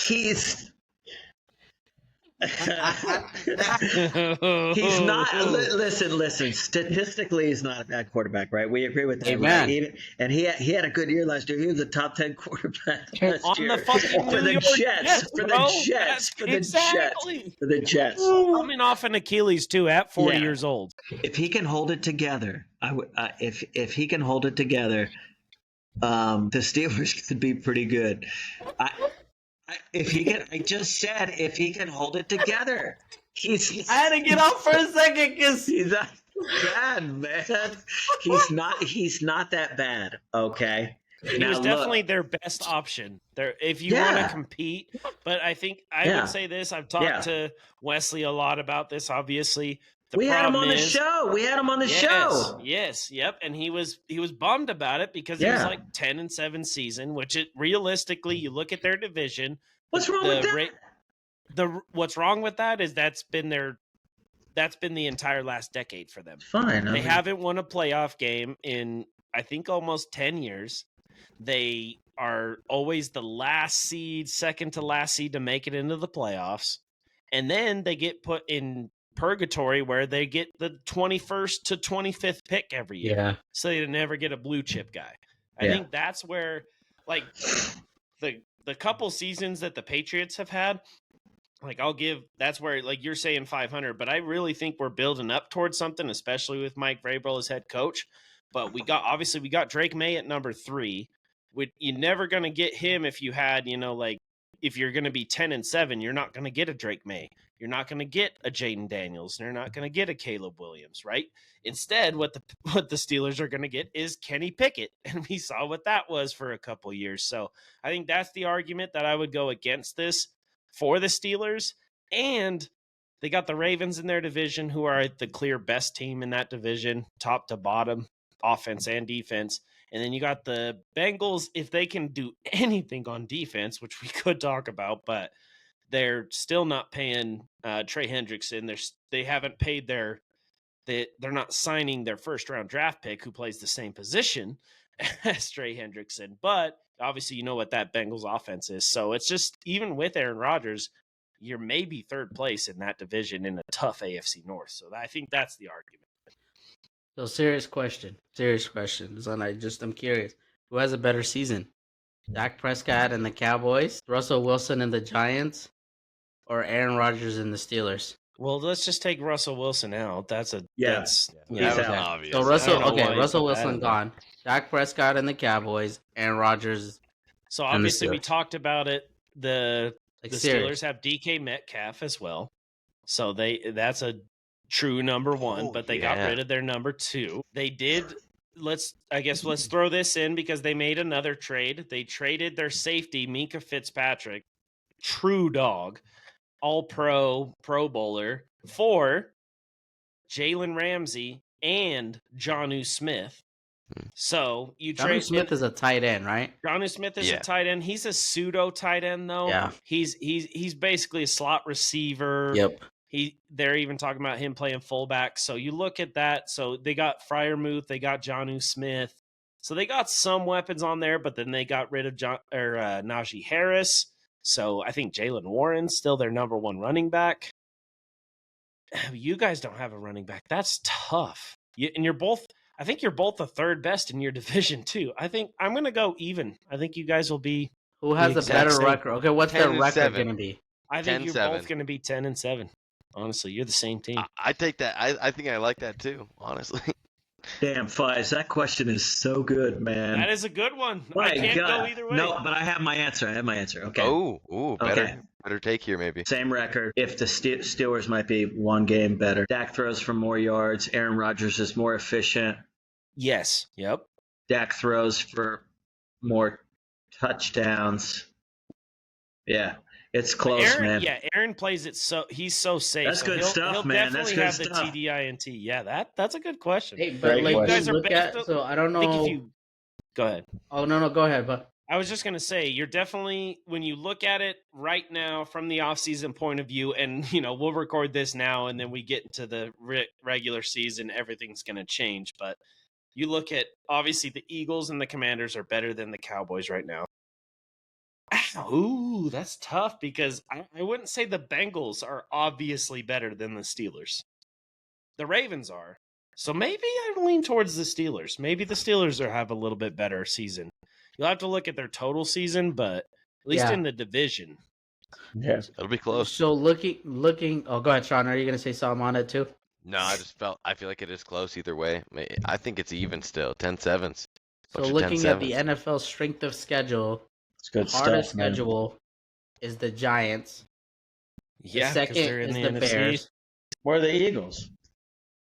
He's he's not. Listen. Statistically, he's not a bad quarterback, right? We agree with that. Amen. Right? And he had a good year last year. He was a top 10 quarterback last year. On the fucking for New the York Jets. For bro. the Jets. For the Exactly. Jets. For the Jets. Coming off an Achilles too at 40 Yeah. years old. If he can hold it together, if he can hold it together, the Steelers could be pretty good. If he can hold it together, I had to get off for a second because he's not bad, man. He's not that bad. Okay. He was definitely their best option. If you want to compete, but I think I would say this. I've talked to Wesley a lot about this. Obviously, we had him on the show. Yes, yep. And he was bummed about it because it was like 10-7 season, which realistically, you look at their division. What's wrong with that? What's wrong with that is that's been the entire last decade for them. Fine. They haven't won a playoff game in I think almost 10 years. They are always the last seed, second to last seed to make it into the playoffs. And then they get put in purgatory where they get the 21st to 25th pick every year. Yeah. So they never get a blue chip guy. I think that's where like the couple seasons that the Patriots have had, like that's where like you're saying 500, but I really think we're building up towards something, especially with Mike Vrabel as head coach. But we got Drake May at number 3. You're never going to get him if you had, like if you're going to be 10-7, you're not going to get a Drake May. You're not going to get a Jaden Daniels. You're not going to get a Caleb Williams, right? Instead, what the Steelers are going to get is Kenny Pickett, and we saw what that was for a couple years. So I think that's the argument that I would go against this for the Steelers. And they got the Ravens in their division, who are the clear best team in that division, top to bottom, offense and defense. And then you got the Bengals, if they can do anything on defense, which we could talk about, but they're still not paying Trey Hendrickson. They haven't paid they're not signing their first round draft pick who plays the same position as Trey Hendrickson. But obviously you know what that Bengals offense is. So it's just, even with Aaron Rodgers, you're maybe third place in that division in a tough AFC North. So I think that's the argument. So serious question, and I'm curious, who has a better season, Dak Prescott and the Cowboys, Russell Wilson and the Giants, or Aaron Rodgers and the Steelers? Well, let's just take Russell Wilson out. That's obvious. obvious. So Russell Wilson gone, Dak Prescott and the Cowboys, Aaron Rodgers. So obviously we talked about it. The Steelers have DK Metcalf as well, so that's a true number 1, but they got rid of their number 2. They did. Let's throw this in because they made another trade. They traded their safety Minka Fitzpatrick true dog, all-pro, Pro Bowler for Jalen Ramsey and Jonnu Smith. So you Jonnu trade Smith is a tight end, right? Jonnu Smith is Yeah. a tight end. He's a pseudo tight end though. Yeah. He's basically a slot receiver. Yep. They're even talking about him playing fullback. So you look at that. So they got Freiermuth, they got Jonnu Smith. So they got some weapons on there, but then they got rid of Najee Harris. So I think Jalen Warren's still their number one running back. You guys don't have a running back. That's tough. And you're both. I think you're both the third best in your division too. I think I'm going to go even. I think you guys will be. Who has a better same. record? Okay, what's their record going to be? I think you're both going to be 10-7. Honestly, you're the same team. I take that. I think I like that too. Honestly. Damn, Fies, that question is so good, man. That is a good one. My I can't God. go either way. No, but I have my answer. Okay. Better take here maybe. Same record. If the Steelers might be one game better. Dak throws for more yards. Aaron Rodgers is more efficient. Yes. Yep. Dak throws for more touchdowns. Yeah, it's close, man. Yeah, Aaron plays it so he's so safe. That's good stuff, he'll man. Definitely That's good have stuff. the TDINT. Yeah, that's a good question. Hey, but like you guys are look best. at, so I don't know. I think if you go ahead. Oh no, go ahead. But I was just going to say, you're definitely, when you look at it right now from the offseason point of view, and, we'll record this now, and then we get into the regular season, everything's going to change. But you look at, obviously, the Eagles and the Commanders are better than the Cowboys right now. Ooh, that's tough because I wouldn't say the Bengals are obviously better than the Steelers. The Ravens are. So maybe I lean towards the Steelers. Maybe the Steelers have a little bit better season. You'll have to look at their total season, but at least in the division. Yeah, it'll be close. So looking. Oh, go ahead, Sean. Are you going to say something on it too? No, I feel like it is close either way. I think it's even still. 10-7s. So looking at the NFL strength of schedule, it's good hardest stuff, man. schedule is the Giants. Yeah, the second is the Bears. Where are the Eagles?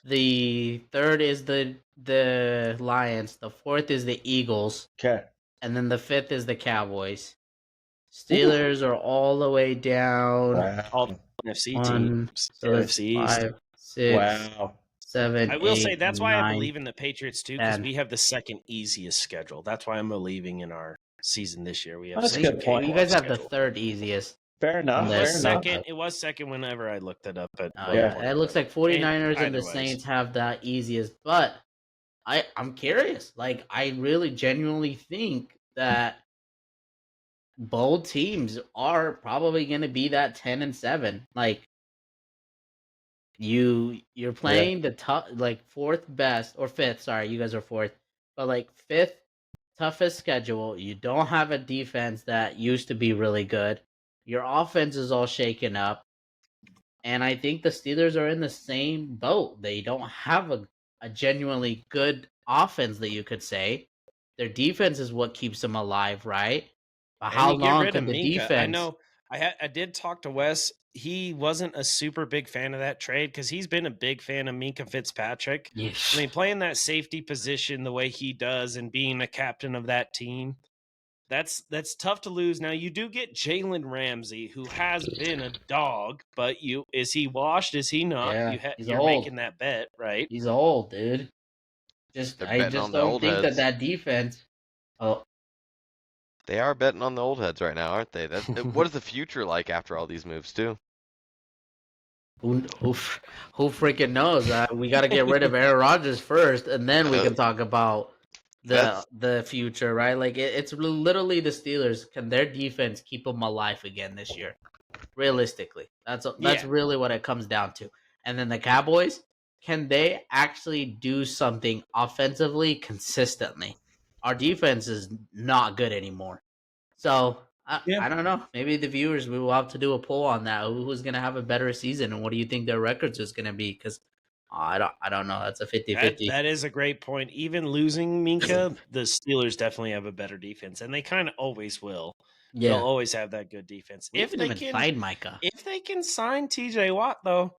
The third is the Lions. The fourth is the Eagles. Okay. And then the fifth is the Cowboys. Steelers are all the way down. Wow. All NFC One, teams. so it's NFC East. 5, 6, Wow. 7, I will 8, say that's why 9. I believe in the Patriots too, because 10. we have the second easiest schedule. That's why I'm believing in our season this year. We have That's a such good point. You guys have the schedule. third easiest. Fair enough. It It was second whenever I looked it up. But It looks like 49ers and the Either ways. Saints have the easiest, but I'm curious. Like, I really genuinely think that both teams are probably going to be that 10-7. Like, you're playing the tough, like fourth best or fifth. Sorry, you guys are fourth, but like fifth toughest schedule. You don't have a defense that used to be really good. Your offense is all shaken up. And I think the Steelers are in the same boat. They don't have a genuinely good offense that you could say. Their defense is what keeps them alive, right? But how long can the defense? I know. I did talk to Wes. He wasn't a super big fan of that trade because he's been a big fan of Minka Fitzpatrick. Yes. I mean, playing that safety position the way he does and being a captain of that team, that's tough to lose. Now you do get Jalen Ramsey, who has been a dog, but is he washed? Is he not? Yeah, You're making that bet, right? He's old, dude. I just don't think that defense. Oh, they are betting on the old heads right now, aren't they? What is the future like after all these moves too? Who freaking knows? We got to get rid of Aaron Rodgers first, and then we can talk about the future, right? Like it's literally the Steelers. Can their defense keep them alive again this year? Realistically, that's really what it comes down to. And then the Cowboys, can they actually do something offensively consistently? Our defense is not good anymore. So I don't know. Maybe the viewers, we will have to do a poll on that. Who's going to have a better season, and what do you think their records is going to be? Because I don't know. That's a 50-50. That is a great point. Even losing Minka, the Steelers definitely have a better defense, and they kind of always will. Yeah. They'll always have that good defense. If they can sign Micah. If they can sign TJ Watt, though,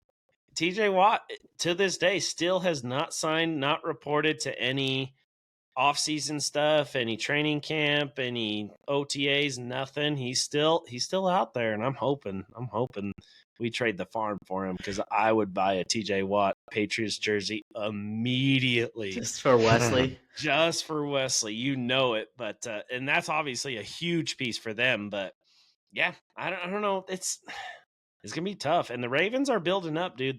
TJ Watt to this day still has not signed, not reported to any off-season stuff, any training camp, any OTAs, nothing. He's still out there, and I'm hoping we trade the farm for him because I would buy a TJ Watt Patriots jersey immediately just for Wesley. Just for Wesley, you know it. But and that's obviously a huge piece for them. But yeah, I don't know. It's gonna be tough, and the Ravens are building up, dude.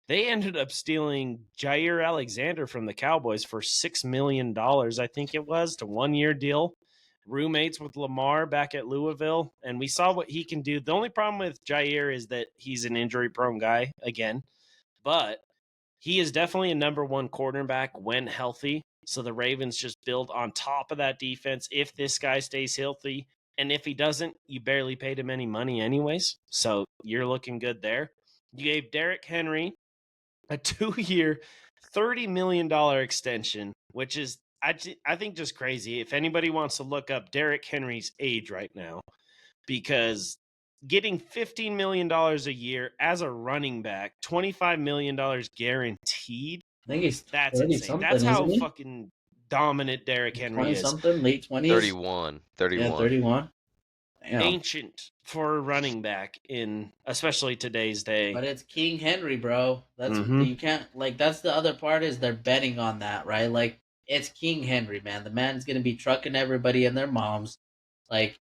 They ended up stealing Jair Alexander from the Cowboys for $6 million, I think it was, to 1-year deal. Roommates with Lamar back at Louisville, and we saw what he can do. The only problem with Jair is that he's an injury-prone guy again, but he is definitely a number one quarterback when healthy. So the Ravens just build on top of that defense if this guy stays healthy. And if he doesn't, you barely paid him any money anyways. So you're looking good there. You gave Derrick Henry a 2-year, $30 million extension, which is, I think, just crazy. If anybody wants to look up Derrick Henry's age right now, because getting $15 million a year as a running back, $25 million guaranteed, I think he's that's insane. That's how fucking dominant Derrick Henry is. Something, late 20s? 31. Yeah, 31. Damn. Ancient for a running back in especially today's day. But it's King Henry, bro. That's you can't, like, that's the other part is they're betting on that, right? Like, it's King Henry, man. The man's gonna be trucking everybody and their moms. Like,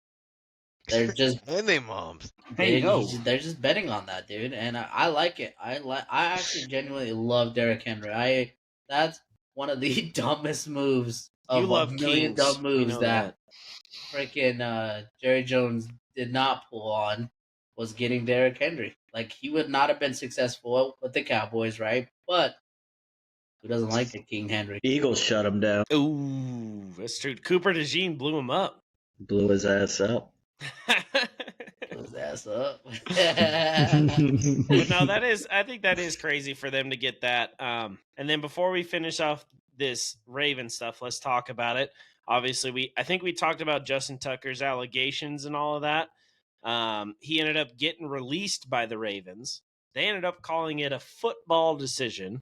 they're just and they moms. They're just betting on that, dude, and I like it. I actually genuinely love Derrick Henry. That's one of the dumbest moves of you love a million Kings. dumb moves that freaking Jerry Jones did not pull on was getting Derrick Henry. Like, he would not have been successful with the Cowboys, right? But who doesn't like the King Henry? Eagles shut him down. Ooh, that's true. Cooper DeJean blew him up. Blew his ass up. Blew his ass up. But no, I think that is crazy for them to get that. And then before we finish off this Raven stuff, let's talk about it. Obviously, I think we talked about Justin Tucker's allegations and all of that. He ended up getting released by the Ravens. They ended up calling it a football decision,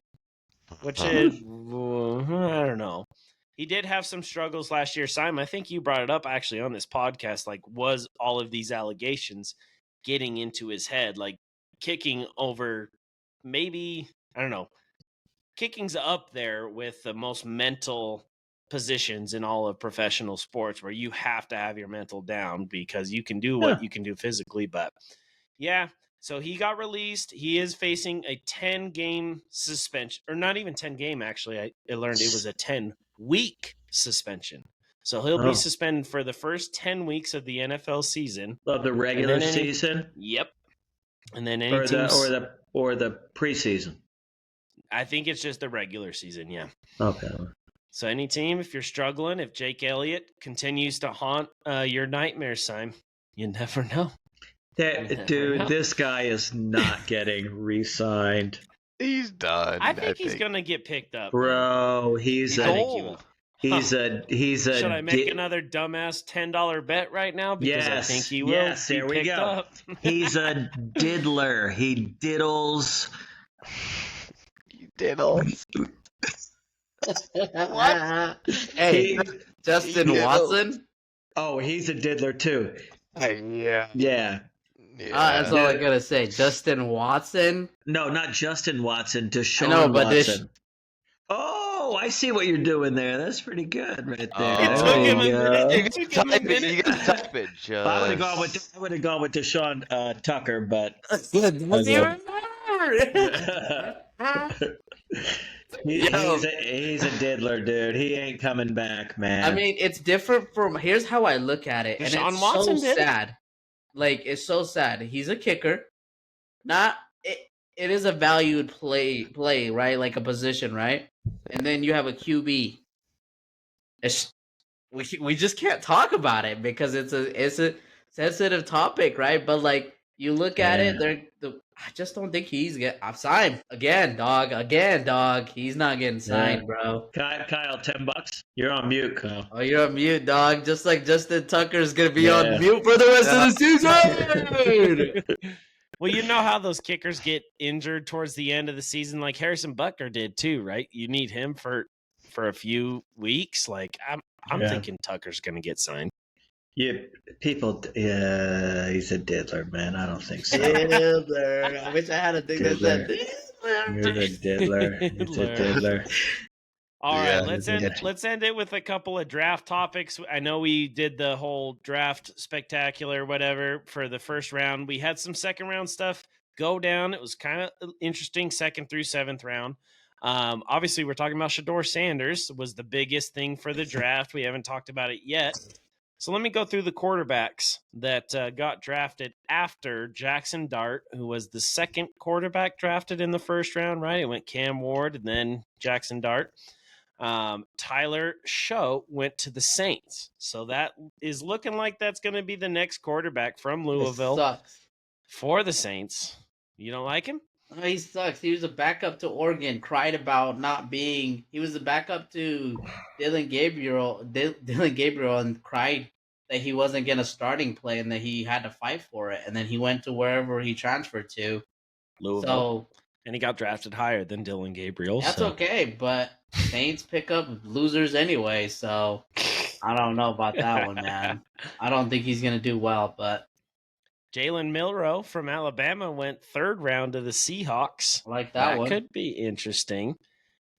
which is, I don't know. He did have some struggles last year. Simon, I think you brought it up actually on this podcast. Like, was all of these allegations getting into his head? Like, kicking over, maybe, I don't know. Kicking's up there with the most mental positions in all of professional sports where you have to have your mental down because you can do what you can do physically. But yeah, so he got released. He is facing a 10-game suspension, or not even 10-game, actually. I learned it was a 10-week suspension. So he'll be suspended for the first 10 weeks of the NFL season. Of the regular season? Yep. And then or the preseason. I think it's just the regular season, yeah. Okay. So any team, if you're struggling, if Jake Elliott continues to haunt your nightmares, Simon, you never know. This guy is not getting re-signed. He's done. I think he's gonna get picked up, bro. He's old. He's a. Should I make another dumbass $10 bet right now? Because I think he will. Yes, there we go. Up. He's a diddler. He diddles. You diddles. What? Hey, Justin Watson? Oh, he's a diddler too. Yeah. That's all I gotta say. Justin Watson? No, not Justin Watson. Deshaun Watson. Oh, I see what you're doing there. That's pretty good right there. It took him a minute. You got to type it. I would have gone with Deshaun Tucker, but he's a diddler, dude. He ain't coming back, man. I mean, it's different from. Here's how I look at it, and it's so sad. Like, it's so sad. He's a kicker. It is a valued play, right? Like a position, right? And then you have a QB. We just can't talk about it because it's a sensitive topic, right? But like, you look at it, I just don't think I'm signed again, dog. He's not getting signed, bro. Kyle, $10. You're on mute, Kyle. Oh, you're on mute, dog. Just like Justin Tucker's gonna be on mute for the rest of the season. Well, you know how those kickers get injured towards the end of the season, like Harrison Butker did too, right? You need him for for a few weeks. Like I'm thinking Tucker's going to get signed. Yeah, people. He's a diddler, man. I don't think so. Diddler. I wish I had a thing that said diddler. You're the diddler. It's a diddler. All right, let's end it with a couple of draft topics. I know we did the whole draft spectacular, whatever, for the first round. We had some second round stuff go down. It was kind of interesting, 2nd through 7th round. Obviously, we're talking about Shedeur Sanders was the biggest thing for the draft. We haven't talked about it yet. So let me go through the quarterbacks that got drafted after Jackson Dart, who was the 2nd quarterback drafted in the first round, right? It went Cam Ward and then Jackson Dart. Tyler Show went to the Saints. So that is looking like that's going to be the next quarterback from Louisville for the Saints. You don't like him? Oh, he sucks. He was a backup to Oregon, cried about not being. He was a backup to Dylan Gabriel, and cried that he wasn't getting a starting play and that he had to fight for it. And then he went to wherever he transferred to. Louisville. And he got drafted higher than Dylan Gabriel. That's okay, but Saints pick up losers anyway, so I don't know about that one, man. I don't think he's going to do well, but Jalen Milroe from Alabama went 3rd round to the Seahawks. I like that one. Could be interesting.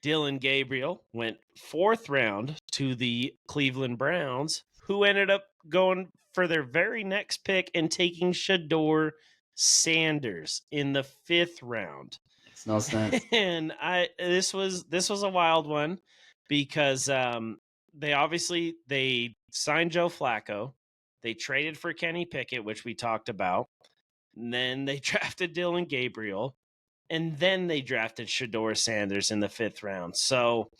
Dylan Gabriel went 4th round to the Cleveland Browns, who ended up going for their very next pick and taking Shedeur Sanders in the 5th round. Makes no sense. And this was a wild one because they signed Joe Flacco. They traded for Kenny Pickett, which we talked about. And then they drafted Dylan Gabriel. And then they drafted Shedeur Sanders in the 5th round. So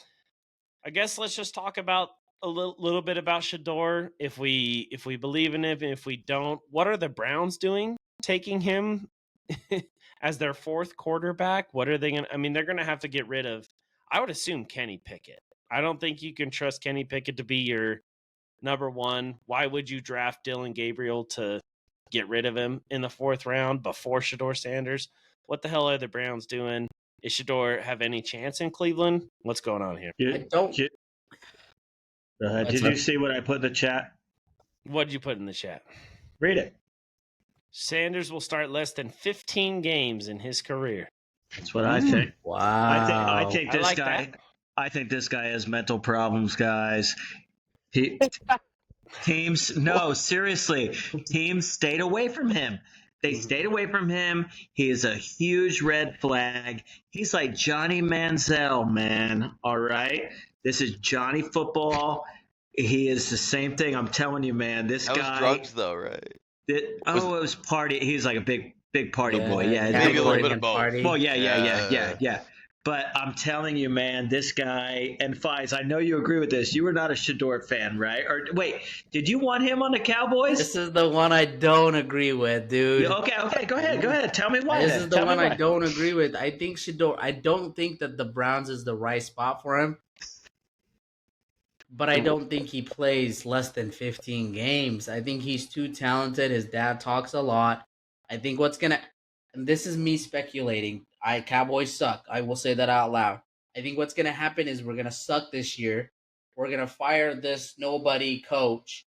I guess let's just talk about a little bit about Shedeur. If we believe in him, and if we don't, what are the Browns doing taking him as their 4th quarterback? What are they going to – I mean, they're going to have to get rid of – I would assume Kenny Pickett. I don't think you can trust Kenny Pickett to be your number 1. Why would you draft Dylan Gabriel to get rid of him in the 4th round before Shedeur Sanders? What the hell are the Browns doing? Is Shedeur have any chance in Cleveland? What's going on here? I don't. Did you see what I put in the chat? What did you put in the chat? Read it. Sanders will start less than 15 games in his career. That's what I think. Wow. I think this like guy. that. I think this guy has mental problems, guys. Teams, no, seriously, teams stayed away from him. They stayed away from him. He is a huge red flag. He's like Johnny Manziel, man. All right? This is Johnny Football. He is the same thing. I'm telling you, man. This that guy. Was drugs, though, right? It was party. He's like a big party boy. Yeah, maybe a little bit of both. Party. Well, yeah. But I'm telling you, man, this guy, and Fies, I know you agree with this. You were not a Shedeur fan, right? Or wait, did you want him on the Cowboys? This is the one I don't agree with, dude. Okay, go ahead. Tell me why. This is the one I don't agree with. I think Shedeur. I don't think that the Browns is the right spot for him. But I don't think he plays less than 15 games. I think he's too talented. His dad talks a lot. I think and this is me speculating. Cowboys suck. I will say that out loud. I think what's gonna happen is we're gonna suck this year. We're gonna fire this nobody coach.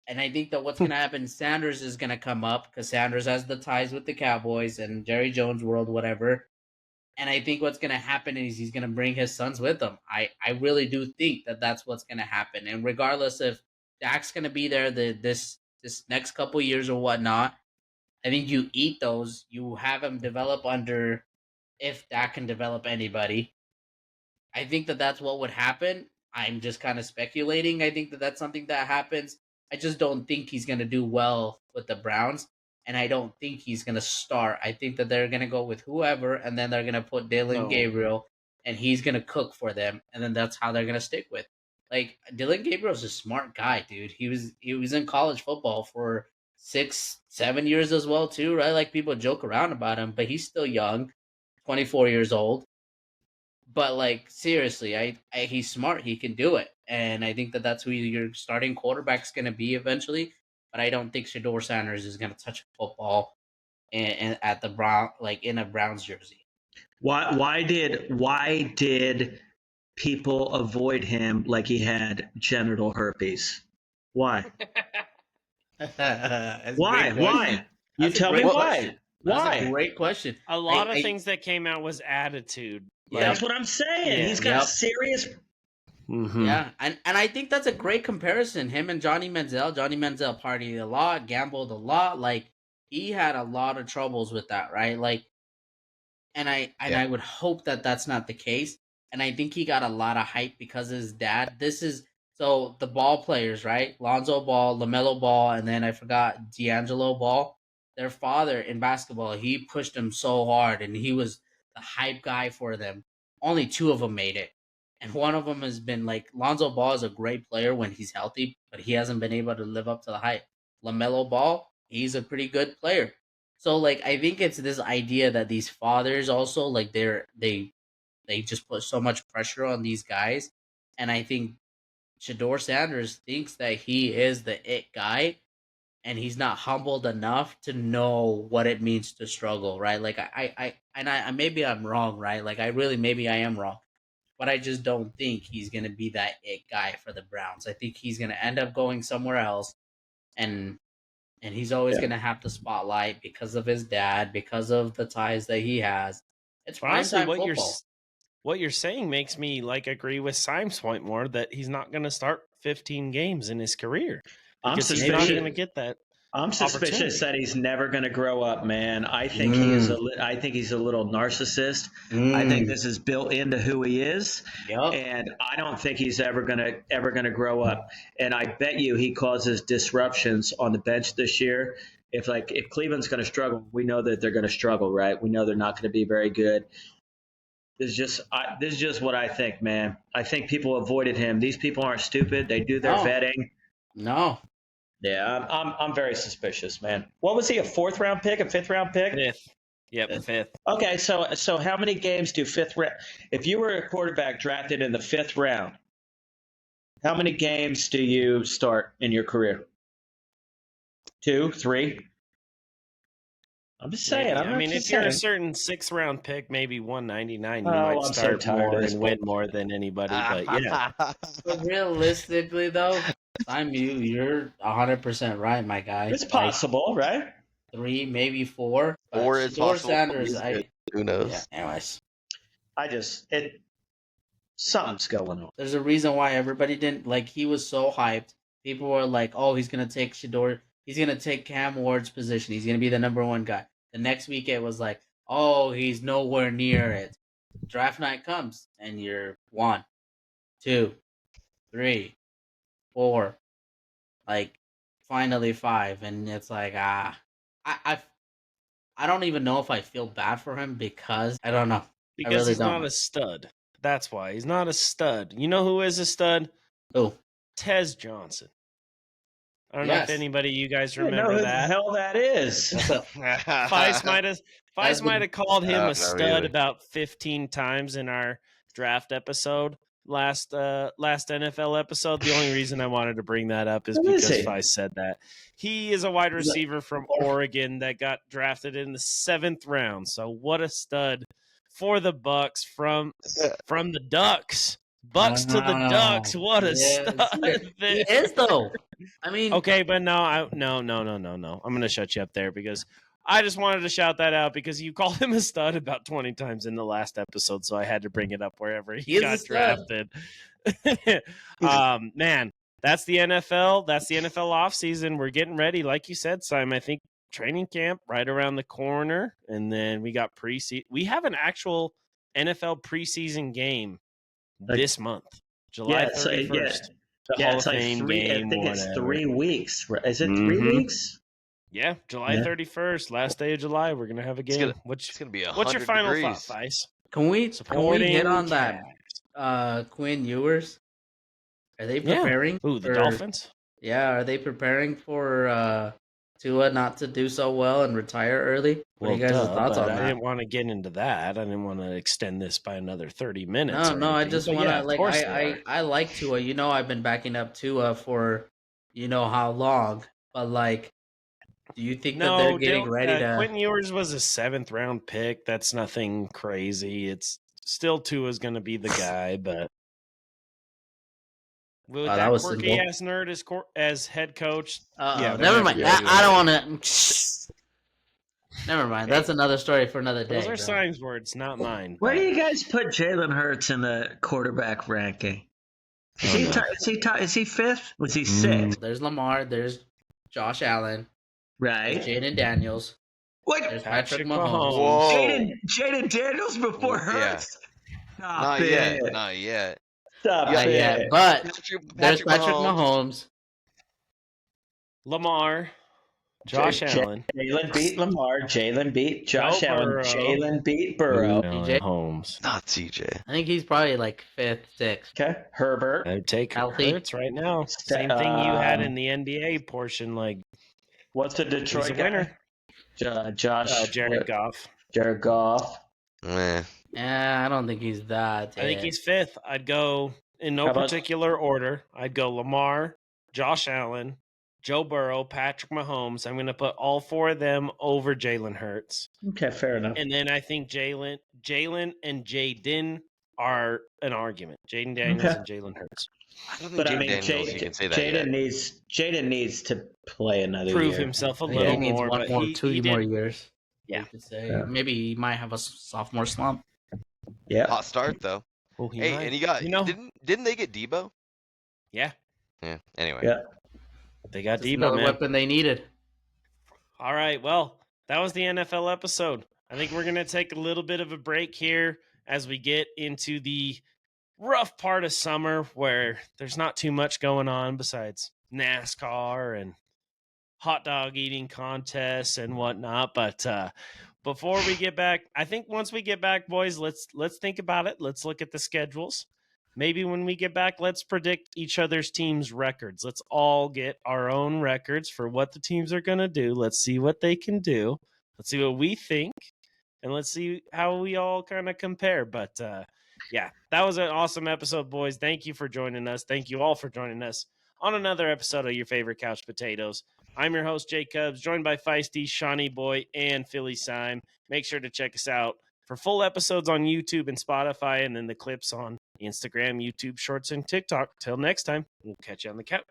And I think that what's gonna happen, Sanders is gonna come up because Sanders has the ties with the Cowboys and Jerry Jones world, whatever. And I think what's going to happen is he's going to bring his sons with him. I really do think that that's what's going to happen. And regardless if Dak's going to be there this next couple years or whatnot, I think you eat those. You have him develop under, if Dak can develop anybody. I think that that's what would happen. I'm just kind of speculating. I think that that's something that happens. I just don't think he's going to do well with the Browns. And I don't think he's going to start. I think that they're going to go with whoever, and then they're going to put Dylan Gabriel, and he's going to cook for them, and then that's how they're going to stick with. Like, Dylan Gabriel's a smart guy, dude. He was in college football for 6-7 years as well, too, right? Like, people joke around about him, but he's still young, 24 years old. But, like, seriously, he's smart. He can do it. And I think that that's who your starting quarterback's going to be eventually. But I don't think Shedeur Sanders is going to touch football and at the Brown, like in a Browns jersey. Why did people avoid him like he had genital herpes? Why? Why? Why? You tell me why. That's Why? a great question. A lot of things that came out was attitude. That's what I'm saying. He's got serious. Mm-hmm. Yeah, and I think that's a great comparison. Him and Johnny Manziel. Johnny Manziel partied a lot, gambled a lot. Like he had a lot of troubles with that, right? Like, and I would hope that that's not the case. And I think he got a lot of hype because of his dad. This is so the ball players, right? Lonzo Ball, LaMelo Ball, and then I forgot D'Angelo Ball. Their father in basketball, he pushed them so hard, and he was the hype guy for them. Only two of them made it. And one of them has been like Lonzo Ball is a great player when he's healthy, but he hasn't been able to live up to the hype. LaMelo Ball, he's a pretty good player. So like I think it's this idea that these fathers also like they just put so much pressure on these guys. And I think Shador Sanders thinks that he is the it guy and he's not humbled enough to know what it means to struggle, right? Like I maybe I'm wrong, right? Like maybe I am wrong. But I just don't think he's gonna be that it guy for the Browns. I think he's gonna end up going somewhere else, and he's always gonna have the spotlight because of his dad, because of the ties that he has. It's honestly football. What you're saying makes me like agree with Simon's point more that he's not going to start 15 games in his career. Because he's not going to get that. I'm suspicious that he's never going to grow up, man. I think he's a little narcissist. I think this is built into who he is, and I don't think he's ever going to grow up. And I bet you he causes disruptions on the bench this year. If Cleveland's going to struggle, we know that they're going to struggle, right? We know they're not going to be very good. This is just what I think, man. I think people avoided him. These people aren't stupid. They do their vetting. No. Yeah, I'm very suspicious, man. What was he, a 4th round pick, a 5th round pick? 5th. Yep, 5th. Okay, so how many games do 5th round? If you were a quarterback drafted in the 5th round, how many games do you start in your career? 2, 3? I'm just saying. If you're a certain 6th round pick, maybe 199, you might start more and win more than anybody. But yeah. But realistically, though, you're 100% right, my guy. It's possible, right? 3, maybe 4. 4 is possible. Sanders, who knows? Yeah, anyways. Something's going on. There's a reason why everybody didn't like. He was so hyped. People were like, "Oh, he's gonna take Shador. He's gonna take Cam Ward's position. He's gonna be the number 1 guy." The next week it was like, "Oh, he's nowhere near it." Draft night comes and you're 1, 2, 3, 4, like finally 5, and it's like I don't even know if I feel bad for him because I don't know. Because he's not a stud. That's why he's not a stud. You know who is a stud? Who? Tez Johnson. I don't know if anybody you guys remember who that. the hell that is. Feist might have called him a stud about 15 times in our draft episode. Last NFL episode. The only reason I wanted to bring that up is because Feist said that. He is a wide receiver from Oregon that got drafted in the 7th round. So what a stud for the Bucks from the Ducks. Bucks to the Ducks. What a stud. He is, though. I mean, okay, but no. I'm going to shut you up there because I just wanted to shout that out because you called him a stud about 20 times in the last episode, so I had to bring it up wherever he got drafted. Man, that's the NFL. That's the NFL offseason. We're getting ready. Like you said, Simon, I think training camp right around the corner, and then we got preseason. We have an actual NFL preseason game this month, July 31st. It's like 3. I think it's 3 weeks. Is it 3 weeks? Yeah, July 31st, last day of July. We're gonna have a game. It's gonna be 100 What's your final degrees. thought, Vice? Can we hit on that? Quinn Ewers. Are they preparing? Who, the Dolphins? Yeah, are they preparing for Tua not to do so well and retire early? What are you guys' thoughts on that? I didn't want to get into that. I didn't want to extend this by another 30 minutes. No, I just want to I like Tua. You know, I've been backing up Tua for how long, but do you think that they're getting ready to? Quentin Ewers was a 7th round pick. That's nothing crazy. It's still Tua's going to be the guy, but With Wow, that that was quirky simple. ass nerd as head coach. Yeah, they're never mind. gonna I don't want to. Never mind. That's another story for another day. Those are bro. Sign's words, not mine. Where do but- you guys put Jalen Hurts in the quarterback ranking? Is he fifth? Was he sixth? There's Lamar. There's Josh Allen. Right. There's Jaden Daniels. What? There's Patrick Patrick Mahomes. Whoa. Jaden Daniels before Yeah. Hurts? Not yet. Not yet. Stop Not it. yet, but there's Patrick Patrick Mahomes. Lamar, Josh Allen, Jalen beat Lamar. Jalen beat Josh Joe Allen. Burrow. Jalen beat Burrow. CJ. Holmes. Not CJ. I think he's probably like fifth, sixth. Okay. Herbert. I'd take Healthy. Hurts right now. Same thing you had in the NBA portion. Like, What's the he's a Detroit guy? winner. Josh. Jared Goff. Jared Goff. Meh. Yeah, I don't think he's that. I think he's fifth. I'd go in no How about- particular order. I'd go Lamar, Josh Allen, Joe Burrow, Patrick Mahomes. I'm going to put all four of them over Jalen Hurts. Okay, fair enough. And then I think Jalen and Jaden are an argument. Jaden Daniels Okay. and Jalen Hurts. I don't think But I Jaden mean, Daniels, you can say that yet. Jaden needs to play another Prove year. himself a I think little he needs more. one But more, he 2 did. more years. Yeah. You could say. Yeah. Maybe he might have a sophomore slump. Yeah. Hot start though. Well, he Hey, might. and you got You know- didn't they get Debo? Yeah, Yeah. Anyway. Yeah. they got Just Debo, another man. weapon they needed. All right. Well, that was the NFL episode. I think we're going to take a little bit of a break here as we get into the rough part of summer where there's not too much going on besides NASCAR and hot dog eating contests and whatnot. But before we get back, I think once we get back, boys, let's think about it. Let's look at the schedules. Maybe when we get back, let's predict each other's teams' records. Let's all get our own records for what the teams are going to do. Let's see what they can do. Let's see what we think. And let's see how we all kind of compare. But yeah, that was an awesome episode, boys. Thank you for joining us. Thank you all for joining us on another episode of Your Favorite Couch Potatoes. I'm your host, Jay Cubs, joined by Feisty, Shawnee Boy, and Philly Syme. Make sure to check us out for full episodes on YouTube and Spotify, and then the clips on Instagram, YouTube Shorts, and TikTok. Till next time, we'll catch you on the couch.